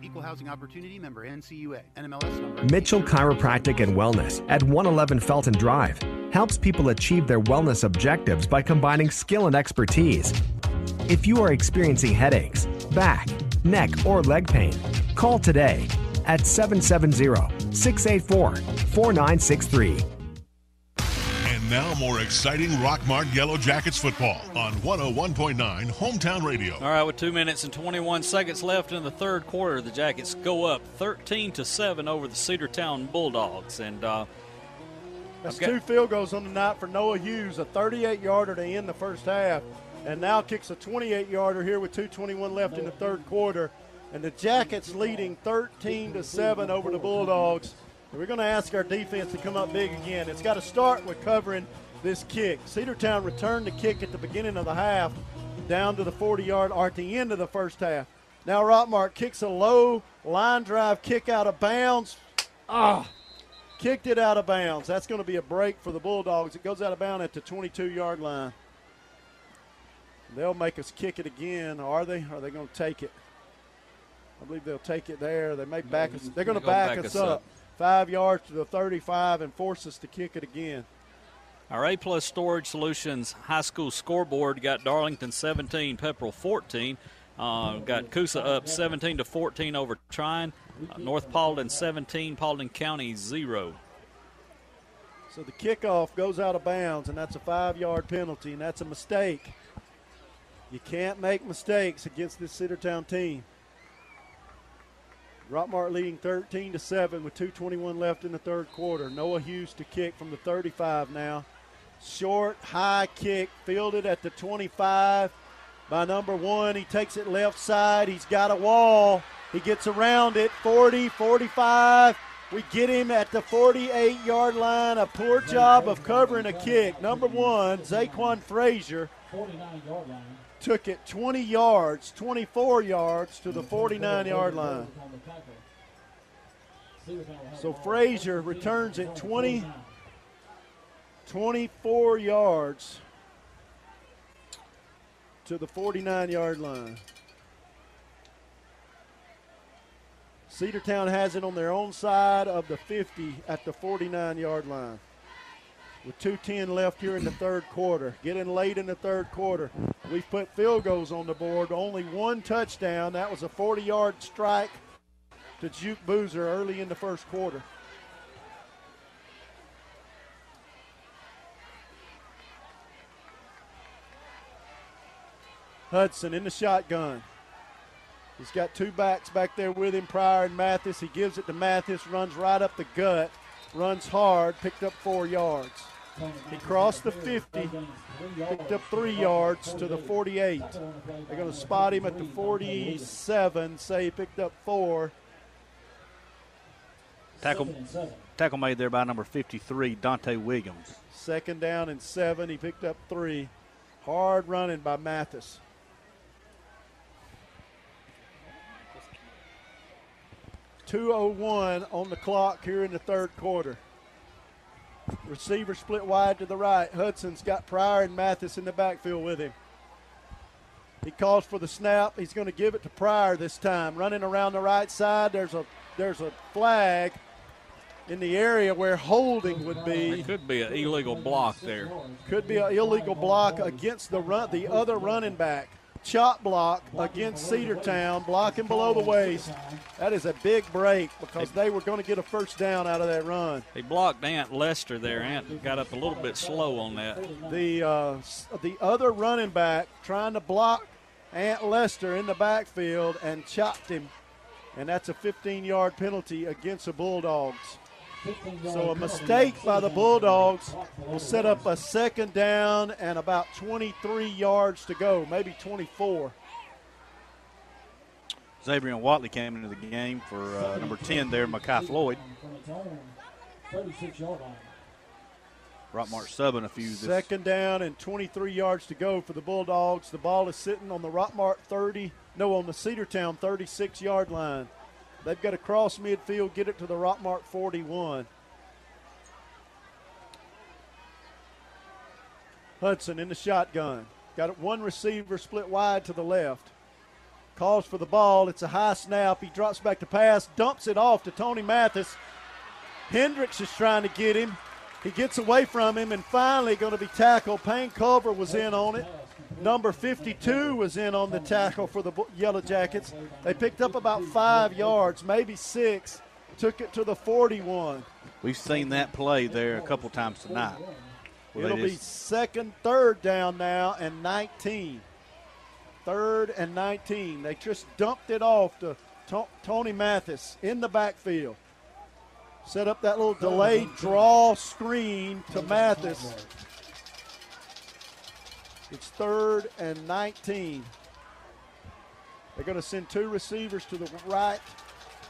Equal Housing Opportunity, member NCUA, NMLS number. Mitchell Chiropractic and Wellness at 111 Felton Drive helps people achieve their wellness objectives by combining skill and expertise. If you are experiencing headaches, back, neck, or leg pain, call today at 770-684-4963. And now more exciting Rockmart Yellowjackets football on 101.9 Hometown Radio. All right, with 2 minutes and 21 seconds left in the third quarter, the Jackets go up 13-7 over the Cedartown Bulldogs. And that's 2 field goals on the night for Noah Hughes, a 38-yarder to end the first half, and now kicks a 28-yarder here with 2:21 left in the third quarter. And the Jackets leading 13-7 over the Bulldogs. And we're going to ask our defense to come up big again. It's got to start with covering this kick. Cedartown returned the kick at the beginning of the half down to the 40-yard or at the end of the first half. Now Rockmart kicks a low line drive kick out of bounds. Kicked it out of bounds. That's going to be a break for the Bulldogs. It goes out of bounds at the 22-yard line. They'll make us kick it again, are they? Or are they going to take it? I believe they'll take it there. They may back us. They're going to back us up 5 yards to the 35 and force us to kick it again. Our A-Plus Storage Solutions high school scoreboard got Darlington 17, Pepperell 14. Got Coosa up 17-14 over Trine. North Paulding 17, Paulding County 0. So the kickoff goes out of bounds, and that's a 5-yard penalty, and that's a mistake. You can't make mistakes against this Cedartown team. Rockmart leading 13-7 with 2:21 left in the third quarter. Noah Hughes to kick from the 35 now. Short, high kick, fielded at the 25 by number 1. He takes it left side. He's got a wall. He gets around it, 40, 45. We get him at the 48-yard line. A poor job of covering a kick. Number 1, Zaquan Frazier, took it 20 yards, 24 yards to the 49-yard line. So Frazier returns it 24 yards to the 49-yard line. Cedartown has it on their own side of the 50 at the 49-yard line. With 2:10 left here in the third quarter. Getting late in the third quarter. We've put field goals on the board. Only 1 touchdown. That was a 40-yard strike to Juke Boozer early in the first quarter. Hudson in the shotgun. He's got 2 backs back there with him, Pryor and Mathis. He gives it to Mathis, runs right up the gut, runs hard, picked up 4 yards. He crossed the 50, picked up 3 yards to the 48. They're going to spot him at the 47, say he picked up 4. Tackle made there by number 53, Dante Williams. 2nd down and 7. He picked up 3. Hard running by Mathis. .201 on the clock here in the third quarter. Receiver split wide to the right. Hudson's got Pryor and Mathis in the backfield with him. He calls for the snap. He's going to give it to Pryor this time. Running around the right side, there's a flag in the area where holding would be. It could be an illegal block there. Could be an illegal block against the other running back. Chop block against Cedartown, blocking below the waist. That is a big break because they were going to get a first down out of that run. He blocked Ant Lester there. Ant got up a little bit slow on that. The other running back trying to block Ant Lester in the backfield and chopped him, and that's a 15-yard penalty against the Bulldogs. So a mistake by the Bulldogs will set up a second down and about 23 yards to go, maybe 24. Xavier Watley came into the game for number 10 there, Mekhi Floyd. 36-yard line. Rockmart subbing a few. Second down and 23 yards to go for the Bulldogs. The ball is sitting on the on the Cedartown 36-yard line. They've got to cross midfield, get it to the Rockmart 41. Hudson in the shotgun. Got one receiver split wide to the left. Calls for the ball. It's a high snap. He drops back to pass, dumps it off to Tony Mathis. Hendricks is trying to get him. He gets away from him and finally going to be tackled. Payne Culver was in on it. Number 52 was in on the tackle for the Yellowjackets. They picked up about 5 yards, maybe 6, took it to the 41. We've seen that play there a couple times tonight. It'll be third down now and 19. Third and 19. They just dumped it off to Tony Mathis in the backfield. Set up that little delayed draw screen to Mathis. It's third and 19. They're going to send 2 receivers to the right,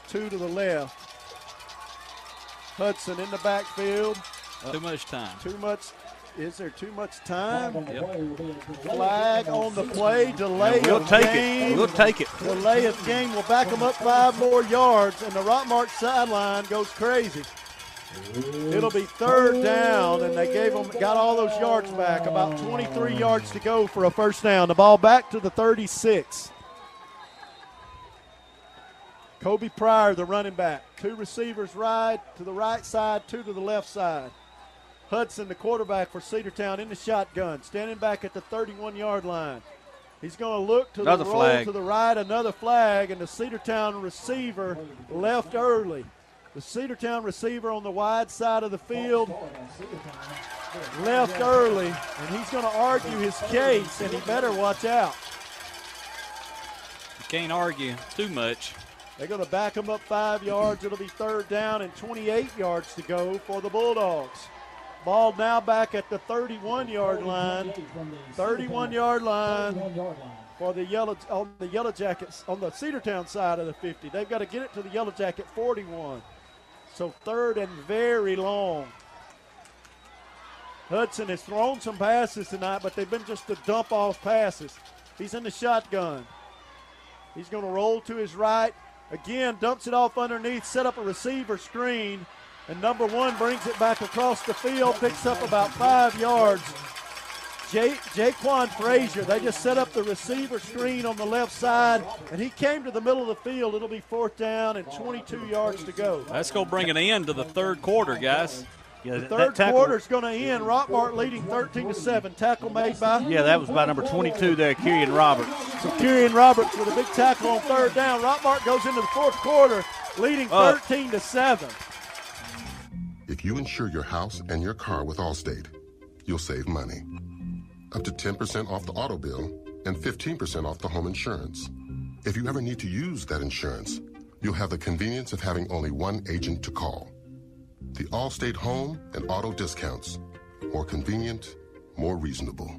2 to the left. Hudson in the backfield. Too much time. Is there too much time? Yep. Flag on the play. Delay we'll of take game. it. We'll take it. Delay of game will back them up 5 more yards, and the Rockmart sideline goes crazy. It'll be third down, and they got all those yards back. About 23 yards to go for a first down. The ball back to the 36. Kobe Pryor, the running back. 2 receivers right to the right side, 2 to the left side. Hudson, the quarterback for Cedartown, in the shotgun, standing back at the 31-yard line. He's going to look to the roll to the right, another flag, and the Cedartown receiver left early. The Cedartown receiver on the wide side of the field left early, and he's going to argue his case, and he better watch out. You can't argue too much. They're going to back him up 5 yards. It'll be third down and 28 yards to go for the Bulldogs. Ball now back at the 31-yard line. 31-yard line for the Yellowjackets on the Cedartown side of the 50. They've got to get it to the Yellowjacket 41. So third and very long. Hudson has thrown some passes tonight, but they've been just the dump-off passes. He's in the shotgun. He's going to roll to his right. Again, dumps it off underneath, set up a receiver screen, and number 1 brings it back across the field, picks up about 5 yards. Jaquan Frazier, they just set up the receiver screen on the left side, and he came to the middle of the field. It'll be fourth down and 22 yards to go. That's going to bring an end to the third quarter, guys. Yeah, the third quarter's going to end. Rockmart leading 13-7. Tackle made by? Yeah, that was by number 22 there, Kyrian Roberts. So Kyrian Roberts with a big tackle on third down. Rockmart goes into the fourth quarter leading 13-7. If you insure your house and your car with Allstate, you'll save money. Up to 10% off the auto bill and 15% off the home insurance. If you ever need to use that insurance, you'll have the convenience of having only one agent to call. The Allstate home and auto discounts. More convenient, more reasonable.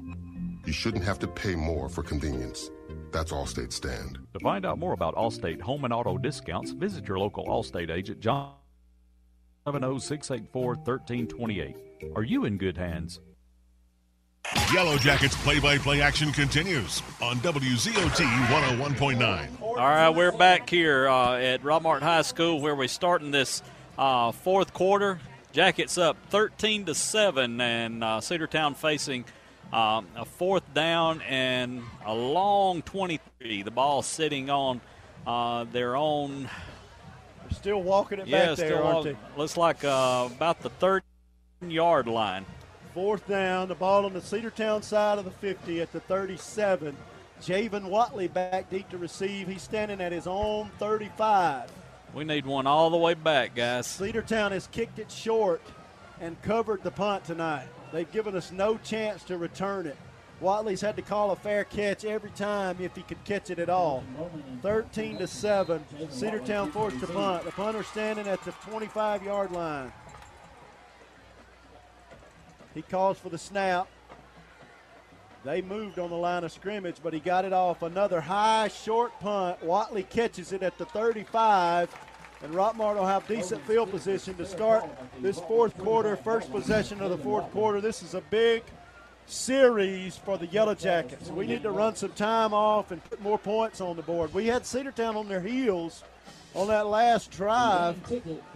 You shouldn't have to pay more for convenience. That's Allstate stand. To find out more about Allstate home and auto discounts, visit your local Allstate agent, John 70684-1328. Are you in good hands? Yellowjackets play-by-play action continues on WZOT 101.9. All right, we're back here at Rockmart High School where we're starting this fourth quarter. Jackets up 13-7, and Cedartown facing a 4th down and a long 23. The ball sitting on their own. They're still walking it back there, aren't they? Looks like about the 30-yard line. 4th down, the ball on the Cedartown side of the 50 at the 37. Javen Watley back deep to receive. He's standing at his own 35. We need one all the way back, guys. Cedartown has kicked it short and covered the punt tonight. They've given us no chance to return it. Watley's had to call a fair catch every time if he could catch it at all. 13-7. Cedartown forced the punt. The punter standing at the 25-yard line. He calls for the snap. They moved on the line of scrimmage, but he got it off. Another high, short punt. Watley catches it at the 35, and Rockmart will have decent field position to start this 4th quarter, first possession of the 4th quarter. This is a big series for the Yellowjackets. We need to run some time off and put more points on the board. We had Cedartown on their heels on that last drive,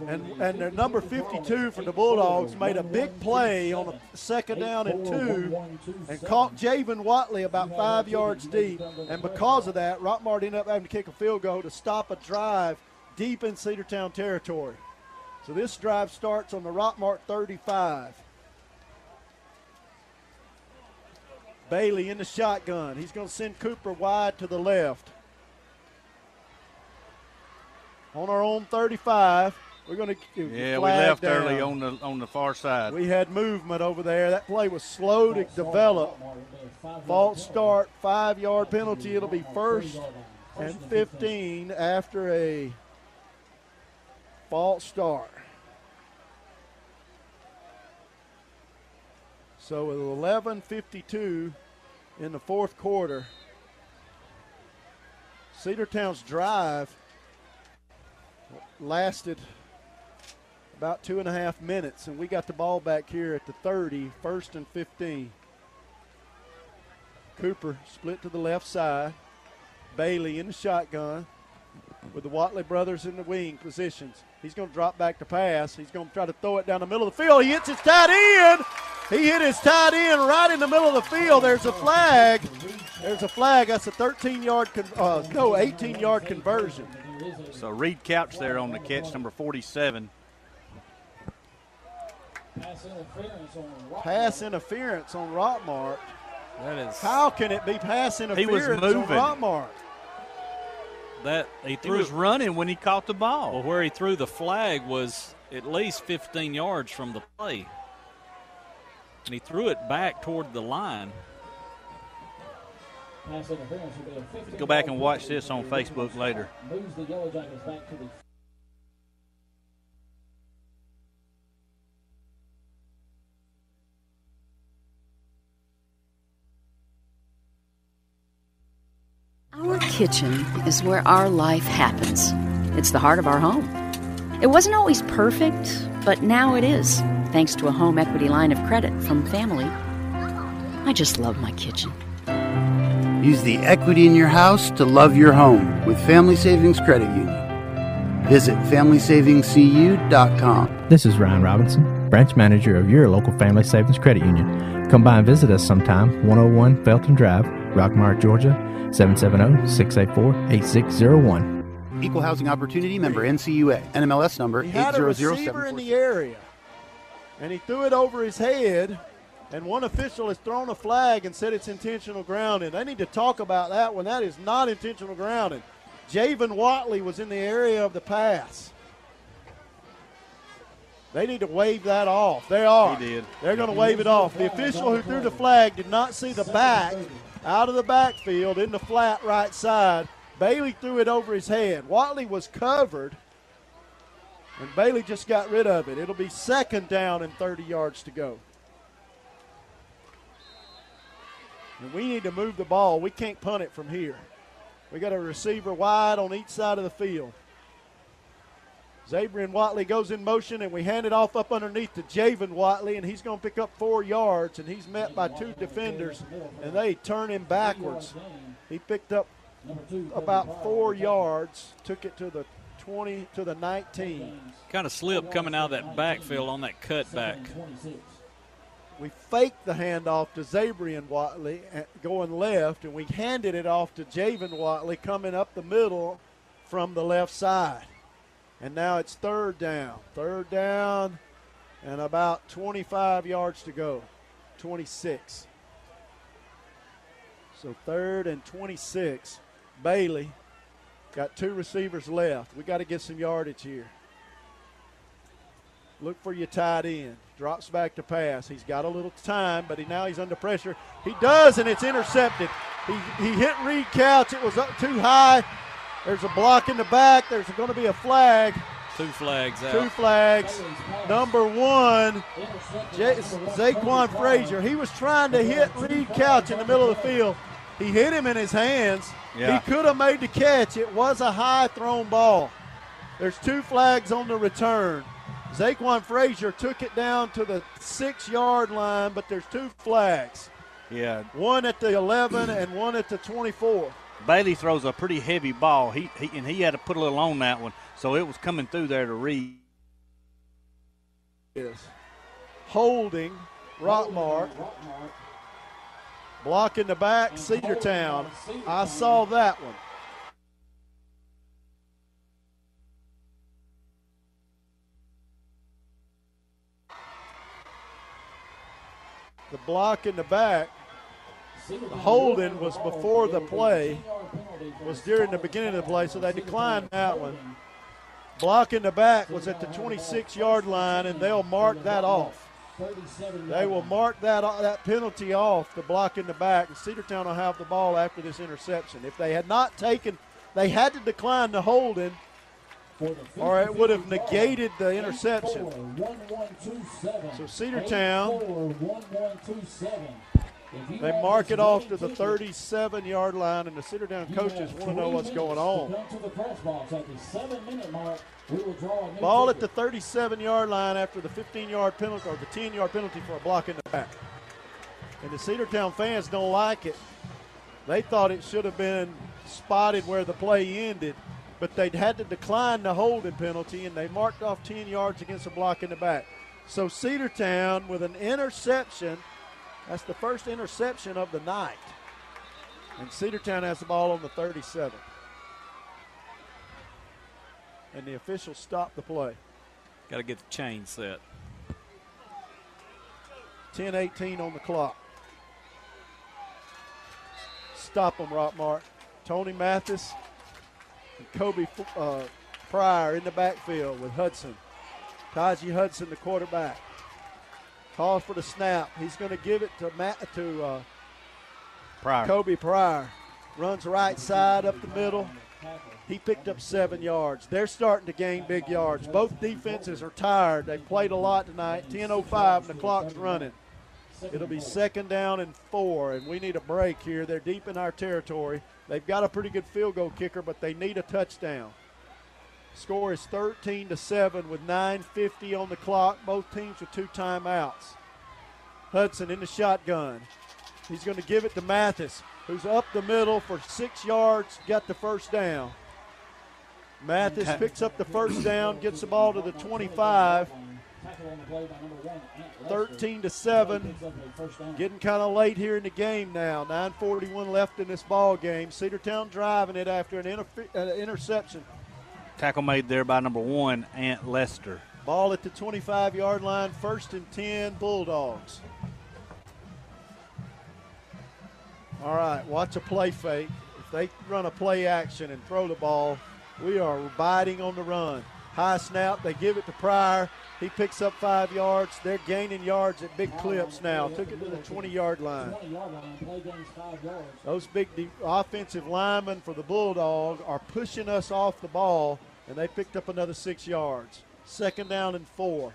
and their number 52 for the Bulldogs made a big play on a 2nd down and 2 and caught Javen Watley about 5 yards deep. And because of that, Rockmart ended up having to kick a field goal to stop a drive deep in Cedartown territory. So this drive starts on the Rockmart 35. Bailey in the shotgun. He's going to send Cooper wide to the left. On our own 35, we're going to we left down early on the far side. We had movement over there. That play was slow to develop. False start, 5-yard penalty. It'll be 1st and 15 after a false start. So with 11:52 in the 4th quarter, Cedartown's drive lasted about 2.5 minutes, and we got the ball back here at the 30, 1st and 15. Cooper split to the left side. Bailey in the shotgun with the Watley brothers in the wing positions. He's going to drop back to pass. He's going to try to throw it down the middle of the field. He hits his tight end. He hit his tight end right in the middle of the field. There's a flag. There's a flag. That's a 18-yard conversion. So Reed Couch there on the catch, number 47. Pass interference on Rockmart. That is. How can it be pass interference on Rockmart? He was running when he caught the ball. Well, where he threw the flag was at least 15 yards from the play. And he threw it back toward the line. Go back and watch this on Facebook later. Moves the Yellowjackets back to the Our kitchen is where our life happens. It's the heart of our home. It wasn't always perfect, but now it is, thanks to a home equity line of credit from family. I just love my kitchen. Use the equity in your house to love your home with Family Savings Credit Union. Visit FamilySavingsCU.com. This is Ryan Robinson, branch manager of your local Family Savings Credit Union. Come by and visit us sometime, 101 Felton Drive, Rockmart, Georgia, 770-684-8601. Equal Housing Opportunity member NCUA. NMLS number 8007. He had a receiver in the area, and he threw it over his head, and one official has thrown a flag and said it's intentional grounding. They need to talk about that one. That is not intentional grounding. Javen Watley was in the area of the pass. They need to wave that off. They are. He did. They're going to wave it off. The official who threw the flag did not see the back out of the backfield in the flat right side. Bailey threw it over his head. Watley was covered, and Bailey just got rid of it. It'll be 2nd down and 30 yards to go. And we need to move the ball. We can't punt it from here. We got a receiver wide on each side of the field. Zabrian Watley goes in motion, and we hand it off up underneath to Javen Watley, and he's going to pick up 4 yards, and he's met by 2 defenders, and they turn him backwards. He picked up about 4 yards, took it to the 20 to the 19. Kind of slipped coming out of that backfield on that cutback. We faked the handoff to Zabrian Watley going left, and we handed it off to Javen Watley coming up the middle from the left side. And now it's third down. Third down and about 25 yards to go, 26. So 3rd and 26. Bailey got 2 receivers left. We got to get some yardage here. Look for your tight end. Drops back to pass. He's got a little time, but now he's under pressure. He does, and it's intercepted. He hit Reed Couch. It was up too high. There's a block in the back. There's going to be a flag. 2 flags out. 2 flags. Number 1, Zaquan Frazier. He was trying to hit Reed Couch in the middle of the field. He hit him in his hands. Yeah. He could have made the catch. It was a high thrown ball. There's 2 flags on the return. Zaquan Frazier took it down to the 6-yard line, but there's 2 flags. Yeah. 1 at the 11 and 1 at the 24. Bailey throws a pretty heavy ball. He had to put a little on that one, so it was coming through there to Reed. Yes. Holding Rockmart. Block in the back, Cedartown. I saw that one. The block in the back, the holding was before the play, was during the beginning of the play, so they declined that one. Block in the back was at the 26-yard line, and they'll mark that off. They will mark that penalty off, the block in the back, and Cedartown will have the ball after this interception. If they had not taken, they had to decline the holding, or it would have negated the interception. So Cedartown, they mark it off to the 37-yard line, and the Cedartown coaches want to know what's going on. Ball at the 37-yard line after the 15-yard penalty, or the 10-yard penalty for a block in the back. And the Cedartown fans don't like it. They thought it should have been spotted where the play ended, but they'd had to decline the holding penalty, and they marked off 10 yards against a block in the back. So Cedartown with an interception. That's the first interception of the night. And Cedartown has the ball on the 37. And the officials stop the play. Got to get the chain set. 10:18 on the clock. Stop them, Rockmart. Tony Mathis and Kobe Pryor in the backfield with Hudson. Taji Hudson, the quarterback. Calls for the snap. He's going to give it to Pryor. Kobe Pryor. Runs right side up the middle. He picked up 7 yards. They're starting to gain big yards. Both defenses are tired. They've played a lot tonight. 10:05 and the clock's running. It'll be 2nd down and 4, and we need a break here. They're deep in our territory. They've got a pretty good field goal kicker, but they need a touchdown. Score is 13-7 with 9:50 on the clock. Both teams with 2 timeouts. Hudson in the shotgun. He's going to give it to Mathis, who's up the middle for 6 yards, got the first down. Mathis picks up the first down, gets the ball to the 25. 13-7. Getting kind of late here in the game now. 9:41 left in this ball game. Cedartown driving it after an interception. Tackle made there by number 1, Ant Lester. Ball at the 25-yard line, 1st and 10, Bulldogs. All right, watch a play fake. If they run a play action and throw the ball, we are biting on the run. High snap, they give it to Pryor. He picks up 5 yards. They're gaining yards at big clips now. Took it to the 20-yard line. Those big offensive linemen for the Bulldogs are pushing us off the ball, and they picked up another 6 yards. 2nd down and 4.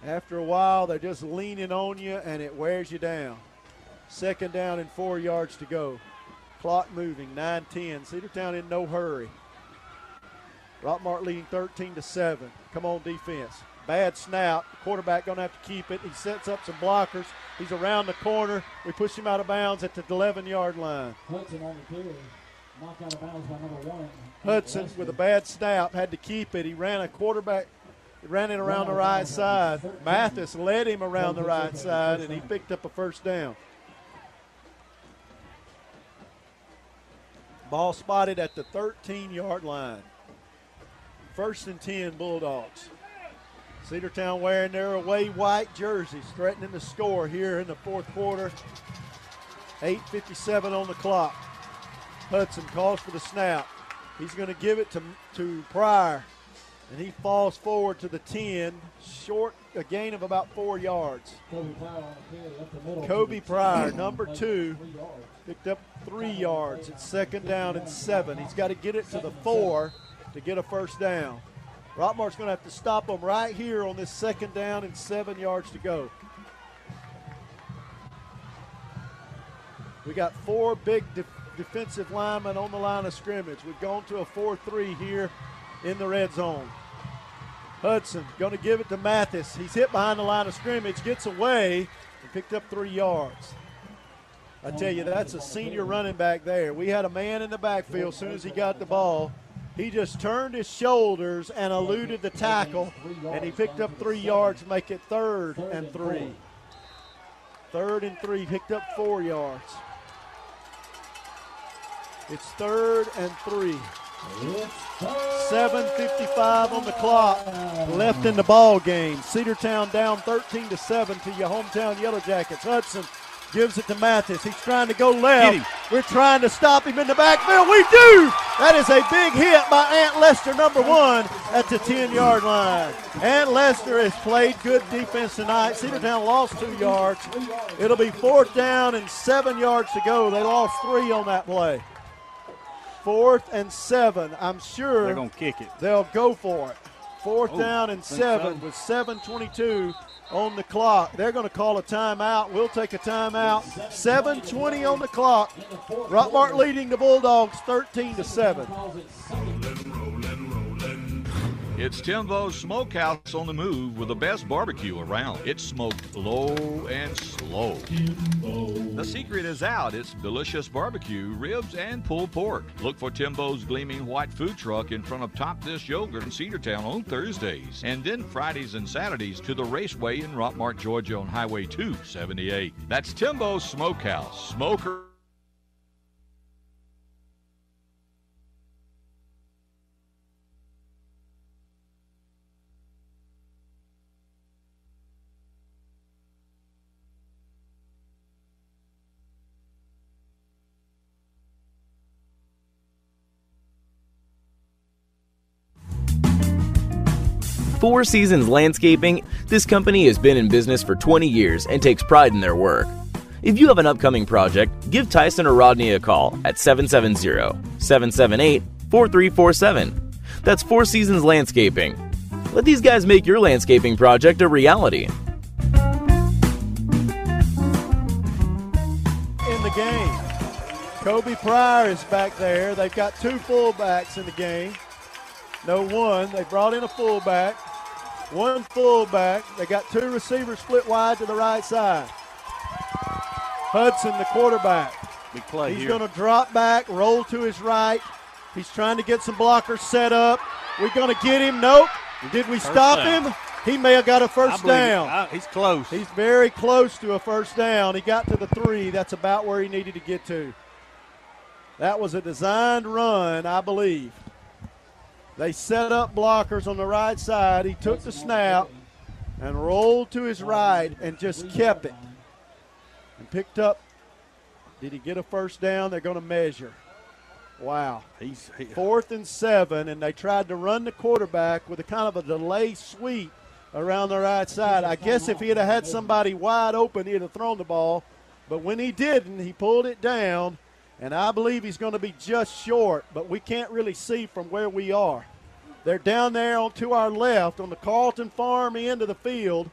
After a while, they're just leaning on you, and it wears you down. 2nd down and 4 yards to go. Clock moving, 9:10. Cedartown in no hurry. Rockmart leading 13-7. Come on, defense. Bad snap. The quarterback going to have to keep it. He sets up some blockers. He's around the corner. We push him out of bounds at the 11-yard line. Hudson with a bad snap had to keep it. He ran it around the right side. Mathis led him around the right side, and he picked up a first down. Ball spotted at the 13-yard line. 1st and 10 Bulldogs. Cedartown wearing their away white jerseys, threatening to score here in the fourth quarter. 8:57 on the clock. Hudson calls for the snap. He's going to give it to Pryor, and he falls forward to the 10, short, a gain of about 4 yards. Kobe Pryor, number 2, picked up 3 yards. It's 2nd down and 7. He's got to get it to the 4 to get a first down. Rockmart's going to have to stop them right here on this 2nd down and 7 yards to go. We got 4 big defensive linemen on the line of scrimmage. We've gone to a 4-3 here in the red zone. Hudson going to give it to Mathis. He's hit behind the line of scrimmage, gets away, and picked up 3 yards. I tell you, that's a senior running back there. We had a man in the backfield as soon as he got the ball. He just turned his shoulders and eluded the tackle, and he picked up 3 yards to make it 3rd and 3. 3rd and 3, picked up 4 yards. It's 3rd and 3. 7:55 on the clock left in the ball game. Cedartown down 13-7 to your hometown Yellowjackets. Hudson gives it to Mathis. He's trying to go left. We're trying to stop him in the backfield. We do! That is a big hit by Ant Lester, number 1, at the 10-yard line. Ant Lester has played good defense tonight. Cedartown lost 2 yards. It'll be 4th down and 7 yards to go. They lost 3 on that play. 4th and 7. I'm sure they're going to kick it. They'll go for it. 4th down and 7 with 7:22 on the clock. They're going to call a timeout. We'll take a timeout. 7:20 on the clock. Rockmart leading the Bulldogs 13-7. It's Timbo's Smokehouse on the move with the best barbecue around. It's smoked low and slow. The secret is out. It's delicious barbecue, ribs, and pulled pork. Look for Timbo's gleaming white food truck in front of Top Dish Yogurt in Cedartown on Thursdays. And then Fridays and Saturdays to the Raceway in Rockmart, Georgia on Highway 278. That's Timbo's Smokehouse. Smoker. Four Seasons Landscaping, this company has been in business for 20 years and takes pride in their work. If you have an upcoming project, give Tyson or Rodney a call at 770-778-4347. That's Four Seasons Landscaping. Let these guys make your landscaping project a reality. In the game, Kobe Pryor is back there. They've got 2 fullbacks in the game. No one. They brought in a fullback. 1 fullback. They got 2 receivers split wide to the right side. Hudson, the quarterback. Big play He's here. going to drop back, roll to his right. He's trying to get some blockers set up. We're going to get him. Nope. Did we stop him? He may have got a first down. He's close. He's very close to a first down. He got to the 3. That's about where he needed to get to. That was a designed run, I believe. They set up blockers on the right side. He took the snap and rolled to his right and just kept it. And picked up. Did he get a first down? They're going to measure. Wow. 4th and 7, and they tried to run the quarterback with a kind of a delay sweep around the right side. I guess if he had somebody wide open, he'd have thrown the ball. But when he didn't, he pulled it down. And I believe he's going to be just short, but we can't really see from where we are. They're down there to our left on the Carlton Farm end of the field.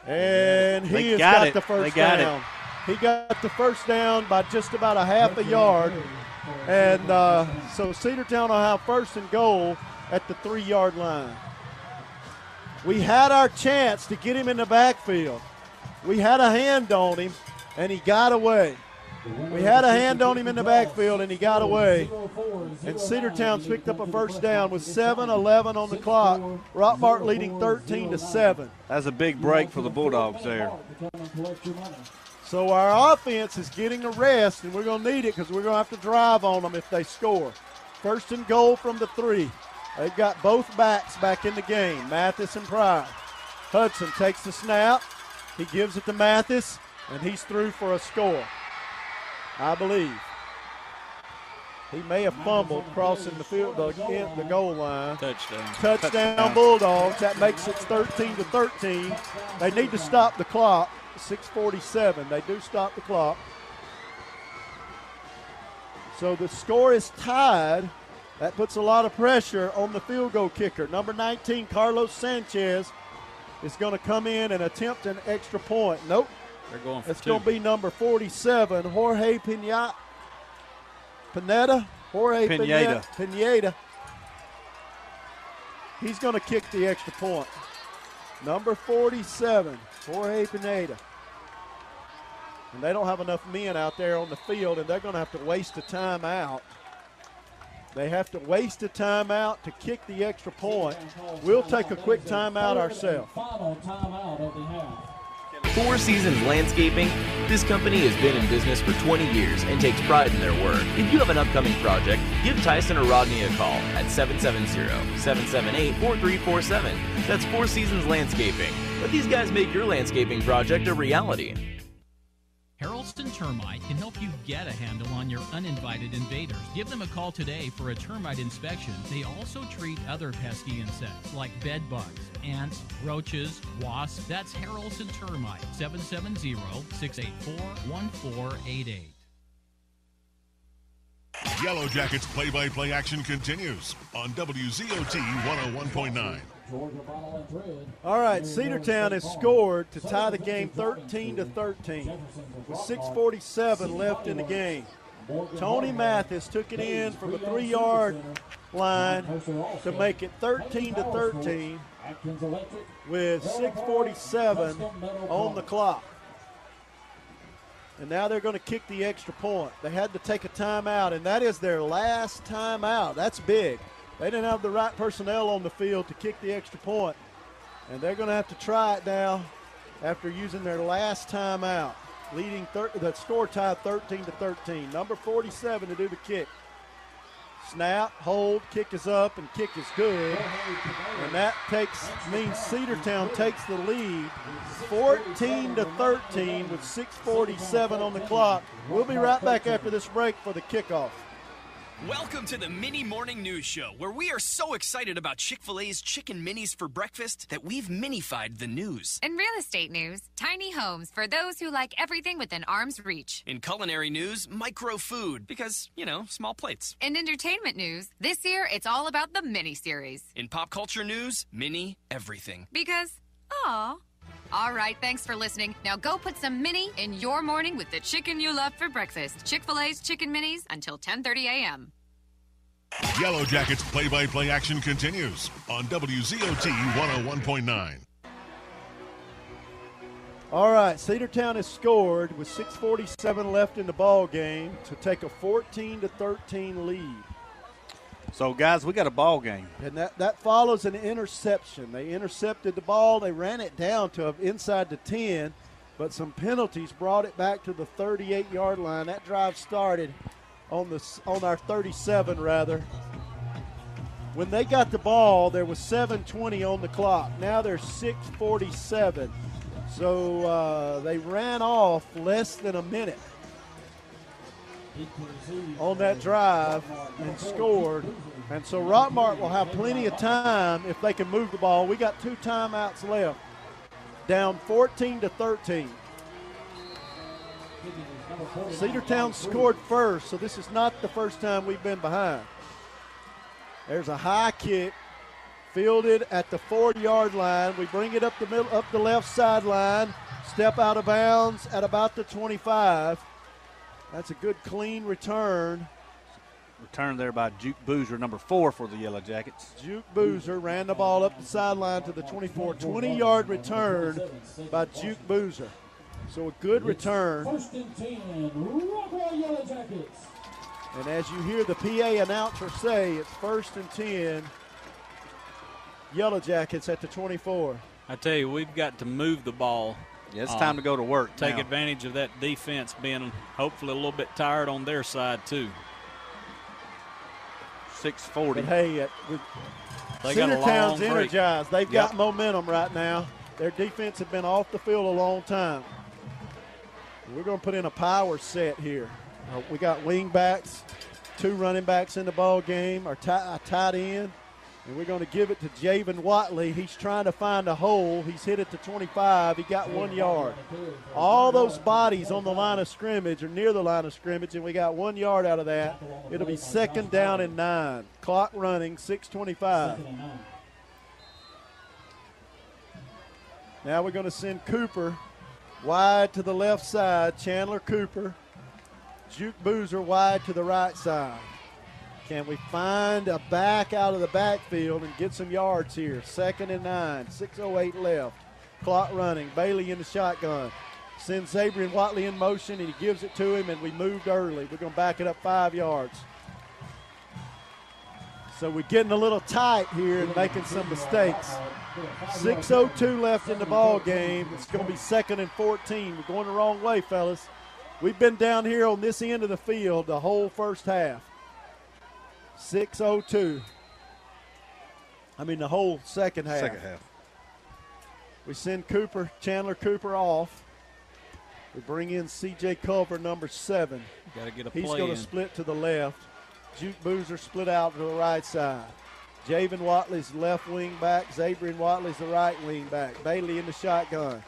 And he has got the first down. He got the first down by just about a half a yard. And so Cedartown will have 1st and goal at the 3-yard line. We had our chance to get him in the backfield. We had a hand on him, and he got away. We had a hand on him in the backfield, and he got away. And Cedartown's picked up a first down with 7:11 on the clock. Rockmart leading 13-7. That's a big break for the Bulldogs there. So our offense is getting a rest, and we're going to need it because we're going to have to drive on them if they score. First and goal from the 3. They've got both backs back in the game, Mathis and Pryor. Hudson takes the snap. He gives it to Mathis, and he's through for a score, I believe. He may have fumbled crossing the field, the goal line. Touchdown Bulldogs. That makes it 13-13. They need to stop the clock. 6:47. They do stop the clock. So the score is tied. That puts a lot of pressure on the field goal kicker. Number 19, Carlos Sanchez, is going to come in and attempt an extra point. Nope. They're going for it's going to be number 47, Jorge Pineda. He's going to kick the extra point. Number 47, Jorge Pineda. And they don't have enough men out there on the field, and they're going to have to waste a timeout. They have to waste a timeout to kick the extra point. We'll take a quick timeout ourselves. Four Seasons Landscaping. This company has been in business for 20 years and takes pride in their work. If you have an upcoming project, give Tyson or Rodney a call at 770-778-4347. That's Four Seasons Landscaping. Let these guys make your landscaping project a reality. Harrelson Termite can help you get a handle on your uninvited invaders. Give them a call today for a termite inspection. They also treat other pesky insects like bed bugs, ants, roaches, wasps. That's Harrelson Termite, 770-684-1488. Yellowjackets play-by-play action continues on WZOT 101.9. All right, Cedartown has scored to tie the game 13-13 with 6:47 left in the game. Tony Mathis took it in from the 3-yard line to make it 13-13 with 6:47 on the clock. And now they're going to kick the extra point. They had to take a timeout, and that is their last timeout. That's big. They didn't have the right personnel on the field to kick the extra point, and they're going to have to try it now after using their last timeout. Leading the score tied 13-13. Number 47 to do the kick. Snap, hold, kick is up, and kick is good. And that means Cedartown takes the lead 14-13 with 6:47 on the clock. We'll be right back after this break for the kickoff. Welcome to the Mini Morning News Show, where we are so excited about Chick-fil-A's Chicken Minis for breakfast that we've minified the news. In real estate news, tiny homes for those who like everything within arm's reach. In culinary news, micro food, because, small plates. In entertainment news, this year it's all about the mini-series. In pop culture news, mini everything. Because, aw. All right, thanks for listening. Now go put some mini in your morning with the chicken you love for breakfast. Chick-fil-A's Chicken Minis until 10:30 a.m. Yellowjackets play-by-play action continues on WZOT 101.9. All right, Cedartown has scored with 6:47 left in the ball game to take a 14-13 lead. So, guys, we got a ball game. And that follows an interception. They intercepted the ball. They ran it down to inside the 10, but some penalties brought it back to the 38-yard line. That drive started on our 37, rather. When they got the ball, there was 7:20 on the clock. Now there's 6:47. So they ran off less than a minute on that drive and scored. And so Rockmart will have plenty of time if they can move the ball. We got 2 timeouts left. Down 14-13. Cedartown scored first, so this is not the first time we've been behind. There's a high kick fielded at the 40-yard line. We bring it up the left sideline, step out of bounds at about the 25. That's a good, clean return. Return there by Juke Boozer, number 4 for the Yellowjackets. Juke Boozer ran the ball up the sideline to the 24. 20-yard return by Juke Boozer. So a good return. 1st and 10, Rockmart Yellowjackets. And as you hear the PA announcer say, it's 1st and 10, Yellowjackets at the 24. I tell you, we've got to move the ball. Yeah, it's time to go to work. Take now. advantage of that defense being hopefully a little bit tired on their side, too. 6:40. But hey, they got a Cedartown's long break. energized. They've got momentum right now. Their defense has been off the field a long time. We're going to put in a power set here. We got wing backs, 2 running backs in the ball game, our tight end, and we're going to give it to Javen Watley. He's trying to find a hole. He's hit it to 25. He got 1 yard. All those bodies on the line of scrimmage or near the line of scrimmage, and we got 1 yard out of that. It'll be 2nd down and 9. Clock running, 6:25. Now we're going to send Cooper wide to the left side. Chandler Cooper. Juke Boozer wide to the right side. Can we find a back out of the backfield and get some yards here? 2nd and 9, 6:08 left. Clock running. Bailey in the shotgun. Sends Zabrian Watley in motion, and he gives it to him, and we moved early. We're going to back it up 5 yards. So we're getting a little tight here and making some mistakes. 6:02 left in the ball game. It's going to be 2nd and 14. We're going the wrong way, fellas. We've been down here on this end of the field the whole first half. 6:02. The whole second half. We send Chandler Cooper off. We bring in C.J. Culver, number 7. Got to get a play. He's going to split to the left. Juke Boozer split out to the right side. Javen Watley's left wing back. Zabrian Watley's the right wing back. Bailey in the shotgun.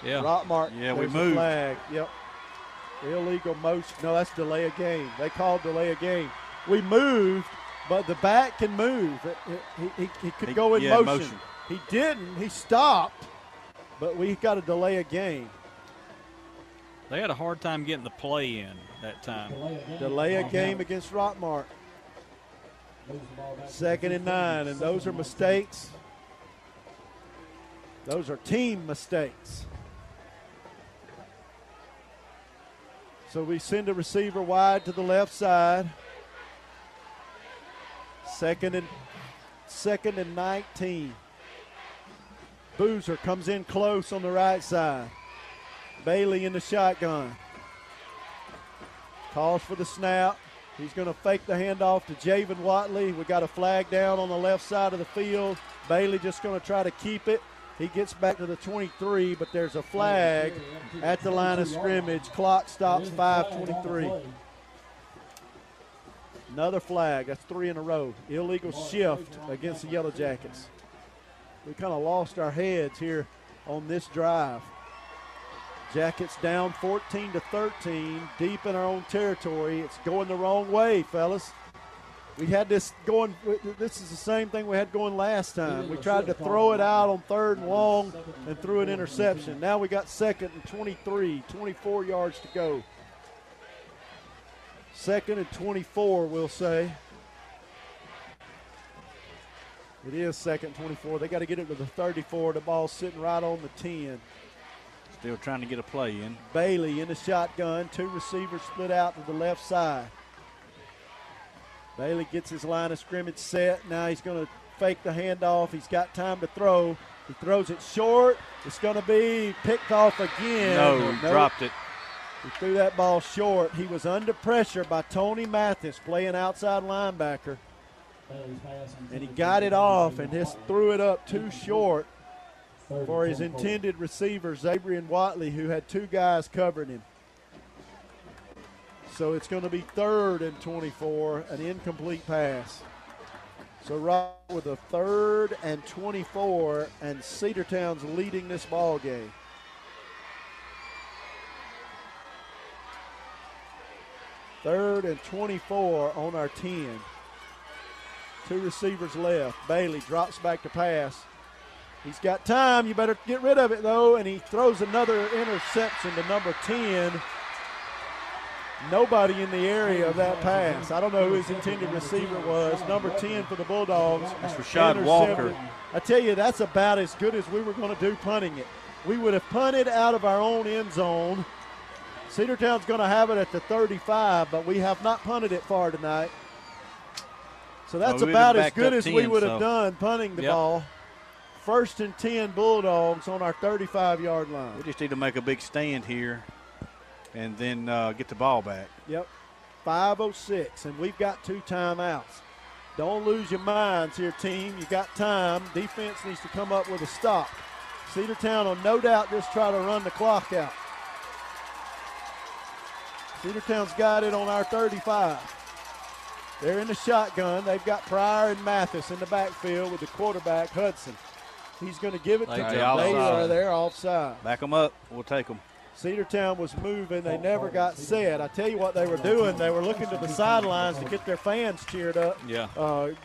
Yeah. Rockmart. Yeah, we there's moved. A flag. Yep. Illegal motion. No, that's delay of game. They called delay of game. We moved, but the back can move. He could go in motion. He didn't. He stopped, but we got a delay of game. They had a hard time getting the play in that time. Delay of game against Rockmart. 2nd and 9, and those are mistakes. Those are team mistakes. So we send a receiver wide to the left side. 2nd and 19. Boozer comes in close on the right side. Bailey in the shotgun. Calls for the snap. He's going to fake the handoff to Javen Watley. We got a flag down on the left side of the field. Bailey just going to try to keep it. He gets back to the 23, but there's a flag at the line of scrimmage. Clock stops 5:23. Another flag. That's 3 in a row. Illegal shift against the Yellowjackets. We kind of lost our heads here on this drive. Jackets down 14-13, deep in our own territory. It's going the wrong way, fellas. We had this going. This is the same thing we had going last time. We tried to throw it out on 3rd and long and threw an interception. Now we got 2nd and 23, 24 yards to go. 2nd and 24, we'll say. It is 2nd and 24. They got to get it to the 34. The ball's sitting right on the 10. Still trying to get a play in. Bailey in the shotgun. 2 receivers split out to the left side. Bailey gets his line of scrimmage set. Now he's going to fake the handoff. He's got time to throw. He throws it short. It's going to be picked off again. No, dropped it. He threw that ball short. He was under pressure by Tony Mathis, playing outside linebacker. And he got it off and just threw it up too short for his intended receiver, Zabrian Watley, who had 2 guys covering him. So it's going to be 3rd and 24, an incomplete pass. So right with a 3rd and 24, and Cedartown's leading this ball game. Third and 24 on our 10. 2 receivers left. Bailey drops back to pass. He's got time. You better get rid of it, though. And he throws another interception to number 10. Nobody in the area of that pass. I don't know who his intended receiver was. Number 10 for the Bulldogs. That's Rashad Walker. I tell you, that's about as good as we were going to do punting it. We would have punted out of our own end zone. Cedartown's going to have it at the 35, but we have not punted it far tonight. So that's about as good as we would have done punting the ball. 1st and 10 Bulldogs on our 35-yard line. We just need to make a big stand here and then get the ball back. Yep, 5:06, and we've got 2 timeouts. Don't lose your minds here, team. You got time. Defense needs to come up with a stop. Cedartown will no doubt just try to run the clock out. Cedartown's got it on our 35. They're in the shotgun. They've got Pryor and Mathis in the backfield with the quarterback, Hudson. He's going to give it to them. They are there offside. Back them up. We'll take them. Cedartown was moving. They never got set. I tell you what they were doing. They were looking to the sidelines to get their fans cheered up,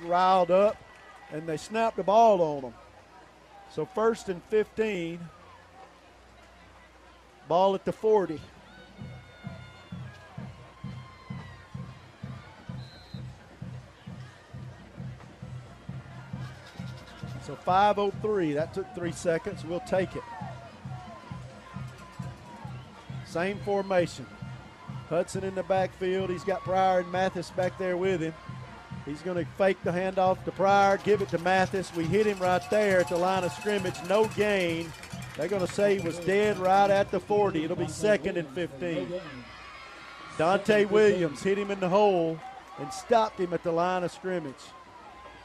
riled up, and they snapped the ball on them. So 1st and 15. Ball at the 40. So 5:03. That took 3 seconds. We'll take it. Same formation. Hudson in the backfield. He's got Pryor and Mathis back there with him. He's going to fake the handoff to Pryor, give it to Mathis. We hit him right there at the line of scrimmage. No gain. They're going to say he was dead right at the 40. It'll be 2nd and 15. Dante Williams hit him in the hole and stopped him at the line of scrimmage.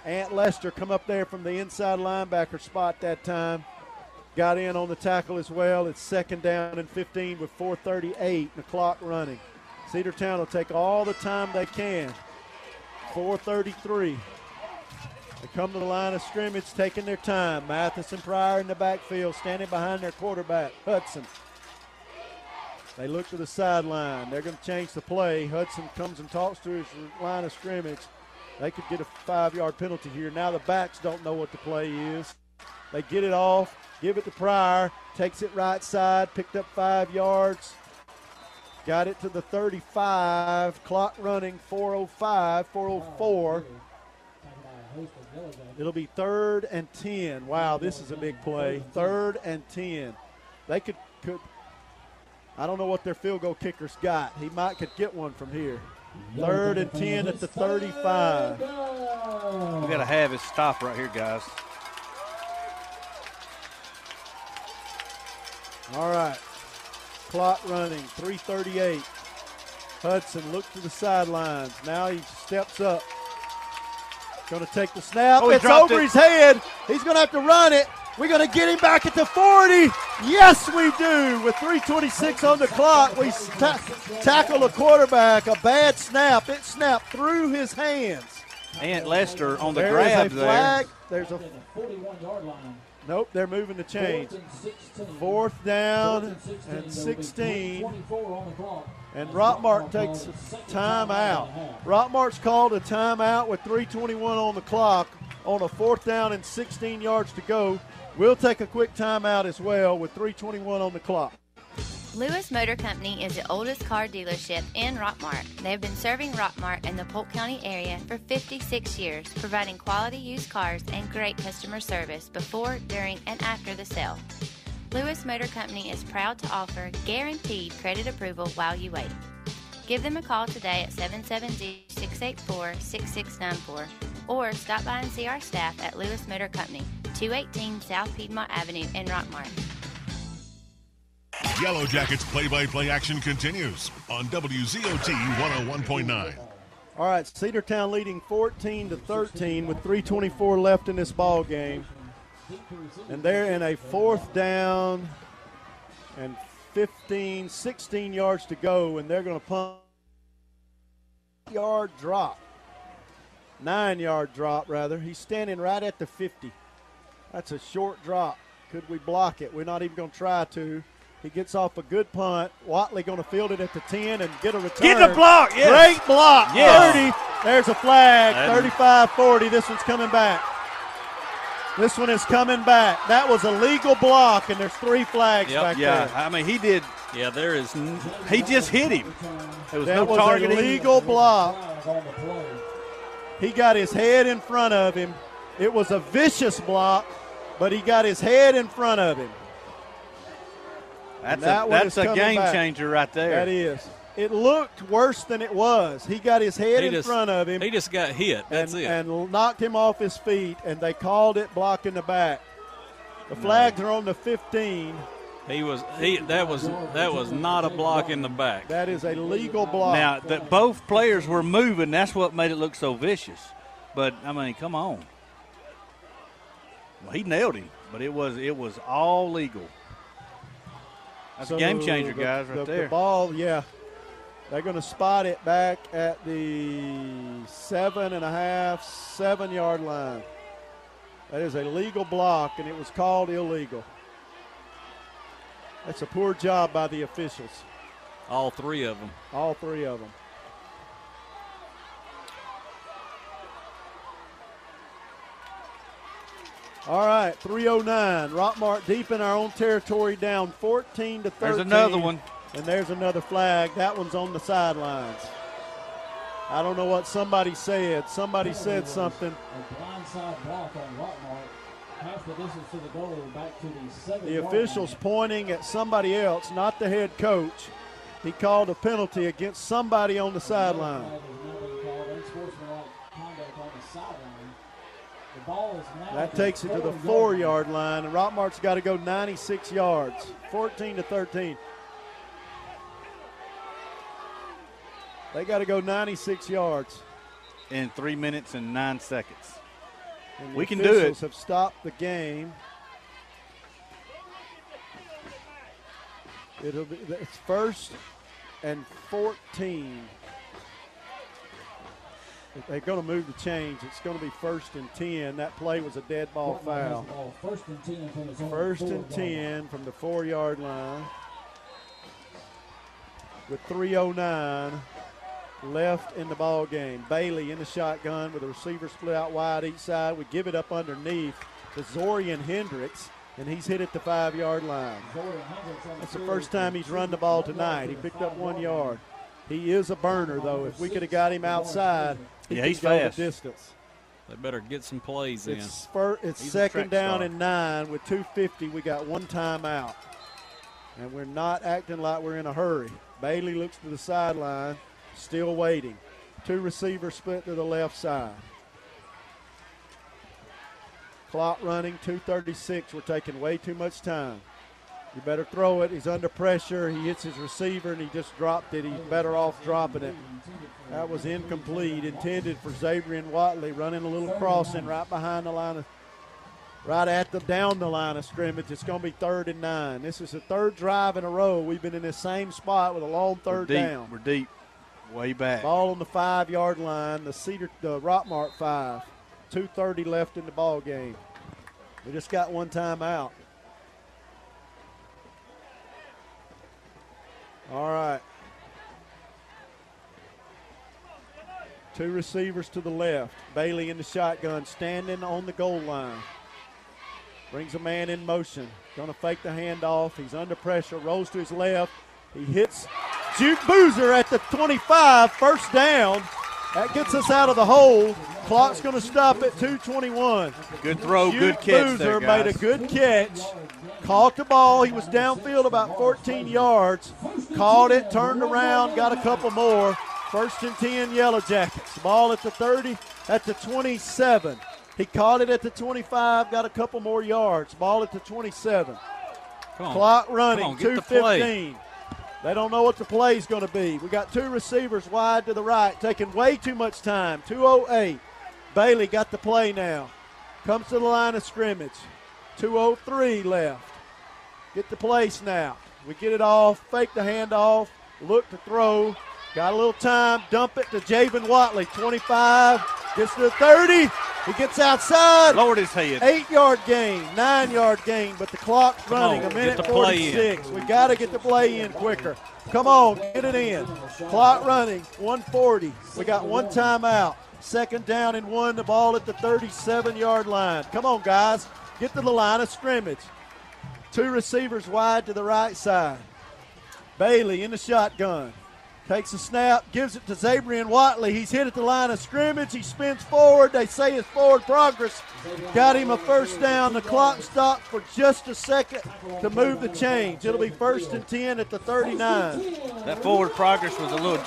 Ant Lester come up there from the inside linebacker spot that time. Got in on the tackle as well. It's 2nd down and 15 with 4:38 the clock running. Cedartown will take all the time they can. 4:33. They come to the line of scrimmage taking their time. Mathis and Pryor in the backfield standing behind their quarterback, Hudson. They look to the sideline. They're going to change the play. Hudson comes and talks to his line of scrimmage. They could get a 5-yard penalty here. Now the backs don't know what the play is. They get it off. Give it to Pryor, takes it right side, picked up 5 yards. Got it to the 35, clock running, 4:05, 4:04. It'll be 3rd and 10. Wow, this is a big play. 3rd and 10. They could I don't know what their field goal kicker's got. He could get one from here. 3rd and 10 at the 35. We got to have his stop right here, guys. All right. Clock running, 3:38. Hudson looks to the sidelines. Now he steps up. Going to take the snap. It's over his head. He's going to have to run it. We're going to get him back at the 40. Yes, we do. With 3:26 on the clock, we tackle the quarterback. A bad snap. It snapped through his hands. Ant Lester on the grab there. Flag. There's a 41-yard line. Nope, they're moving the chains. 4th down and 16. And Rockmart takes timeout. Rockmart's called a timeout with 3:21 on the clock on a 4th down and 16 yards to go. We'll take a quick timeout as well with 3:21 on the clock. Lewis Motor Company is the oldest car dealership in Rockmart. They have been serving Rockmart and the Polk County area for 56 years, providing quality used cars and great customer service before, during, and after the sale. Lewis Motor Company is proud to offer guaranteed credit approval while you wait. Give them a call today at 770-684-6694 or stop by and see our staff at Lewis Motor Company, 218 South Piedmont Avenue in Rockmart. Yellowjackets play-by-play action continues on WZOT 101.9. All right, Cedartown leading 14-13 with 3:24 left in this ball game. And they're in a 4th down and 16 yards to go, and they're going to punt. 9-yard drop, rather. He's standing right at the 50. That's a short drop. Could we block it? We're not even going to try to. He gets off a good punt. Watley going to field it at the 10 and get a return. Get the block, yes. Great block. Yes. 30. There's a flag. 35-40. This one's coming back. This one is coming back. That was a legal block, and there's 3 flags back there. Yeah, I mean, he did Yeah, there is. He just hit him. There was that no was targeting. a legal block. He got his head in front of him. It was a vicious block, but he got his head in front of him. That's a game changer right there. That is. It looked worse than it was. He got his head in front of him. He just got hit. That's it. And knocked him off his feet, and they called it block in the back. The flags are on the 15. That was not a block in the back. That is a legal block. Now, that both players were moving. That's what made it look so vicious. But, I mean, come on. Well, he nailed him, but it was all legal. That's a game changer, guys, right there. The ball, yeah. They're going to spot it back at the 7.5-7-yard line. That is a legal block, and it was called illegal. That's a poor job by the officials. All three of them. All three of them. All right, 3:09. Rockmart deep in our own territory, down 14-13. There's another one. And there's another flag. That one's on the sidelines. I don't know what somebody said. Somebody said something. A blindside block on Rockmart. Half the distance to the goal, back to the 7-yard The official's pointing at somebody else, not the head coach. He called a penalty against somebody on the sideline. That takes it to the 4-yard line, and Rockmart's got to go 96 yards, 14-13. They got to go 96 yards. In 3 minutes and 9 seconds. And We can do it. it. Officials have stopped the game. It's 1st and 14. If they're going to move the change, it's going to be 1st and 10. That play was a dead ball foul. 1st and 10 from his own 1st and 10 from the 4-yard line. With 3:09 left in the ball game. Bailey in the shotgun with the receiver split out wide each side. We give it up underneath to Zorian Hendricks, and he's hit at the 5-yard line. That's the first time he's run the ball tonight. He picked up 1 yard. He is a burner, though. If we could have got him outside, he's go fast. the distance. They better get some plays in. It's 2nd down and 9 with 2:50. We got one timeout, and we're not acting like we're in a hurry. Bailey looks to the sideline, still waiting. 2 receivers split to the left side. Clock running, 2:36. We're taking way too much time. You better throw it. He's under pressure. He hits his receiver, and he just dropped it. He's better off dropping it. That was incomplete, intended for Xavier Watley, running a little crossing right behind the line of, right at the down the line of scrimmage. It's going to be 3rd and 9. This is the 3rd drive in a row. We've been in this same spot with a long third down. We're deep, way back. Ball on the 5-yard line. The Rockmart 5. 2:30 left in the ball game. We just got one timeout. All right. 2 receivers to the left. Bailey in the shotgun, standing on the goal line. Brings a man in motion. Going to fake the handoff. He's under pressure. Rolls to his left. He hits Juke Boozer at the 25. 1st down. That gets us out of the hole. Clock's going to stop at 2:21. Good throw, Juke good catch Boozer there, guys. made a good catch. Caught the ball. He was downfield about 14 yards. Caught it, turned around, got a couple more. 1st and 10 Yellowjackets. Ball at the 30, at the 27. He caught it at the 25, got a couple more yards. Ball at the 27. Clock running, 2:15. They don't know what the play is going to be. We got 2 receivers wide to the right, taking way too much time. 2:08. Bailey got the play now. Comes to the line of scrimmage. 2:03 left. Get the play snap. We get it off, fake the handoff, look to throw. Got a little time, dump it to Javen Watley. 25, gets to the 30. He gets outside. Lowered his head. 8-yard gain, 9-yard gain, but the clock's running. A minute 46. We got to get the play in quicker. Come on, get it in. Clock running, 1:40. We got one timeout. 2nd down and 1, the ball at the 37-yard line. Come on, guys. Get to the line of scrimmage. 2 receivers wide to the right side. Bailey in the shotgun. Takes a snap, gives it to Zabrian Watley. He's hit at the line of scrimmage. He spins forward. They say it's forward progress. Got him a first down. The clock stopped for just a second to move the change. It'll be 1st and 10 at the 39. That forward progress was a little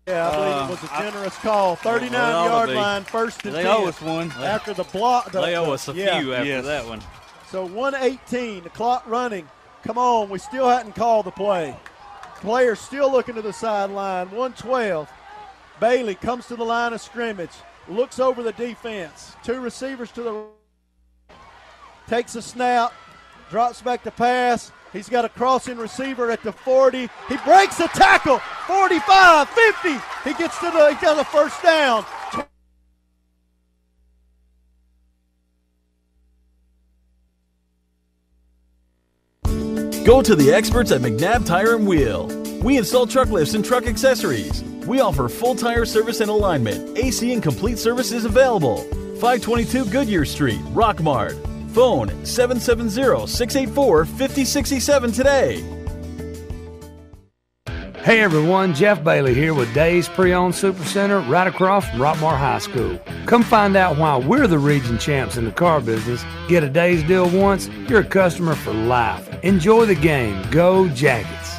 yeah, I believe it was a generous call. 39-yard line, 1st and 10. They owe us one. After the block. They owe us a few after that one. So 1:18, the clock running. Come on, we still hadn't called the play. Players still looking to the sideline. 1:12. Bailey comes to the line of scrimmage. Looks over the defense. 2 receivers to the right. Takes a snap. Drops back to pass. He's got a crossing receiver at the 40. He breaks the tackle. 45, 50. He gets a first down. Go to the experts at McNabb Tire and Wheel. We install truck lifts and truck accessories. We offer full tire service and alignment. AC and complete service is available. 522 Goodyear Street, Rockmart. Phone 770-684-5067 today. Hey everyone, Jeff Bailey here with Days Pre-Owned Supercenter right across from Rockmart High School. Come find out why we're the region champs in the car business. Get a Days deal once, you're a customer for life. Enjoy the game. Go Jackets.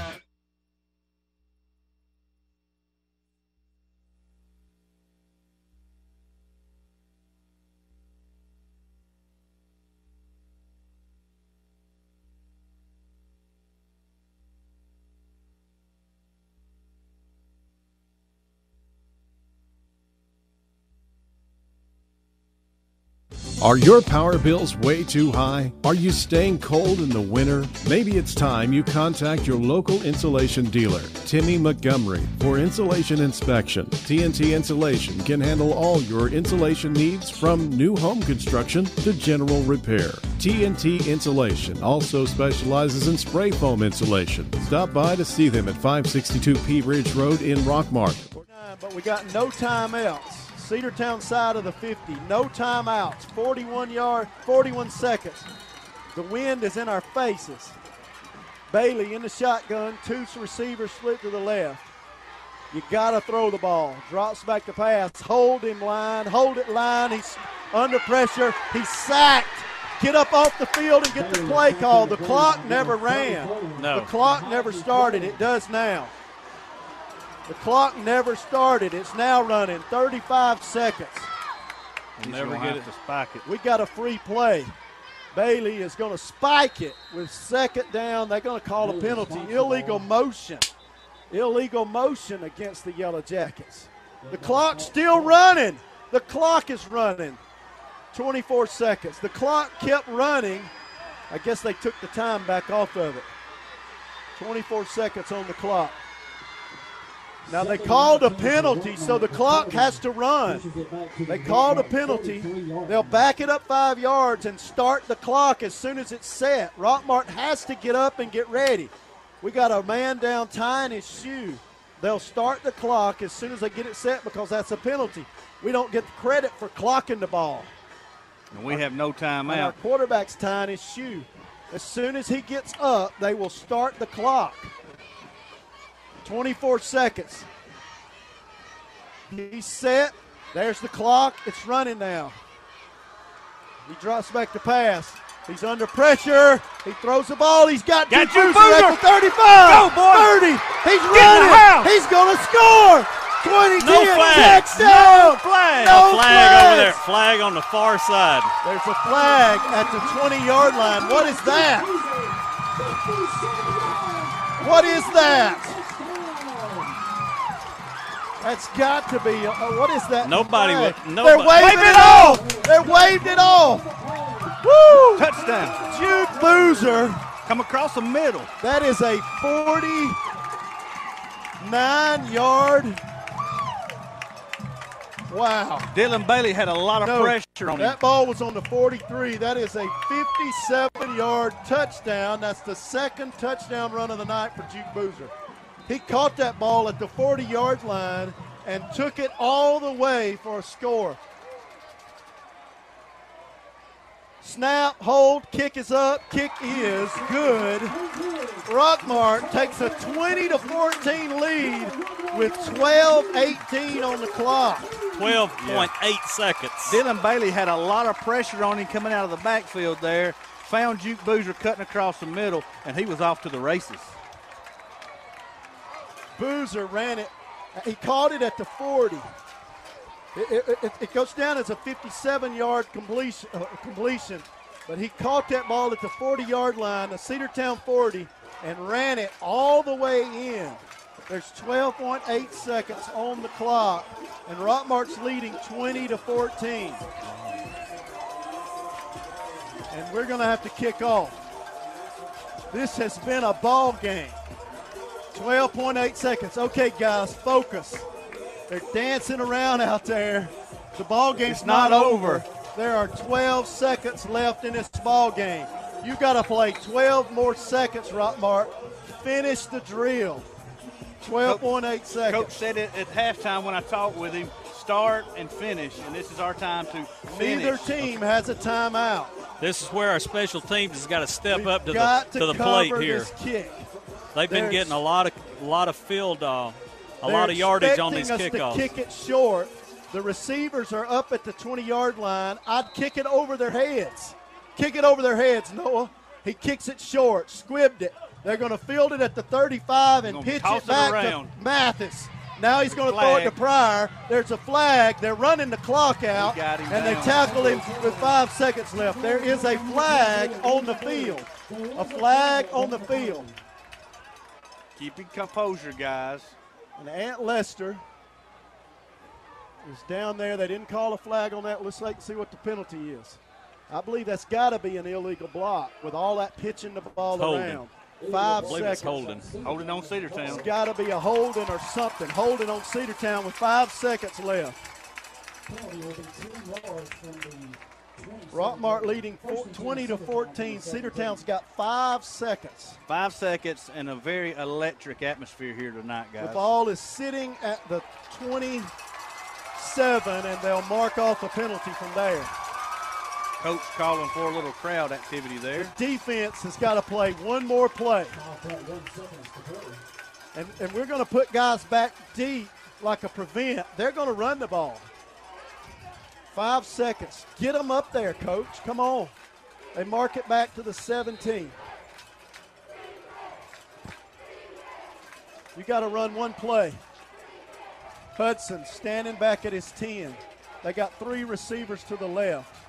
Are your power bills way too high? Are you staying cold in the winter? Maybe it's time you contact your local insulation dealer, Timmy Montgomery, for insulation inspection. TNT Insulation can handle all your insulation needs from new home construction to general repair. TNT Insulation also specializes in spray foam insulation. Stop by to see them at 562 P Ridge Road in Rockmart. But we got no timeouts. Cedartown side of the 50, no timeouts, 41 seconds. The wind is in our faces. Bailey in the shotgun, 2 receivers split to the left. You got to throw the ball. Drops back to pass, hold it line. He's under pressure, he's sacked. Get up off the field and get the play call. The clock never ran. No. The clock never started. It does now. The clock never started. It's now running 35 seconds. We'll never get it to spike it. We got a free play. Bailey is going to spike it with 2nd down. They're going to call a penalty. Illegal motion. Illegal motion against the Yellowjackets. The clock's still running. The clock is running. 24 seconds. The clock kept running. I guess they took the time back off of it. 24 seconds on the clock. Now they called a penalty, so the clock has to run. They called a penalty. They'll back it up 5 yards and start the clock as soon as it's set. Rockmart has to get up and get ready. We got a man down tying his shoe. They'll start the clock as soon as they get it set because that's a penalty. We don't get the credit for clocking the ball. And we have no timeout. Our quarterback's tying his shoe. As soon as he gets up, they will start the clock. 24 seconds. He's set. There's the clock. It's running now. He drops back to pass. He's under pressure. He throws the ball. He's got Duke Boozer at the 35. Go, boy. 30. He's running. He's going to score. 20-10. No flag. Touchdown. No flag. No flag over there. Flag on the far side. There's a flag at the 20-yard line. What is that? What is that? That's got to be, what is that? Nobody. They're waving it off. They waved it off. Woo! Touchdown. Jude Boozer. Come across the middle. That is a 49-yard. Wow. Dylan Bailey had a lot of pressure on him. That ball was on the 43. That is a 57-yard touchdown. That's the 2nd touchdown run of the night for Jude Boozer. He caught that ball at the 40-yard line and took it all the way for a score. snap, hold, kick is up, kick is good. Rockmart takes a 20-14 lead with 12:18 on the clock. 12.8 seconds. Dylan Bailey had a lot of pressure on him coming out of the backfield there. Found Juke Boozer cutting across the middle, and he was off to the races. Boozer ran it. He caught it at the 40. It goes down as a 57-yard completion, but he caught that ball at the 40-yard line, the Cedartown 40, and ran it all the way in. There's 12.8 seconds on the clock, and Rockmart's leading 20-14. And we're going to have to kick off. This has been a ball game. 12.8 seconds. Okay, guys, focus. They're dancing around out there. The ball game's not over. There are 12 seconds left in this ball game. You got to play 12 more seconds, Rockmart. Finish the drill. 12.8 seconds. Coach said it at halftime when I talked with him, start and finish, and this is our time to finish. Neither team has a timeout. This is where our special teams has got to step up to the plate here. This kick. They've been getting a lot of field, a lot of yardage on these kickoffs. To kick it short. The receivers are up at the 20-yard line. I'd kick it over their heads. Kick it over their heads, Noah. He kicks it short, squibbed it. They're going to field it at the 35 and pitch it back to Mathis. Now he's going to throw it to Pryor. There's a flag. They're running the clock out, and they tackle him with 5 seconds left. There is a flag on the field. A flag on the field. Keeping composure, guys. And Ant Lester is down there. They didn't call a flag on that. Let's see what the penalty is. I believe that's got to be an illegal block with all that pitching the ball around. 5 seconds. Holding on Cedartown. It's got to be a holding or something. Holding on Cedartown with 5 seconds left. Rockmart leading 20-14. Cedartown's got 5 seconds. 5 seconds and a very electric atmosphere here tonight, guys. The ball is sitting at the 27, and they'll mark off a penalty from there. Coach calling for a little crowd activity there. The defense has got to play one more play. And we're going to put guys back deep like a prevent. They're going to run the ball. 5 seconds. Get them up there, Coach. Come on. They mark it back to the 17. You got to run one play. Hudson standing back at his 10. They got 3 receivers to the left.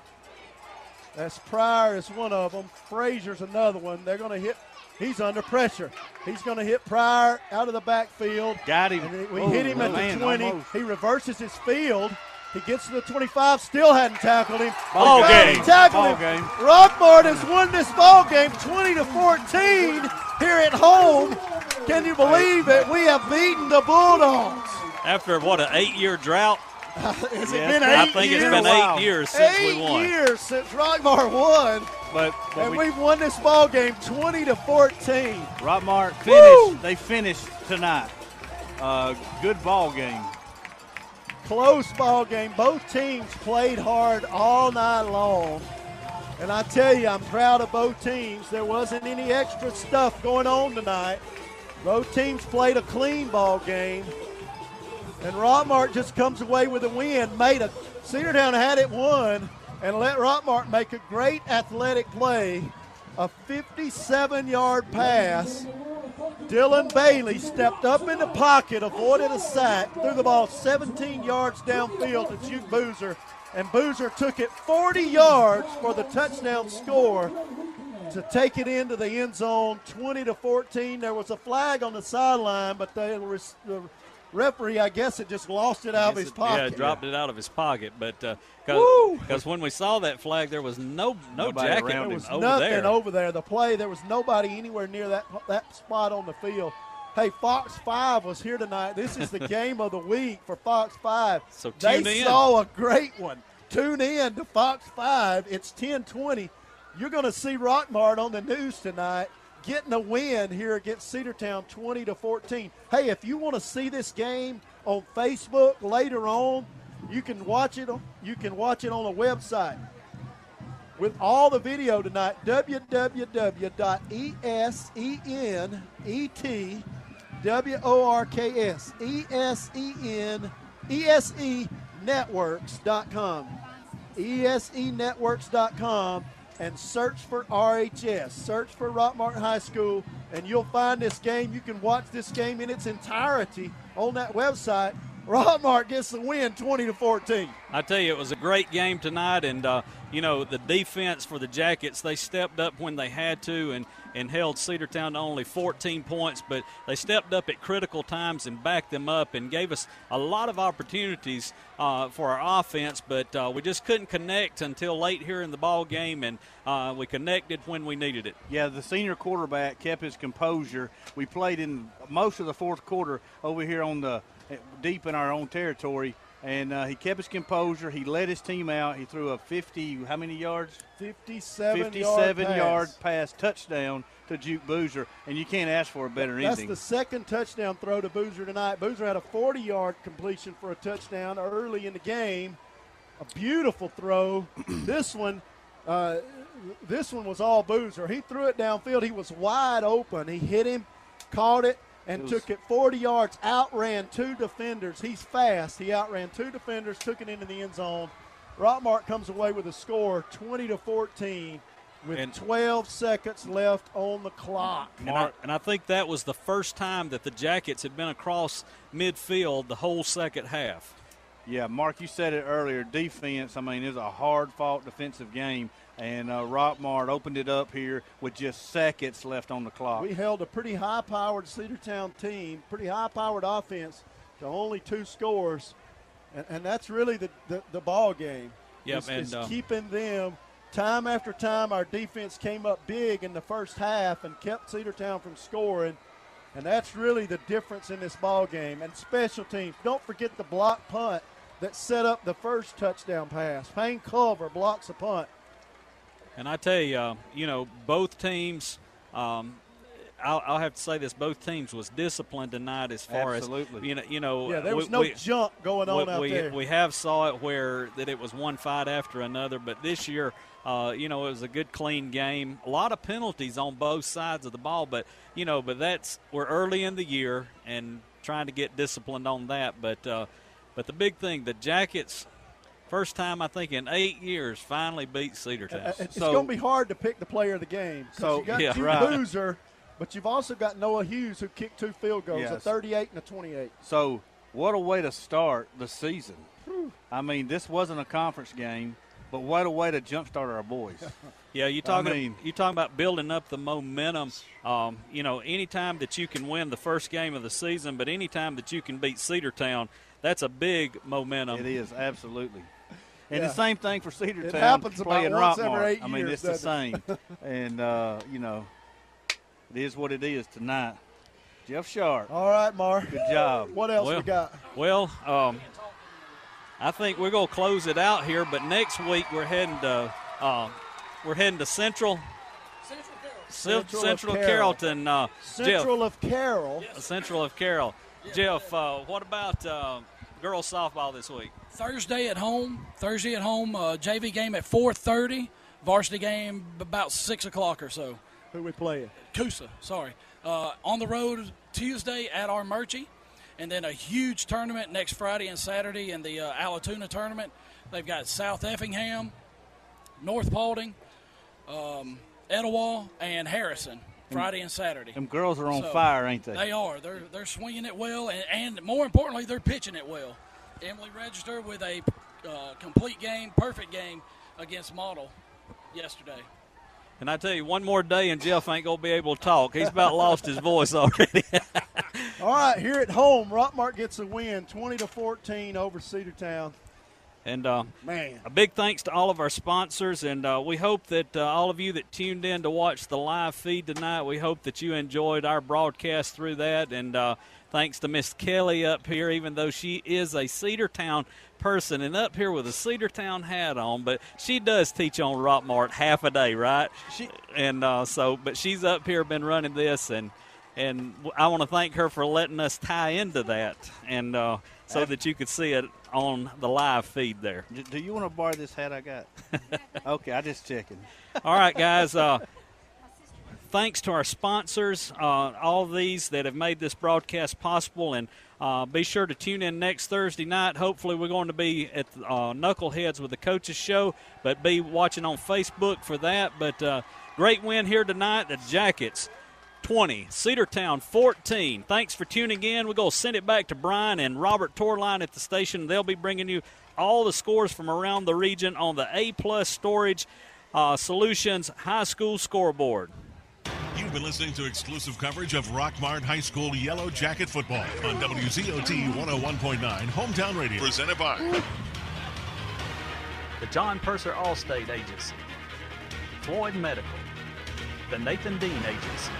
That's Pryor is one of them. Frazier's another one. They're going to hit. He's under pressure. He's going to hit Pryor out of the backfield. Got him. And we hit him at the 20. Almost. He reverses his field. He gets to the 25. Still hadn't tackled him. Ball game. Rockmart has won this ball game 20-14 here at home. Can you believe it? We have beaten the Bulldogs. After, an 8-year drought? Has it been 8 years? I think it's been 8 years since we won. 8 years since Rockmart won. And we've won this ball game 20-14. Rockmart finished. They finished tonight. Good ball game. Close ball game. Both teams played hard all night long. And I tell you, I'm proud of both teams. There wasn't any extra stuff going on tonight. Both teams played a clean ball game. And Rockmart just comes away with a win. Cedartown had it won and let Rockmart make a great athletic play. A 57-yard pass. Dylan Bailey stepped up in the pocket, avoided a sack, threw the ball 17 yards downfield to Juke Boozer. And Boozer took it 40 yards for the touchdown score to take it into the end zone, 20-14. There was a flag on the sideline, but the referee, I guess, had just lost it out of his pocket. Yeah, dropped it out of his pocket. But because when we saw that flag, there was no jacket there over was there. nothing over there. The play, there was nobody anywhere near that spot on the field. Hey, Fox 5 was here tonight. This is the game of the week for Fox 5. So tune in. They saw a great one. Tune in to Fox 5. It's 10:20. You're going to see Rockmart on the news tonight getting a win here against Cedartown 20-14. Hey, if you want to see this game on Facebook later on, you can watch it on the website. with all the video tonight, www.esenetworks.com. esenetworks.com, and search for RHS. Search for Rockmart High School, and you'll find this game. You can watch this game in its entirety on that website. Rockmart gets the win 20-14. I tell you, it was a great game tonight, and, the defense for the Jackets, they stepped up when they had to and held Cedartown to only 14 points, but they stepped up at critical times and backed them up and gave us a lot of opportunities for our offense, but we just couldn't connect until late here in the ball game, and we connected when we needed it. Yeah, the senior quarterback kept his composure. We played in most of the fourth quarter over here on the deep in our own territory, and he kept his composure. He led his team out. He threw a 57 yard pass touchdown to Juke Boozer, and you can't ask for a better ending. That's the second touchdown throw to Boozer tonight. Boozer had a 40-yard completion for a touchdown early in the game. A beautiful throw. This one was all Boozer. He threw it downfield. He was wide open. He hit him, caught it, and took it 40 yards, outran two defenders. He's fast. He outran two defenders, took it into the end zone. Rockmart comes away with a score 20-14 with 12 seconds left on the clock. And I think that was the first time that the Jackets had been across midfield the whole second half. Yeah, Mark, you said it earlier, defense, it was a hard-fought defensive game, and Rockmart opened it up here with just seconds left on the clock. We held a pretty high-powered Cedartown team, pretty high-powered offense to only 2 scores, and that's really the ball game. Yep, it's keeping them. Time after time, our defense came up big in the first half and kept Cedartown from scoring, and that's really the difference in this ball game. And special teams, don't forget the block punt that set up the first touchdown pass. Payne Culver blocks a punt. And I tell you, both teams, I'll have to say this, both teams was disciplined tonight as far as, there was no junk going on out there. We have saw it where that it was one fight after another, but this year, it was a good, clean game. A lot of penalties on both sides of the ball, but we're early in the year and trying to get disciplined on that. But the big thing, the Jackets, first time I think in 8 years, finally beat Cedartown. It's going to be hard to pick the player of the game. So you got Juke Boozer, but you've also got Noah Hughes, who kicked 2 field goals, a 38 and a 28. So what a way to start the season. This wasn't a conference game, but what a way to jumpstart our boys. Yeah, you're talking about building up the momentum. Anytime that you can win the first game of the season, but anytime that you can beat Cedartown, that's a big momentum. It is, absolutely. And the same thing for Cedartown. It happens playing about once Rockmart. every 8 years. It's the same. And, it is what it is tonight. Jeff Sharp. All right, Mark. Good job. What else we got? Well, I think we're going to close it out here, but next week we're heading to Central Carrollton. Central of Carroll. Central of Carroll. Jeff, what about girls softball this week? Thursday at home. JV game at 4:30. Varsity game about 6 o'clock or so. Who we playing? Coosa, sorry. On the road Tuesday at Armurchie. And then a huge tournament next Friday and Saturday in the Allatoona tournament. They've got South Effingham, North Paulding, Etowah, and Harrison Friday and Saturday. Them girls are on fire, ain't they? They are. They're swinging it well, and more importantly, they're pitching it well. Emily registered with a complete game, perfect game against Model yesterday. And I tell you, one more day and Jeff ain't going to be able to talk. He's about lost his voice already. All right, here at home, Rockmart gets a win, 20-14 over Cedartown. And a big thanks to all of our sponsors, and we hope that all of you that tuned in to watch the live feed tonight, we hope that you enjoyed our broadcast through that. And thanks to Miss Kelly up here, even though she is a Cedartown person and up here with a Cedartown hat on, but she does teach on Rockmart half a day, right? But she's up here, been running this, and I want to thank her for letting us tie into that, and so that you could see it on the live feed there. Do you want to borrow this hat I got? Okay, I just checking. All right, guys. Thanks to our sponsors, all these that have made this broadcast possible, and be sure to tune in next Thursday night. Hopefully we're going to be at Knuckleheads with the Coaches Show, but be watching on Facebook for that. But great win here tonight. The Jackets 20, Cedartown 14. Thanks for tuning in. We're going to send it back to Brian and Robert Torline at the station. They'll be bringing you all the scores from around the region on the A-Plus Storage Solutions High School scoreboard. You've been listening to exclusive coverage of Rockmart High School Yellow Jacket football on WZOT 101.9 Hometown Radio. Presented by the John Purser Allstate Agency, Floyd Medical, the Nathan Dean Agency,